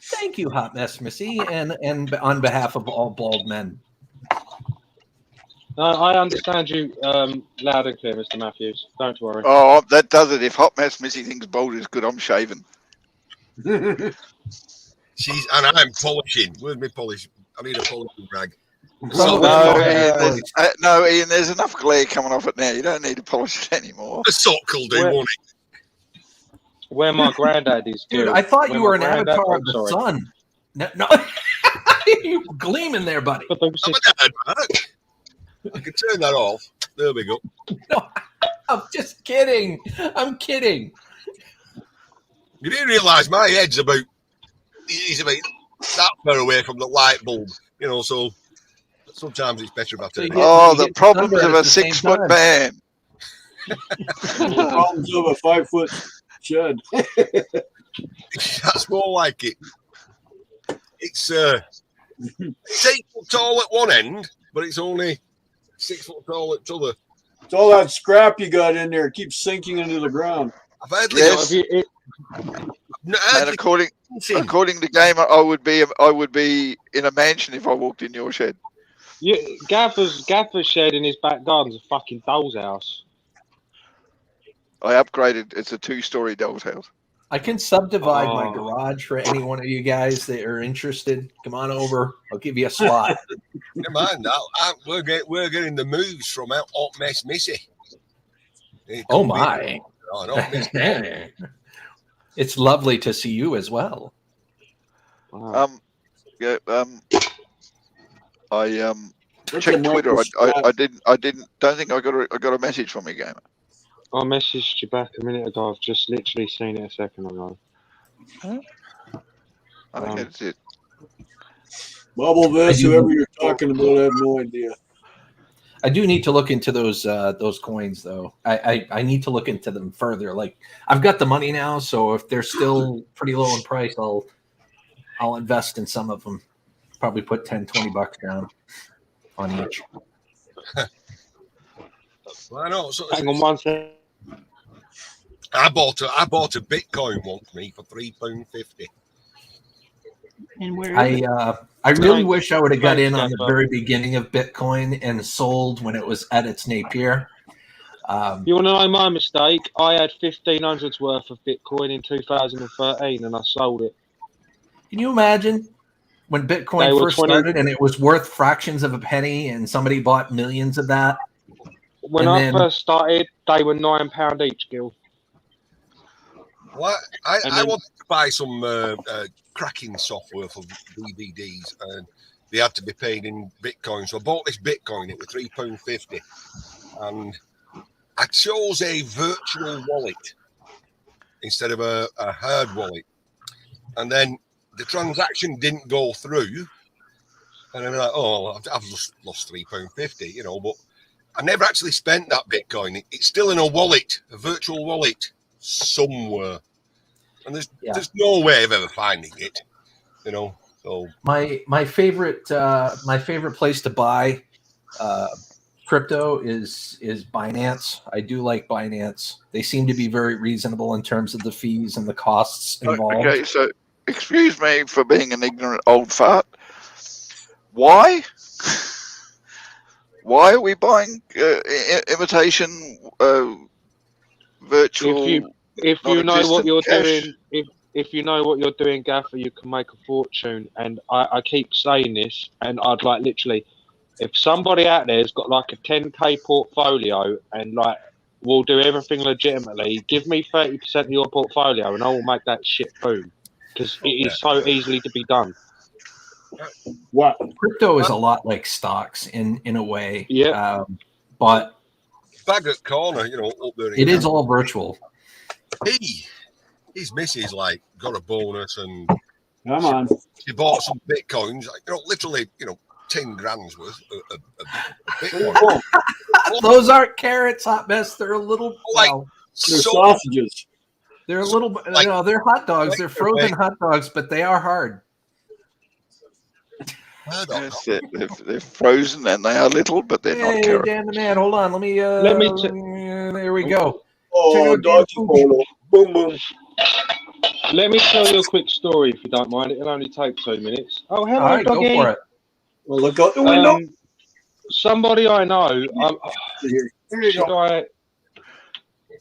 A: Thank you, Hot Mess Missy, and on behalf of all bald men.
F: I understand you loud and clear, Mr. Matthews. Don't worry.
I: Oh, that does it. If Hot Mess Missy thinks bold is good, I'm shaving.
J: And I'm polishing. Where's my polish? I need a polishing rag.
A: So,
I: No, Ian, there's enough glare coming off it now. You don't need to polish it anymore.
J: The sock will do, won't it?
F: Where my granddad is.
A: dude, I thought you were an avatar of the sun. No. You gleaming there, buddy.
J: I'm a dad, Mark. I can turn that off. There we go.
A: No, I'm just kidding. I'm kidding.
J: You didn't realise my head's about that far away from the light bulb, you know. So sometimes it's better if I turn it.
I: Oh,
A: you
I: the
A: get
I: problems
A: sunburn
I: of
A: at
I: a
A: the same
I: 6 foot
A: time.
I: man.
H: The problems of a 5 foot shed.
J: That's more like it. It's 8 foot tall at one end, but it's only 6 foot tall at the other.
H: It's all that scrap you got in there. It keeps sinking into the ground.
J: I've heard
I: Yes. And according to Gamer, I would be in a mansion if I walked in your shed.
F: Yeah, Gaffer's shed in his back garden's a fucking doll's house.
I: I upgraded. It's a 2-story doll's house.
A: I can subdivide my
F: Oh.
A: garage for any one of you guys that are interested. Come on over. I'll give you a slot.
J: Never mind. We're getting the moves from Hot Mess Missy.
A: Oh my!
J: Oh, Hot Mess Missy.
A: It's lovely to see you as well.
I: Yeah. I
H: That's
I: checked
H: a
I: Twitter.
H: micro
I: I don't think I got a message from you, Gamer.
F: I messaged you back a minute ago. I've just literally seen it a second ago.
I: I think that's it.
H: Bubble this, whoever you're talking about, I have no idea.
A: I do need to look into those coins though. I need to look into them further. Like I've got the money now, so if they're still pretty low in price, I'll invest in some of them. Probably put $10-20 down on each.
J: I know. So
F: Hang on one second.
J: I bought a Bitcoin once, me, for £3.50.
D: And where is it?
A: I really wish I would have got in on the very beginning of Bitcoin and sold when it was at its napier.
F: You want to know my mistake? I had 1,500's worth of Bitcoin in 2013 and I sold it.
A: Can you imagine when Bitcoin first started and it was worth fractions of a penny and somebody bought millions of that?
F: When I first started, they were £9 each, Gil.
J: Well, I wanted to buy some cracking software for DVDs, and they had to be paid in Bitcoin. So I bought this Bitcoin. It was £3.50, and I chose a virtual wallet instead of a hard wallet. And then the transaction didn't go through, and I'm like, "Oh, I've just lost £3.50," you know. But I never actually spent that Bitcoin. It's still in a wallet, a virtual wallet somewhere. And there's no way of ever finding it, you know. So
A: my favorite place to buy crypto is Binance. I do like Binance. They seem to be very reasonable in terms of the fees and the costs involved.
I: Okay, so excuse me for being an ignorant old fart. Why are we buying imitation virtual?
F: If you know what you're
I: cash?
F: doing, if you know what you're doing, Gaffer, you can make a fortune. And I keep saying this, and I'd like literally, if somebody out there's got like a 10k portfolio and like will do everything legitimately, give me 30% of your portfolio, and I will make that shit boom because it is so easily to be done.
H: What?
A: Crypto is a lot like stocks in a way.
F: Yeah.
A: But
J: Baggett Corner, you know, up there.
A: It is all virtual.
J: His missus like got a bonus and
H: come on.
J: She bought some Bitcoins, like, you know, literally, you know, 10 grand's worth of Bitcoin.
A: Those aren't carrots, Hot Mess. They're a little
J: like
H: they're sausages.
A: They're a little, like, no, they're hot dogs. They're frozen hot dogs, but they are hard.
I: Yes, they're frozen and they are little, but they're not carrots.
A: Damn the man. Hold on. Let me there we go.
H: Oh, doggy polo. Boom, boom.
F: Let me tell you a quick story, if you don't mind. It'll only take 2 minutes. Oh, hello,
A: all right,
F: doggy.
A: go for it.
H: Well, look out the window.
F: Somebody I know.
H: Here you go.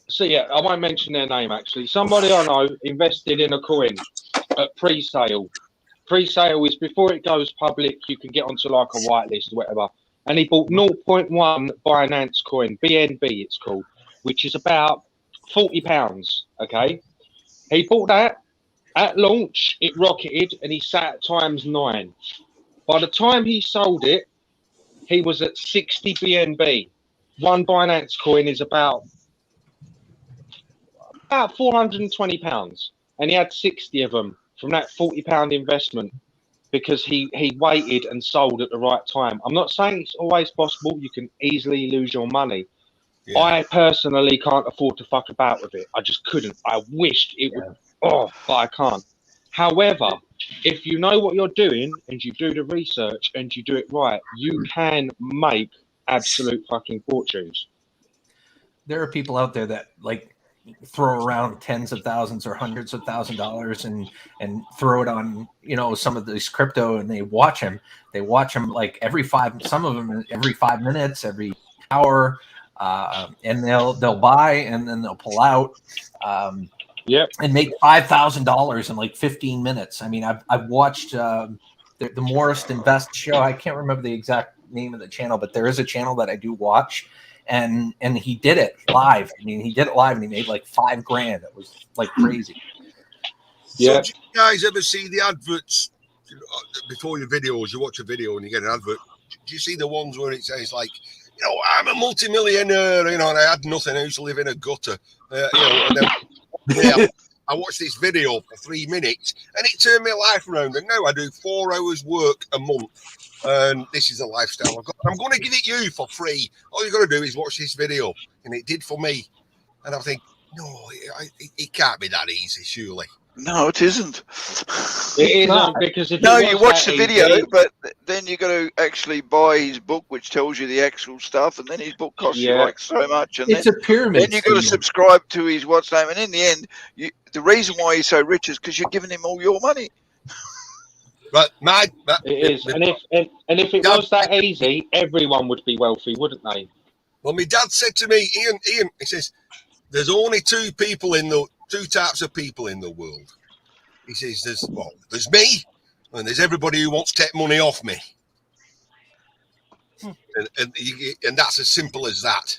F: So yeah, I won't mention their name actually. Somebody I know invested in a coin at pre-sale. Pre-sale is before it goes public. You can get onto like a whitelist or whatever. And he bought 0.1 Binance coin, BNB it's called, which is about £40. Okay, he bought that at launch. It rocketed, and he sat at ×9. By the time he sold it, he was at 60 BNB. One Binance coin is about £420, and he had 60 of them from that £40 investment. because he waited and sold at the right time. I'm not saying it's always possible. You can easily lose your money.
J: Yeah.
F: I personally can't afford to fuck about with it. I just couldn't. I wished it would, but I can't. However, if you know what you're doing and you do the research and you do it right, you can make absolute fucking fortunes.
A: There are people out there that like throw around tens of thousands or hundreds of $1,000s and throw it on, you know, some of these crypto, and they watch them like some of them every 5 minutes, every hour, and they'll buy and then they'll pull out, and make $5,000 in like 15 minutes. I mean, I've watched the Morris Invest show. I can't remember the exact name of the channel, but there is a channel that I do watch. And he did it live. I mean, he did it live, and he made like $5,000. It was like crazy.
J: So do you guys ever see the adverts before your videos? You watch a video and you get an advert. Do you see the ones where it says like, you know, I'm a multimillionaire, you know, and I had nothing. I used to live in a gutter, you know, and then I watched this video for 3 minutes, and it turned my life around. And now I do 4 hours work a month. And this is a lifestyle I've got. I'm going to give it you for free. All you've got to do is watch this video. And it did for me. And I think, no, it can't be that easy, surely.
I: No, it isn't.
F: It isn't, because if
I: you watch the video, but then you got to actually buy his book, which tells you the actual stuff, and then his book costs you like so much, and
A: it's a pyramid.
I: Then you got to subscribe to his what's name, and in the end, the reason why he's so rich is because you're giving him all your money.
J: But
F: it is, and if it was that easy, everyone would be wealthy, wouldn't they?
J: Well, my dad said to me, Ian, he says, there's only two types of people in the world. He says, there's me, and there's everybody who wants to take money off me. And that's as simple as that.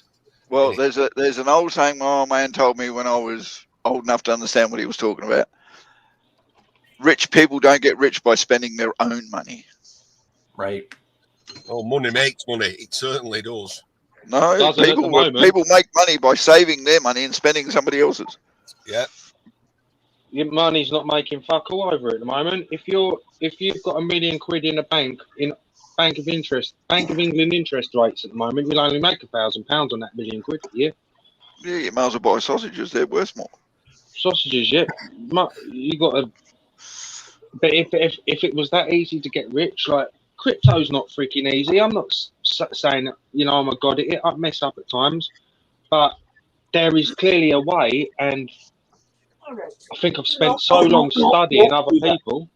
I: Well, there's an old saying my old man told me when I was old enough to understand what he was talking about. Rich people don't get rich by spending their own money.
A: Right.
J: Oh, money makes money. It certainly does.
I: No, people make money by saving their money and spending somebody else's.
J: Yeah.
F: Your money's not making fuck all over at the moment. If you've got £1 million in a bank, in Bank of England interest rates at the moment, you'll only make £1,000 on that £1 million a year.
I: Yeah, you might as well buy sausages. They're worth more.
F: Sausages, yeah. You got to. But if it was that easy to get rich, like crypto's not freaking easy. I'm not saying that, you know, I'm a god at it. I mess up at times, but there is clearly a way. And I think I've spent so long studying other people.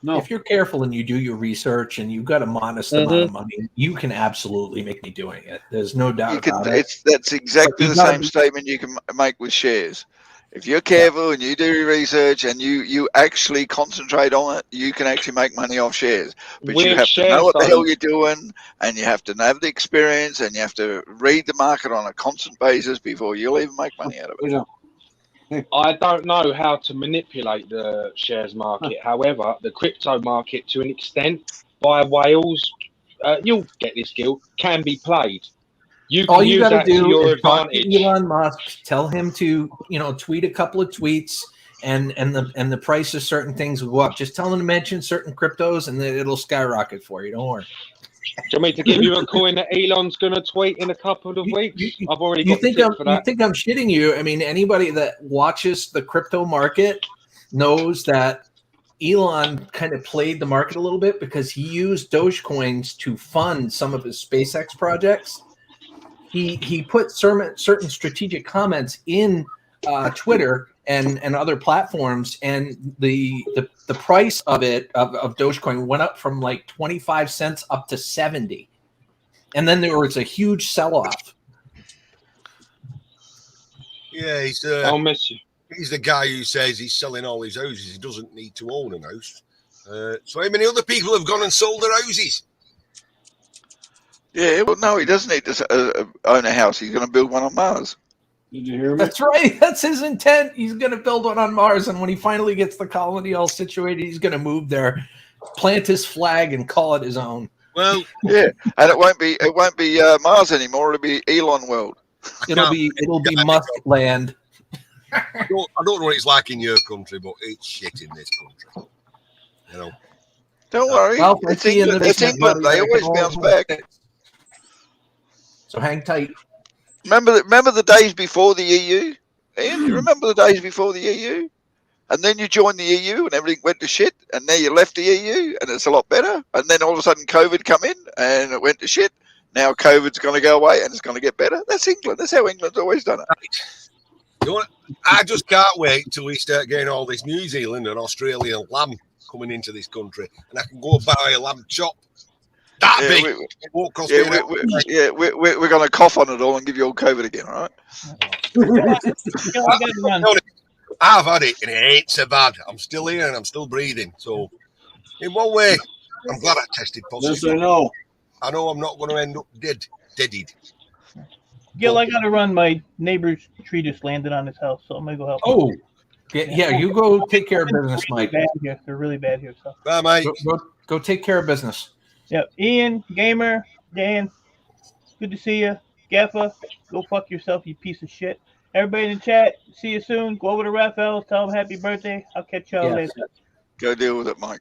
A: No. If you're careful and you do your research and you've got a modest amount of money, you can absolutely make me doing it. There's no doubt about it.
I: That's exactly the same statement you can make with shares. If you're careful and you do your research and you actually concentrate on it, you can actually make money off shares. But you have to know what the hell you're doing, and you have to have the experience, and you have to read the market on a constant basis before you'll even make money out of it.
F: I don't know how to manipulate the shares market. However, the crypto market, to an extent, by whales, you'll get this, Gil, can be played.
A: All you got to do is talk to Elon Musk, tell him to, you know, tweet a couple of tweets, and the price of certain things will go up. Just tell him to mention certain cryptos, and then it'll skyrocket for you. Don't worry.
F: Do you want me to give you a coin that Elon's going to tweet in a couple of weeks? I've already got the tip for that.
A: You think I'm shitting you? I mean, anybody that watches the crypto market knows that Elon kind of played the market a little bit because he used Dogecoins to fund some of his SpaceX projects. He put certain strategic comments in Twitter and other platforms, and the price of Dogecoin went up from like 25 cents up to 70, and then there was a huge sell-off.
J: Yeah,
F: I'll miss you.
J: He's the guy who says he's selling all his houses. He doesn't need to own a house. So how many other people have gone and sold their houses?
I: Yeah, well, no, he doesn't need to own a house. He's going to build one on Mars.
H: Did you hear me?
A: That's right. That's his intent. He's going to build one on Mars, and when he finally gets the colony all situated, he's going to move there, plant his flag, and call it his own.
J: Well,
I: yeah, and it won't be Mars anymore. It'll be Elon World.
A: It'll be Musk land.
J: I don't know what it's like in your country, but it's shit in this country. You know.
I: Don't worry.
A: Well, I
I: It's
A: see you in the
I: England. It's
A: basement,
I: England.
A: buddy.
I: They
A: I can
I: always bounce back.
A: So hang tight.
I: Remember the days before the EU? Ian, you remember the days before the EU? And then you joined the EU and everything went to shit, and now you left the EU and it's a lot better. And then all of a sudden COVID come in and it went to shit. Now COVID's going to go away and it's going to get better. That's England. That's how England's always done it.
J: You know what? I just can't wait till we start getting all this New Zealand and Australian lamb coming into this country, and I can go buy a lamb chop. That big. It won't cost me
I: we're going to cough on it all and give you all COVID again, all right?
J: I've had it and it ain't so bad. I'm still here and I'm still breathing. So, in one way, I'm glad I tested positive.
H: Yes, I know.
J: I know I'm not going to end up deaded.
D: Gil, I got to run. My neighbor's tree just landed on his house, so I'm going to go help.
A: Oh, yeah, you go take care of business, Mike.
D: They're really bad here. So.
J: Bye, Mike.
A: Go take care of business.
D: Yep. Ian, Gamer, Dan, good to see you. Gaffa, go fuck yourself, you piece of shit. Everybody in the chat, see you soon. Go over to Raphael, tell him happy birthday. I'll catch y'all later.
I: Go deal with it, Mike.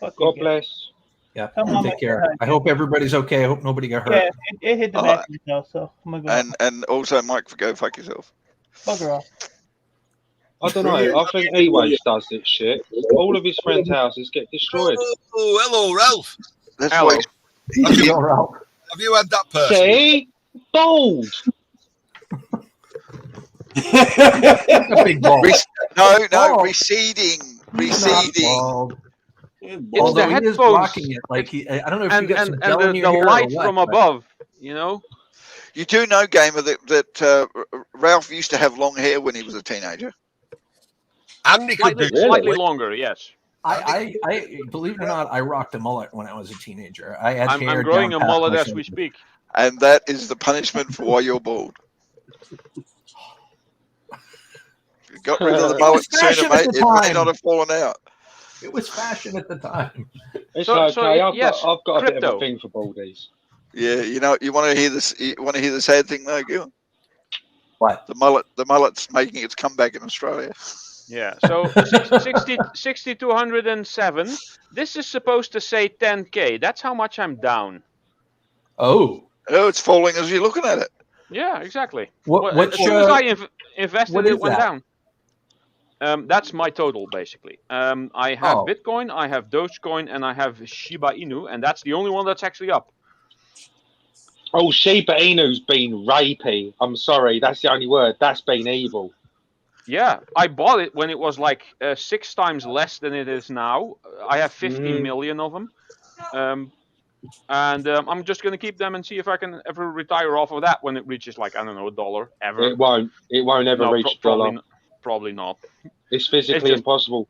F: God bless.
A: Yeah, take care. I hope everybody's okay. I hope nobody got hurt.
D: Yeah, it hit the back of yourself, so I'm going to go.
I: And also, Mike, go fuck yourself.
D: Bugger off.
F: I don't know. I think E-Waves does this shit. All of his friends' houses get destroyed.
J: Oh, hello, Ralph.
I: That's
J: hello.
I: Have
J: you had that person?
F: See? Bold.
A: A big ball.
I: Receding.
A: Although he is blocking it, like I don't know if you got some gel in your hair or
K: light
A: what,
K: from
A: but...
K: above, you know.
I: You do know, Gamer, that Ralph used to have long hair when he was a teenager.
J: And he could
K: slightly longer, yes.
A: I believe it or not, I rocked a mullet when I was a teenager. I had hair
K: I'm growing
A: down
K: a
A: past
K: mullet
A: my
K: as
A: shoulder.
K: we speak.
I: And that is the punishment for why you're bald. You got rid of the mullet sooner, mate. It may not have fallen out.
A: It was fashion at the time.
F: It's okay. I've got a bit of a thing for baldies.
I: Yeah, you know, you want to hear this? You want to hear the sad thing, though, Gil?
A: What?
I: The mullet's making its comeback in Australia.
K: Yeah. So 6,207. This is supposed to say 10K. That's how much I'm down.
A: Oh,
I: it's falling as you're looking at it.
K: Yeah, exactly.
A: As
K: soon as I invested, it went
A: that?
K: down. That's my total, basically. I have Bitcoin, I have Dogecoin, and I have Shiba Inu, and that's the only one that's actually up.
F: Oh, Shiba Inu's been rapey. I'm sorry, that's the only word. That's been evil.
K: Yeah, I bought it when it was like 6 times less than it is now. I have 50 million of them. And I'm just going to keep them and see if I can ever retire off of that when it reaches like, I don't know, $1 ever.
F: It won't ever reach $1.
K: Probably not.
F: It's physically impossible.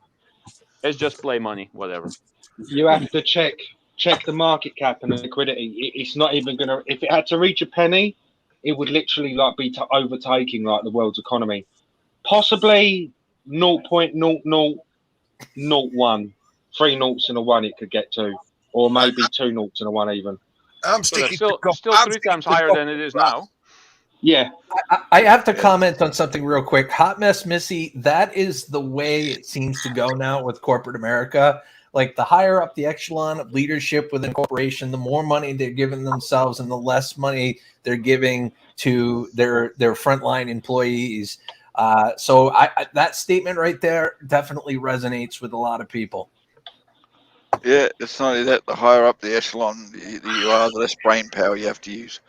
K: It's just play money, whatever.
F: You have to check the market cap and the liquidity. It's not even going to, if it had to reach a penny, it would literally like be overtaking like the world's economy. Possibly 0.0001. 3 noughts and a 1 it could get to. Or maybe 2 noughts and a 1 even.
J: I'm sticking
K: still 3 times higher than it is now.
F: Yeah.
A: I have to comment on something real quick. Hot Mess Missy, that is the way it seems to go now with corporate America. Like the higher up the echelon of leadership within a corporation, the more money they're giving themselves and the less money they're giving to their frontline employees. So that statement right there definitely resonates with a lot of people.
I: Yeah, it's not only that, the higher up the echelon you are, the less brain power you have to use.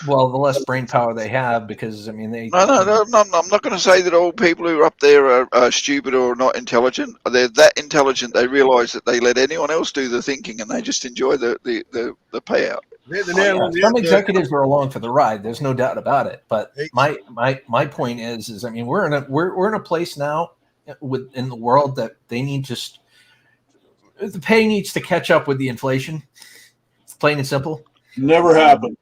A: Well, the less brain power they have, because, I mean, they...
I: No, I'm not going to say that all people who are up there are stupid or not intelligent. They're that intelligent, they realise that they let anyone else do the thinking and they just enjoy the payout.
A: Some executives are along for the ride. There's no doubt about it. But my point is I mean, we're in a place now in the world that they need the pay needs to catch up with the inflation. It's plain and simple.
H: Never happened.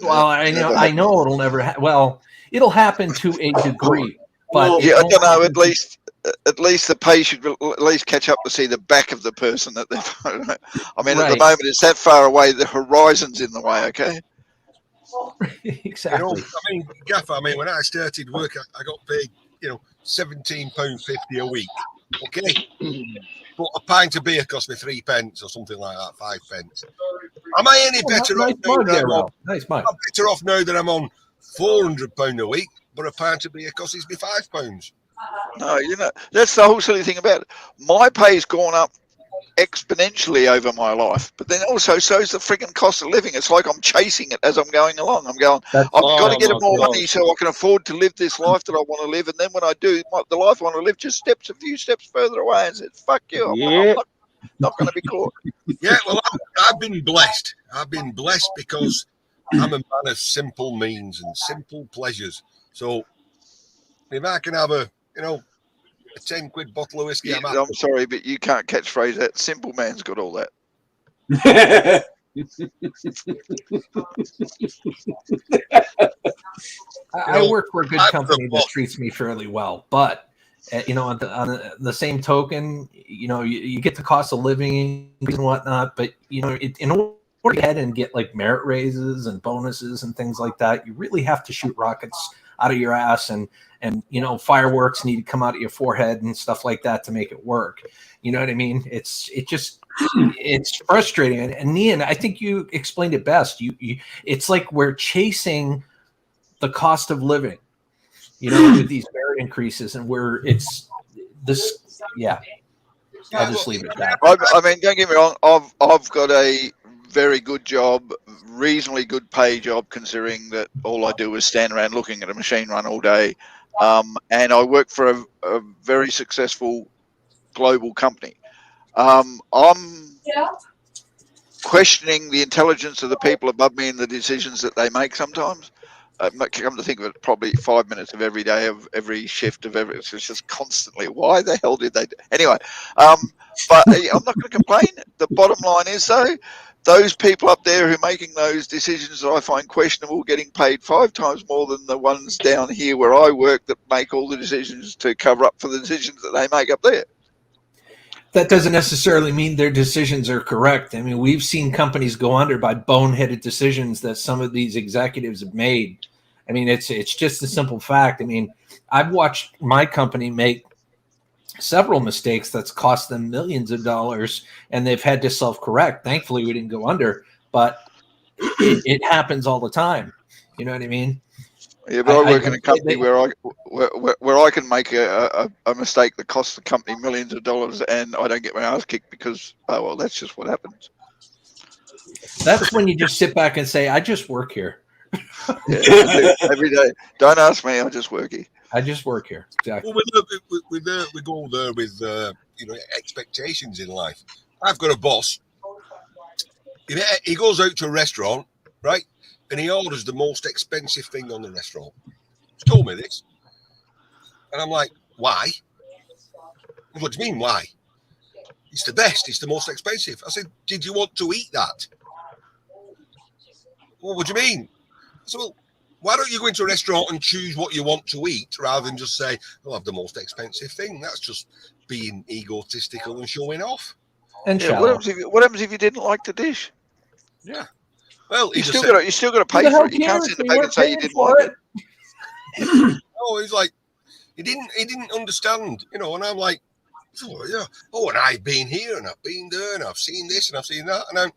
A: Well, I know it'll never happen. Well, it'll happen to a degree, but
I: I don't know. At least the pay should at least catch up to see the back of the person that they've. I mean, at the moment it's that far away. The horizon's in the way. Okay.
A: Exactly.
J: I mean, Gaffer. I mean, when I started work, I got paid, £17.50 a week. Okay. But a pint of beer cost me 3 pence or something like that, 5 pence. Am I any better
A: nice
J: off now
A: mug
J: that
A: there,
J: I'm on,
A: Ralph. Nice mug.
J: I'm better off now that I'm on £400 a week, but a pint of beer costs me £5.
I: No, that's the whole silly thing about it. My pay's gone up exponentially over my life, but then also so's the frigging cost of living. It's like I'm chasing it as I'm going along. I'm going, I've got to get more money so I can afford to live this life that I want to live, and then when I do, the life I want to live just steps a few steps further away and says, fuck you, I'm not going to be caught.
J: Yeah, well, I've been blessed. I've been blessed because I'm a man of simple means and simple pleasures. So if I can have a 10 quid bottle of whiskey,
I: I'm sorry, but you can't catchphrase that. Simple man's got all that.
A: I work for a good company that treats me fairly well, but on the same token, you get the cost of living and whatnot, but in order to get ahead and get like merit raises and bonuses and things like that, you really have to shoot rockets out of your ass, and fireworks need to come out of your forehead and stuff like that to make it work. You know what I mean? It's frustrating. And Ian, I think you explained it best. It's like we're chasing the cost of living, with these merit increases, and I'll just leave it at that.
I: I mean, don't get me wrong. I've got a very good job, reasonably good pay job, considering that all I do is stand around looking at a machine run all day. And I work for a very successful global company. I'm questioning the intelligence of the people above me and the decisions that they make sometimes. Come to think of it, probably 5 minutes of every day of every shift of every. It's just constantly. Why the hell did they do? Anyway, but I'm not going to complain. The bottom line is though, those people up there who are making those decisions that I find questionable, getting paid 5 times more than the ones down here where I work that make all the decisions to cover up for the decisions that they make up there.
A: That doesn't necessarily mean their decisions are correct. I mean, we've seen companies go under by boneheaded decisions that some of these executives have made. I mean, it's just a simple fact. I mean, I've watched my company make several mistakes that's cost them millions of dollars, and they've had to self-correct. Thankfully, we didn't go under, but it happens all the time. You know what I mean?
I: Yeah, but I work in a company where I can make a mistake that costs the company millions of dollars, and I don't get my ass kicked because, oh well, that's just what happens.
A: That's when you just sit back and say, "I just work here."
I: Yeah, every day. Don't ask me. I just work here.
A: I just work here. Exactly.
J: Well, we go there with expectations in life. I've got a boss. He goes out to a restaurant, right, and he orders the most expensive thing on the restaurant. He's told me this, and I'm like, why? What do you mean, why? It's the best. It's the most expensive. I said, did you want to eat that? Well, what do you mean? I said, well, why don't you go into a restaurant and choose what you want to eat rather than just say, I'll have the most expensive thing? That's just being egotistical and showing off.
A: And
I: what happens if you didn't like the dish?
J: Yeah. Well,
I: you still got to pay for it. You can't sit in the back and say you didn't like it.
J: Oh, he's like, he didn't understand, and I'm like, oh yeah, and I've been here and I've been there and I've seen this and I've seen that, and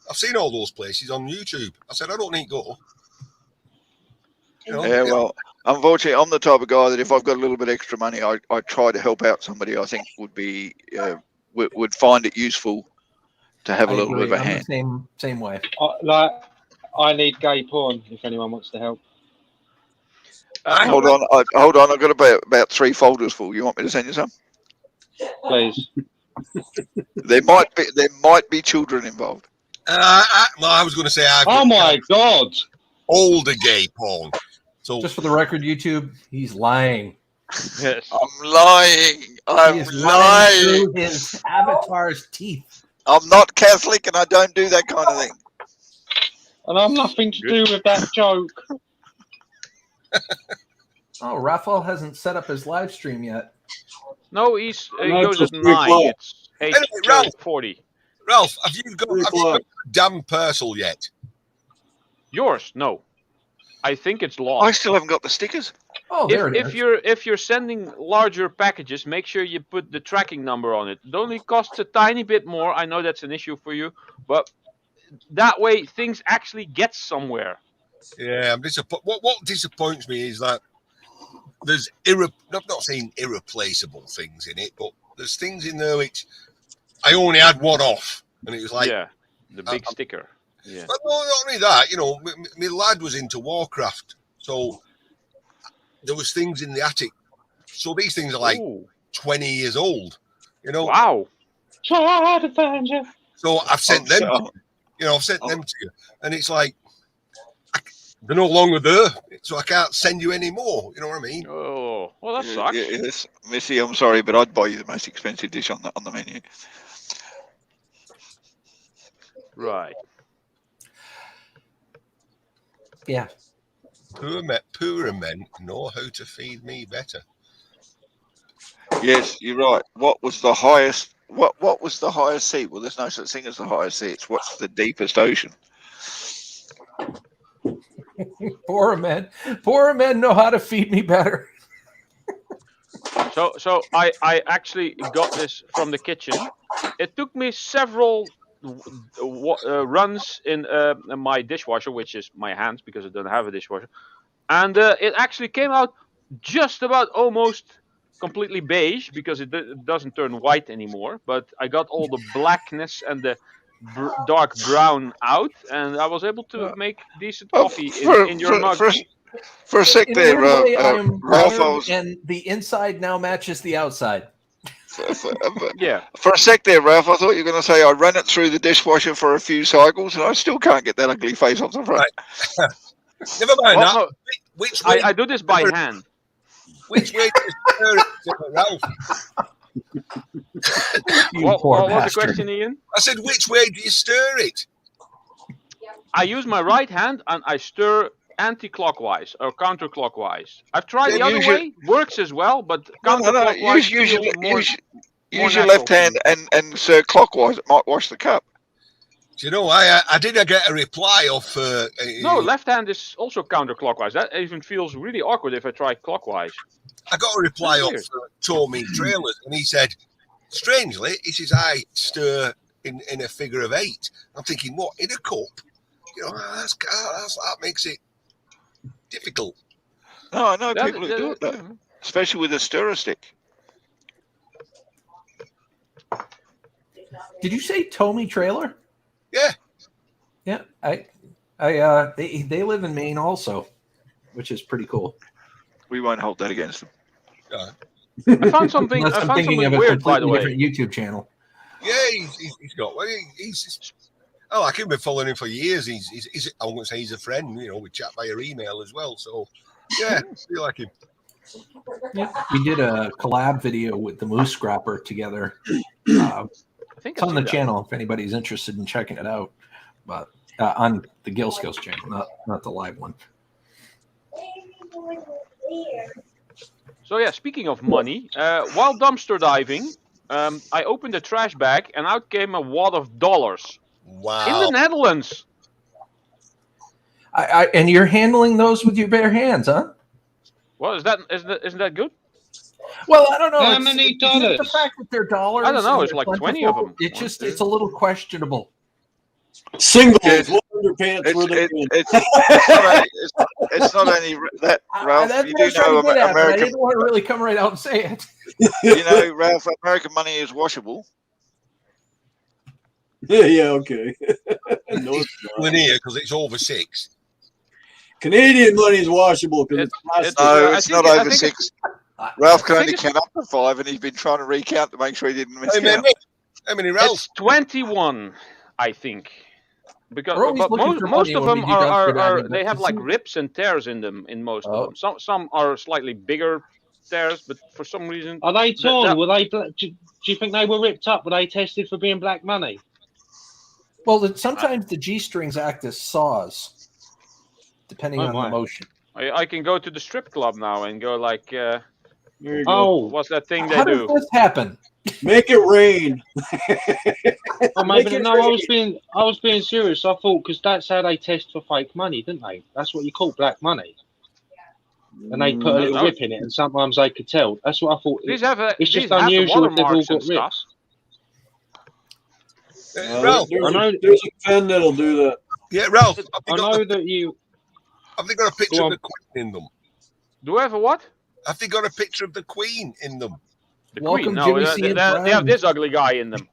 J: I've seen all those places on YouTube. I said, I don't need to go.
I: Well, unfortunately, I'm the type of guy that if I've got a little bit extra money, I try to help out somebody I think would find it useful to have a little bit of a hand.
A: Same way.
F: I need gay porn if anyone wants to help.
I: Hold on. I've got about 3 folders full. You want me to send you some?
F: Please.
I: There might be children involved.
J: I was going to say,
F: oh my God.
J: Older gay porn. So
A: just for the record, YouTube, he's lying.
K: Yes.
I: I'm lying. I'm lying
A: through his avatar's teeth.
I: I'm not Catholic and I don't do that kind of thing.
F: And I'm nothing to do with that joke.
A: Oh, Raphael hasn't set up his live stream yet.
K: No, he goes at 9. It's 8:40.
J: Ralph, have you got a damn parcel yet?
K: Yours? No. I think it's
I: I
K: lost.
I: still haven't got the stickers.
A: Oh, there it is.
K: If you're sending larger packages, make sure you put the tracking number on it. It only costs a tiny bit more. I know that's an issue for you, but that way things actually get somewhere.
J: Yeah, I'm disappointed. What disappoints me is that there's I'm not saying irreplaceable things in it, but there's things in there which I only had one off, and it was like
K: the big sticker. Yeah.
J: But not only that, you know, my lad was into Warcraft, so there was things in the attic. So these things are like 20 years old, you know.
K: Wow.
F: Try to find you.
J: So I've sent them, I've sent them to you, and it's like they're no longer there, so I can't send you any more. You know what I mean?
K: Oh, well, that sucks.
I: Yes, Missy, I'm sorry, but I'd buy you the most expensive dish on the menu.
K: Right.
A: Yeah.
J: Poorer men know how to feed me better.
I: Yes, you're right. What was the highest? What was the highest sea? Well, there's no such thing as the highest sea. It's what's the deepest ocean.
A: Poorer men know how to feed me better.
K: So I actually got this from the kitchen. It took me several runs in my dishwasher, which is my hands because I don't have a dishwasher, and it actually came out just about almost completely beige because it doesn't turn white anymore. But I got all the blackness and the dark brown out, and I was able to make decent coffee in your mug.
I: For a sec there,
A: Ralph, and the inside now matches the outside.
K: Yeah.
I: For a sec there, Ralph, I thought you were going to say I ran it through the dishwasher for a few cycles, and I still can't get that ugly face off the front.
J: Right. Never mind that.
K: No,
J: Which way
K: I do this by hand.
J: Which way do you stir it, Ralph?
K: What was the question, Ian?
J: I said, which way do you stir it?
K: I use my right hand and I stir anti-clockwise or counterclockwise. I've tried the other way, works as well, but counterclockwise.
I: Use your left hand and stir clockwise. It might wash the cup.
J: Do you know, I did get a reply off.
K: No, left hand is also counterclockwise. That even feels really awkward if I try clockwise.
J: I got a reply off Tommy Trailers, and he said, strangely, he says, I stir in a figure of 8. I'm thinking, what, in a cup? You know, that makes it difficult.
I: No, I know people who do it, though, especially with a stirrer stick.
A: Did you say Tommy Trailer?
J: Yeah.
A: Yeah, they live in Maine also, which is pretty cool.
I: We won't hold that against them.
K: I found something. Weird, by the way.
A: Different YouTube channel.
J: Yeah, he's got. Well, I like him. Been following him for years. He's I won't say he's a friend. You know, we chat via email as well. So yeah, we like him.
A: Yeah, we did a collab video with the Moose Scrapper together. I think it's on the channel if anybody's interested in checking it out. But on the Skillz channel, not the live one.
K: So yeah, speaking of money, while dumpster diving, I opened a trash bag and out came a wad of dollars.
J: Wow!
K: In the Netherlands.
A: And you're handling those with your bare hands, huh?
K: Well, isn't that good?
A: Well, I don't know.
F: How many dollars?
A: The fact that they're dollars.
K: I don't know. It's like 20 of them.
A: It's a little questionable.
H: Singles. What underpants were they in?
I: It's not only that, Ralph.
A: That's
I: You
A: what I was
I: do
A: trying
I: know
A: to get at, but I
I: American.
A: didn't want to really come right out and say it.
I: You know, Ralph, American money is washable.
H: Yeah, okay.
J: No, it's because it's over 6.
H: Canadian money is washable because it's plastic.
I: No, it's not over 6. Ralph can only count up to 5, and he's been trying to recount to make sure he didn't miss count.
J: How many, Ralph?
K: It's 21, I think. Because but most of them are they have like rips and tears in them in most of them. Some are slightly bigger tears, but for some reason
F: are they torn? Were they? Do you think they were ripped up? Were they tested for being black money?
A: Well, sometimes the G strings act as saws, depending on the motion.
K: I can go to the strip club now and go like,
F: oh,
K: what's that thing they
A: How
K: do?
A: does this happen?
H: Make it rain.
F: Oh,
H: Make
F: maybe
H: it
F: no.
H: rain.
F: I was being serious. I thought because that's how they test for fake money, didn't they? That's what you call black money. And they put a little whip in it, and sometimes they could tell. That's what I thought.
K: These have
F: It's just
K: these have the
F: unusual if they've all
K: watermarks and
F: got
K: stuff.
F: rips.
J: Ralph,
H: There's a pen that'll do that.
J: yeah, Ralph.
F: I know that you.
J: Have they got a picture of the Queen in them?
K: Do I have a what?
J: Have they got a picture of the Queen in them?
K: The
A: Welcome,
K: Queen. No,
A: Jimmy
K: they,
A: C.
K: they,
A: and
K: they have
A: Brian.
K: this ugly guy in them.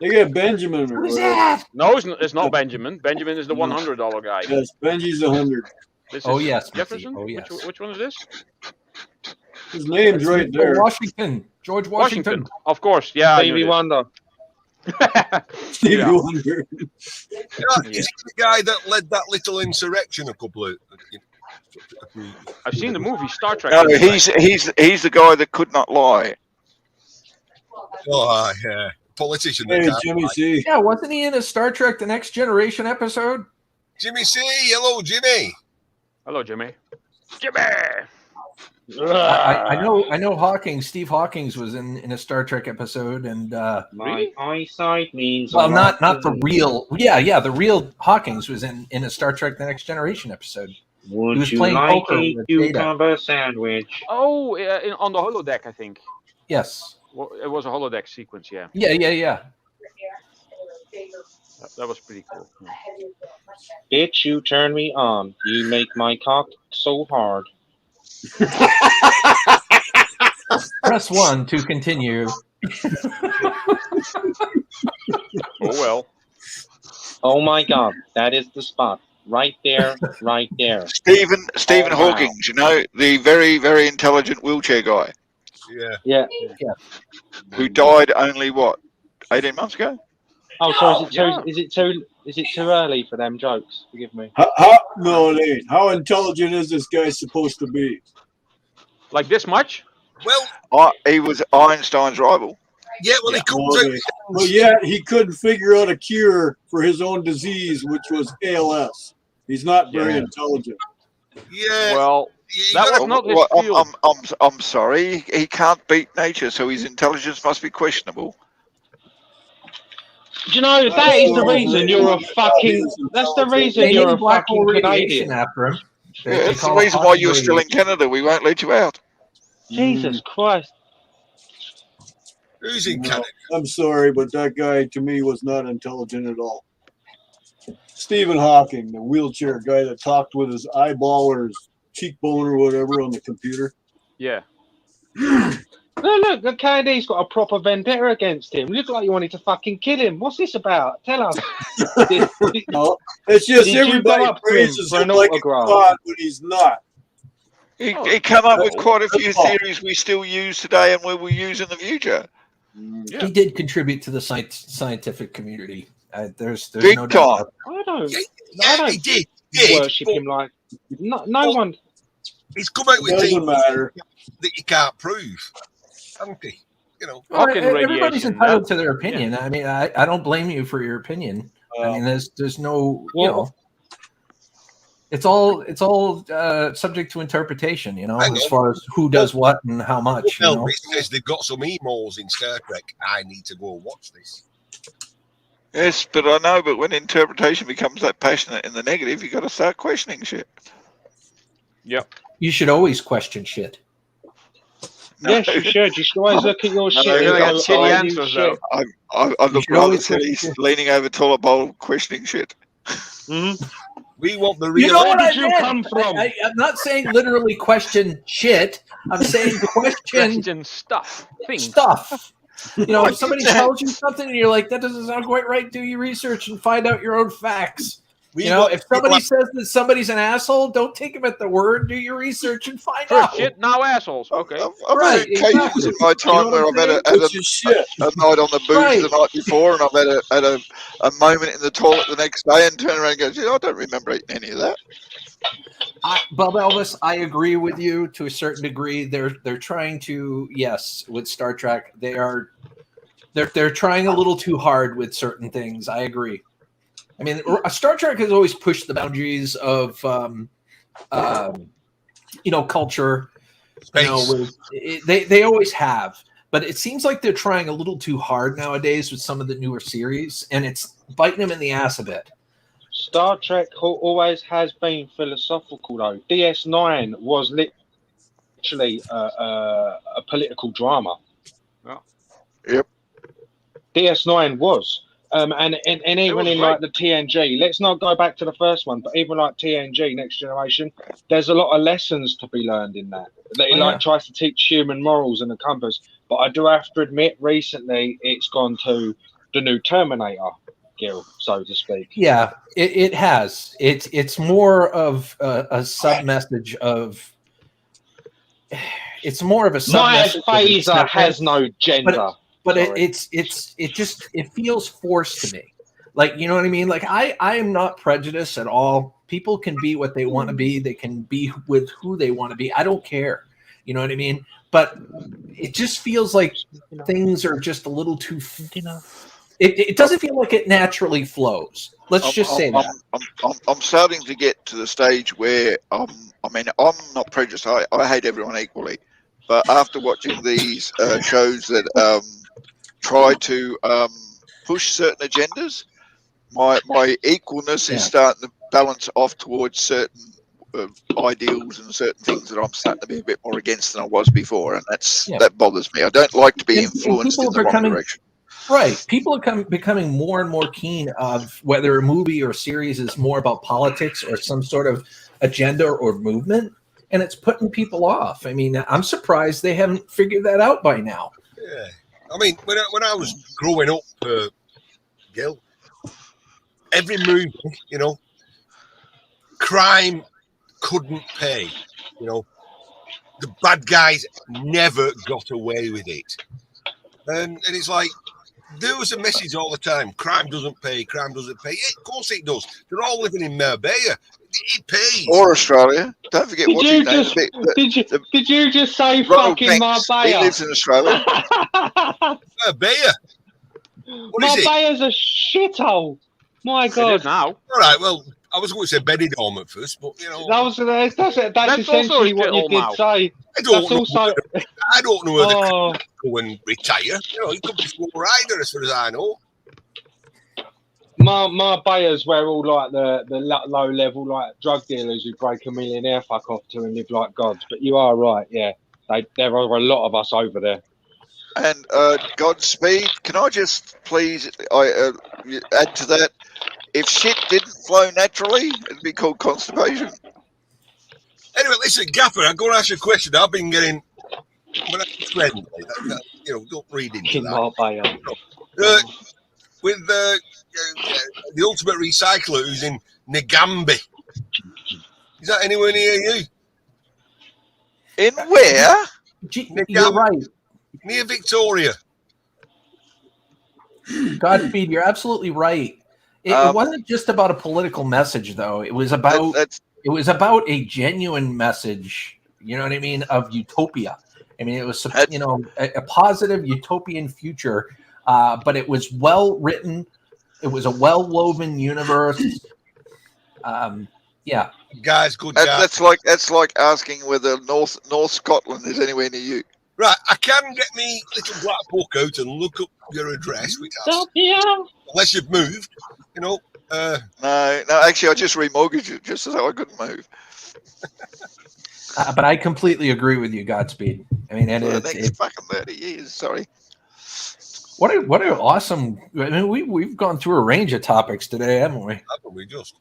H: They got Benjamin. Or whatever.
K: No, it's not Benjamin. Benjamin is the $100 guy.
H: Yes, Benji's 100.
K: This
A: Oh
K: is
A: yes,
K: Jefferson.
A: Oh yes.
K: Which one is this?
H: His name's right there.
A: Washington. George Washington.
K: Of course. Yeah. I knew
F: Stevie
K: this.
F: Wonder.
H: Stevie
K: Yeah.
H: Wonder.
J: Yeah, is he the guy that led that little insurrection a couple of?
K: I've seen the movie Star Trek.
I: No, he's the guy that could not lie.
J: Oh, yeah, politician.
H: Hey,
J: that
H: Jimmy
J: guy.
H: C.
A: Yeah, wasn't he in a Star Trek: The Next Generation episode?
J: Jimmy C. Hello, Jimmy.
K: Hello, Jimmy. Jimmy.
A: I know. Hawkins, Steve Hawkins, was in a Star Trek episode, and
F: My eyesight means.
A: well, not the real. Yeah, the real Hawkins was in a Star Trek: The Next Generation episode.
F: Would
A: He was
F: you
A: playing
F: like
A: poker
F: a
A: with Data.
F: cucumber sandwich?
K: Oh, on the holodeck, I think.
A: Yes.
K: Well, it was a holodeck sequence. Yeah.
A: Yeah.
K: That was pretty cool.
F: Bitch, you turn me on. You make my cock so hard.
A: Press 1 to continue.
K: Oh well.
F: Oh my God, that is the spot. Right there, right there.
I: Stephen
F: Oh, wow.
I: Hawking, you know, the very, very intelligent wheelchair guy
J: Yeah.
F: Yeah.
I: who died only, what, 18 months ago?
F: Oh, so
K: Yeah.
F: is it too early for them jokes? Forgive me.
H: No, it ain't. How intelligent is this guy supposed to be?
K: Like this much?
J: Well,
I: He was Einstein's rival.
J: yeah. Well, he comes
H: Well,
J: out.
H: well, yet he couldn't figure out a cure for his own disease, which was ALS. He's not very intelligent.
J: Yeah.
K: Well,
J: you
K: that
J: gotta-
K: was not his
I: Well,
K: field.
I: I'm sorry. He can't beat nature, so his intelligence must be questionable.
F: Do you know that is the reason you're a fucking? That's the reason
A: They
F: you're
A: named
F: a
A: black
F: fucking
A: hole radiation
F: Canadian.
A: after him.
I: Yeah, that's the reason why you're still in Canada. We won't let you out.
F: Jesus Christ!
J: Who's in
H: No,
J: Canada?
H: I'm sorry, but that guy to me was not intelligent at all. Stephen Hawking, the wheelchair guy that talked with his eyeball or his cheekbone or whatever on the computer.
K: Yeah.
F: Look, the Canadian's got a proper vendetta against him. Look like you wanted to fucking kill him. What's this about? Tell us.
H: No, it's just
F: Did you go
H: everybody
F: up to him
H: praises
F: for
H: him
F: an
H: like a
F: autograph?
H: god when he's not.
I: He came up with quite a
H: That's
I: few
H: all.
I: theories we still use today and we will use in the future.
K: Yeah.
A: He did contribute to the scientific community. There's
I: Big
A: no
I: time.
A: doubt.
F: I don't.
J: Yeah,
F: I don't
J: he did.
F: worship
J: but
F: him like. No
J: Well,
F: one.
J: He's come out
H: It
J: with
H: doesn't
J: things
H: matter.
J: that you can't prove, hasn't he? You know.
A: Well,
K: Hawking
A: everybody's
K: radiation,
A: entitled
K: that-
A: to their opinion. I mean, I don't blame you for your opinion. I mean, there's no,
F: Well-
A: it's all subject to interpretation. You know,
J: Hang
A: as
J: on.
A: far as who does what and how much. You know?
J: Elvis says they've got some emos in Star Trek. I need to go and watch this.
I: Yes, but I know, but when interpretation becomes that passionate in the negative, you got to start questioning shit.
K: Yep.
A: You should always question shit.
F: Yes, you should. You should always look at your shit.
I: you're
F: and
I: gonna
F: go,
I: get
K: shitty
F: "Oh, you
K: answers, though."
F: shit."
I: I look
A: should
I: rather
A: always
I: silly
A: question-
I: leaning over toilet bowl questioning shit.
J: We want the
A: You
J: real.
A: know
F: Where
A: what
F: did
A: I
F: you
A: meant?
F: come from?
A: I'm not saying literally question shit. I'm saying question
K: Question stuff. Things.
A: stuff. You know, if somebody tells you something and you're like, that doesn't sound quite right, do your research and find out your own facts.
J: We
A: You know,
J: want
A: if somebody
J: people-
A: says that somebody's an asshole, don't take him at the word. Do your research and find
K: First
A: out.
K: shit, now assholes. Okay.
I: I've
A: Right,
I: had occasions
A: exactly.
I: in my time
A: You know
I: where
A: what
I: I've
A: I'm
I: had
A: saying?
H: Which is shit.
I: a night on the booze
A: Right.
I: the night before, and I've had a moment in the toilet the next day, and turn around and go, "Gee, I don't remember eating any of that."
A: Bob Elvis, I agree with you to a certain degree. They're trying to, yes, with Star Trek, they're trying a little too hard with certain things. I agree. I mean, Star Trek has always pushed the boundaries of, culture.
J: Space.
A: They always have. but it seems like they're trying a little too hard nowadays with some of the newer series, and it's biting them in the ass a bit.
F: Star Trek always has been philosophical, though. DS9 was literally a political drama.
K: Well,
I: Yep.
F: DS9 was. And even in like the TNG, let's not go back to the first one, but even like TNG, Next Generation, there's a lot of lessons to be learned in that. That it tries to teach human morals and the compass. But I do have to admit, recently it's gone to the new Terminator guild, so to speak.
A: Yeah, it has. It's more of a sub message of. It's more of a sub message.
F: My phaser has no gender.
A: But it feels forced to me. Like, you know what I mean? Like I am not prejudiced at all. People can be what they want to be. They can be with who they want to be. I don't care. You know what I mean? But it just feels like things are just a little too, it doesn't feel like it naturally flows. Let's just say that.
I: I'm starting to get to the stage where I mean, I'm not prejudiced. I hate everyone equally. But after watching these shows that try to push certain agendas, my equalness is starting to balance off towards certain ideals and certain things that I'm starting to be a bit more against than I was before, and that bothers me. I don't like to be influenced in the wrong direction.
A: Right. People are becoming more and more keen of whether a movie or series is more about politics or some sort of agenda or movement, and it's putting people off. I mean, I'm surprised they haven't figured that out by now.
J: Yeah. I mean, when I was growing up, Gil, every movie, you know, crime couldn't pay. You know, the bad guys never got away with it. And it's like, there was a message all the time. Crime doesn't pay. Crime doesn't pay. Yeah, of course it does. They're all living in Marbella. It pays.
I: Or Australia. Don't forget what's his name.
F: Did you just say
I: Ronald
F: fucking
I: Banks,
F: Marbella?
I: He lives in Australia.
J: Marbella.
F: Marbella's a shithole. My God.
K: Now.
J: All right, well, I was going to say Benidorm at first, but, you know.
F: That's essentially what you did say.
J: I don't know where the go and retire. You know, he could be floor rider as far as I know.
F: Marbella's where all like the low level like drug dealers who break a millionaire fuck off to and live like gods. But you are right, yeah. There are a lot of us over there.
I: And Godspeed, can I just please add to that? If shit didn't flow naturally, it'd be called constipation.
J: Anyway, listen, Gaffer, I'm going to ask you a question. I've been getting, when I'm friendly, you know, don't read into that. With the ultimate recycler who's in Nagambi, is that anywhere near you?
I: In where?
A: You're right.
J: Near Victoria.
A: Godspeed, you're absolutely right. It wasn't just about a political message, though. It was about a genuine message. You know what I mean? Of utopia. I mean, it was a positive utopian future, but it was well written. It was a well woven universe. Yeah,
J: guys, good.
I: That's like asking whether North Scotland is anywhere near you.
J: Right, I can get me little black book out and look up your address, which unless you've moved, you know.
I: No, actually, I just remortgaged it just so I couldn't move.
A: But I completely agree with you, Godspeed. I mean, and
I: it's fucking 30 years. Sorry.
A: What an awesome! I mean, we've gone through a range of topics today, haven't we?
J: Haven't we just?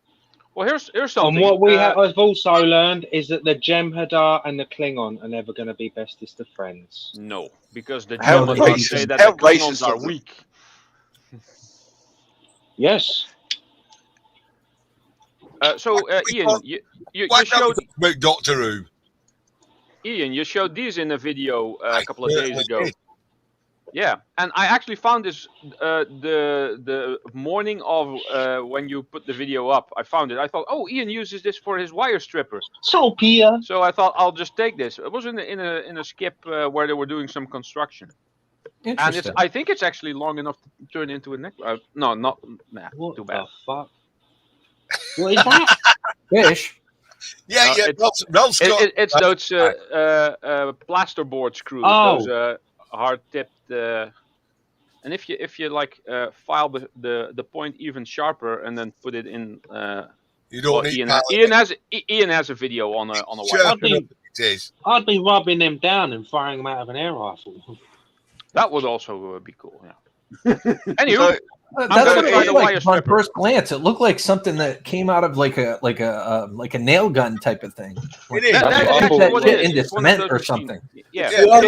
K: Well, here's something.
F: And what we have also learned is that the Jem'Hadar and the Klingon are never going to be bestest of friends.
K: No, because the Jem'Hadar say that the Klingons are weak.
F: Yes.
K: So, Ian, you showed
J: about Doctor Who.
K: Ian, you showed these in a video a couple of days ago. Yeah, and I actually found this the morning of when you put the video up. I found it. I thought, oh, Ian uses this for his wire stripper.
F: So Pia.
K: So I thought I'll just take this. It was in a skip where they were doing some construction. And I think it's actually long enough to turn into a neck. No, not
F: what
K: too bad.
F: The fuck? What is that?
A: Fish.
J: Yeah. Ralph's got.
K: It's those plasterboard screws.
F: Oh.
K: Those, hard tipped. And if you like file the point even sharper and then put it in.
J: You don't need
K: Ian has a video on a white.
F: I'd be rubbing them down and firing them out of an air rifle.
K: That would also be cool. Yeah. Anywho,
A: that's what it looked like on first glance. It looked like something that came out of like a nail gun type of thing.
J: It is.
A: That into cement or something.
K: Yeah.
I: I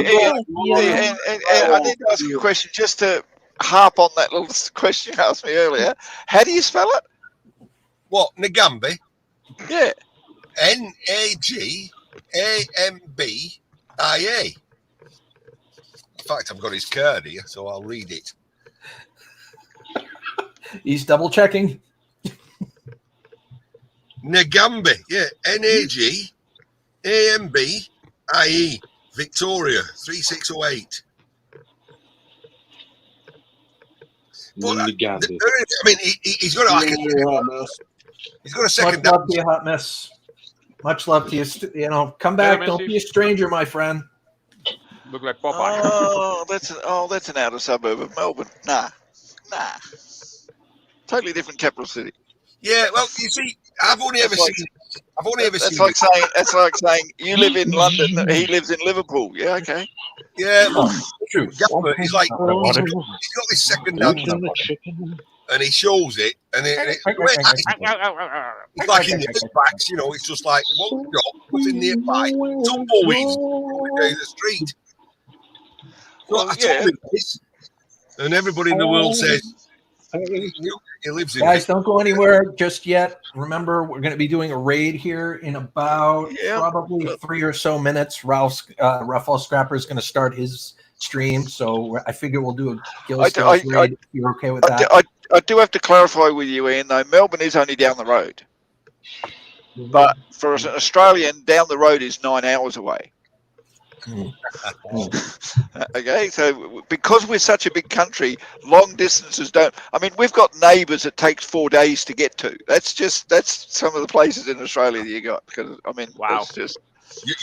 I: need to ask you a question just to harp on that little question you asked me earlier. How do you spell it?
J: What, Nagambi?
I: Yeah.
J: Nagambi. In fact, I've got his card here, so I'll read it.
A: He's double checking.
J: Nagambi, yeah, Nagambi, Victoria 3608. But, I mean, he's got he's got a second.
A: Much love to you, Hot Mess. Much love to you. You know, come back. Don't be a stranger, my friend.
K: Look like Popeye.
I: That's an outer suburb of Melbourne. Nah. Totally different capital city.
J: Yeah, well, you see, I've only ever seen.
I: That's like saying you live in London. He lives in Liverpool. Yeah, okay.
J: Yeah, well, true. Gaffer, he's like, he's got this second hand, and he shows it, and it's like in the backs, you know. It's just like one shot, what's in nearby, tumbleweeds down the street. So I told him this, and everybody in the world says he lives in.
A: Guys, don't go anywhere just yet. Remember, we're going to be doing a raid here in about probably 3 or so minutes. Rafael Scrapper is going to start his stream, so I figure we'll do a Skillz raid. If you're okay with that?
I: I do have to clarify with you, Ian, though. Melbourne is only down the road. But for an Australian, down the road is 9 hours away. Okay, so because we're such a big country, long distances don't. I mean, we've got neighbours that takes 4 days to get to. That's some of the places in Australia that you got. Because I mean,
K: wow,
I: it's just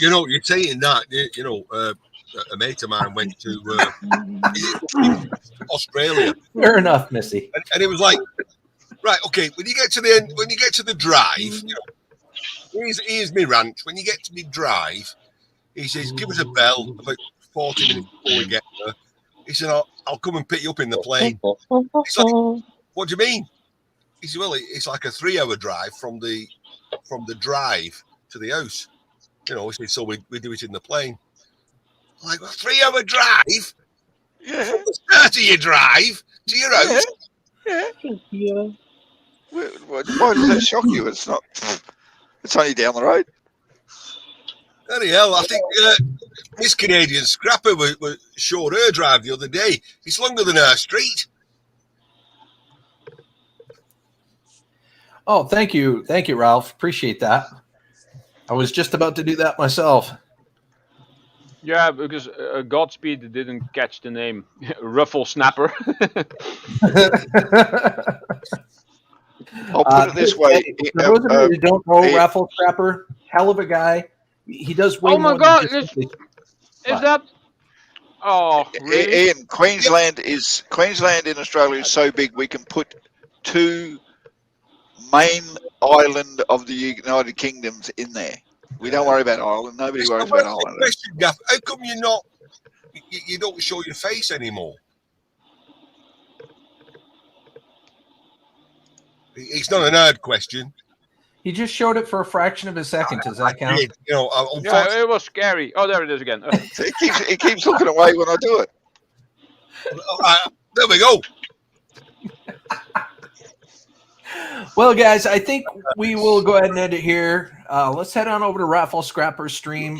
J: you know, you're saying that a mate of mine went to Australia.
A: Fair enough, Missy.
J: And it was like, right, okay, when you get to the drive, you know, here's my ranch. When you get to the drive, he says, give us a bell about 40 minutes before we get there. He said, I'll come and pick you up in the plane. It's like, what do you mean? He said, well, it's like a 3-hour drive from the drive to the house. You know, so we do it in the plane. I'm like, a 3-hour drive?
I: Yeah.
J: From the start of your drive to your house?
I: Yeah. Why does that shock you? It's not. It's only down the road.
J: Bloody hell, I think Miss Canadian Scrapper showed her drive the other day. It's longer than our street.
A: Oh, thank you, Ralph. Appreciate that. I was just about to do that myself.
K: Yeah, because Godspeed didn't catch the name Ruffle Snapper.
I: I'll put it this way.
A: For those of you who don't know Raffle Scrapper, hell of a guy. He does way more.
K: Oh my God! Is that? Oh, really?
I: Ian, Queensland in Australia is so big we can put 2 main island of the United Kingdoms in there. We don't worry about Ireland. Nobody worries about Ireland.
J: Question, Gaff. How come you don't show your face anymore? It's not an hard question.
A: He just showed it for a fraction of a second. Does that count?
J: You know,
K: yeah, it was scary. Oh, there it is again.
I: It keeps looking away when I do it.
J: There we go.
A: Well, guys, I think we will go ahead and end it here. Let's head on over to Raffle Scrapper's stream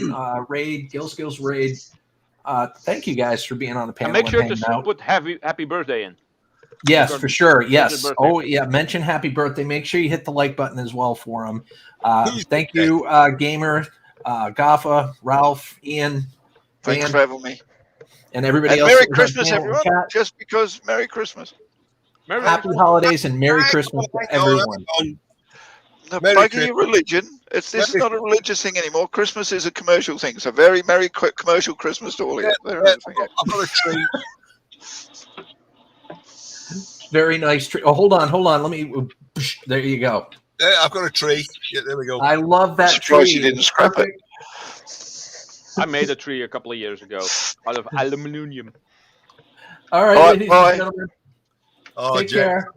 A: raid, Skillz raid. Thank you guys for being on the panel.
K: And make sure to put happy birthday in.
A: Yes, for sure. Yes. Oh, yeah. Mention happy birthday. Make sure you hit the like button as well for him. Thank you, Gamer, Gaffa, Ralph, Ian.
I: Thanks
A: Dan,
I: for having me.
A: And everybody else.
I: Merry Christmas, everyone. Just because Merry Christmas.
A: Happy holidays and Merry Christmas to everyone.
I: No,
J: Merry
I: breaking your religion. This is not a religious thing anymore. Christmas is a commercial thing. So very merry commercial Christmas to all of you.
J: I've got a tree.
A: Very nice tree. Oh, hold on. Let me. There you go.
J: Yeah, I've got a tree. Yeah, there we go.
A: I love that
I: Surprised
A: tree.
I: you didn't scrap it.
K: I made a tree a couple of years ago out of aluminium.
A: All right, ladies and gentlemen.
J: Oh,
A: Take care.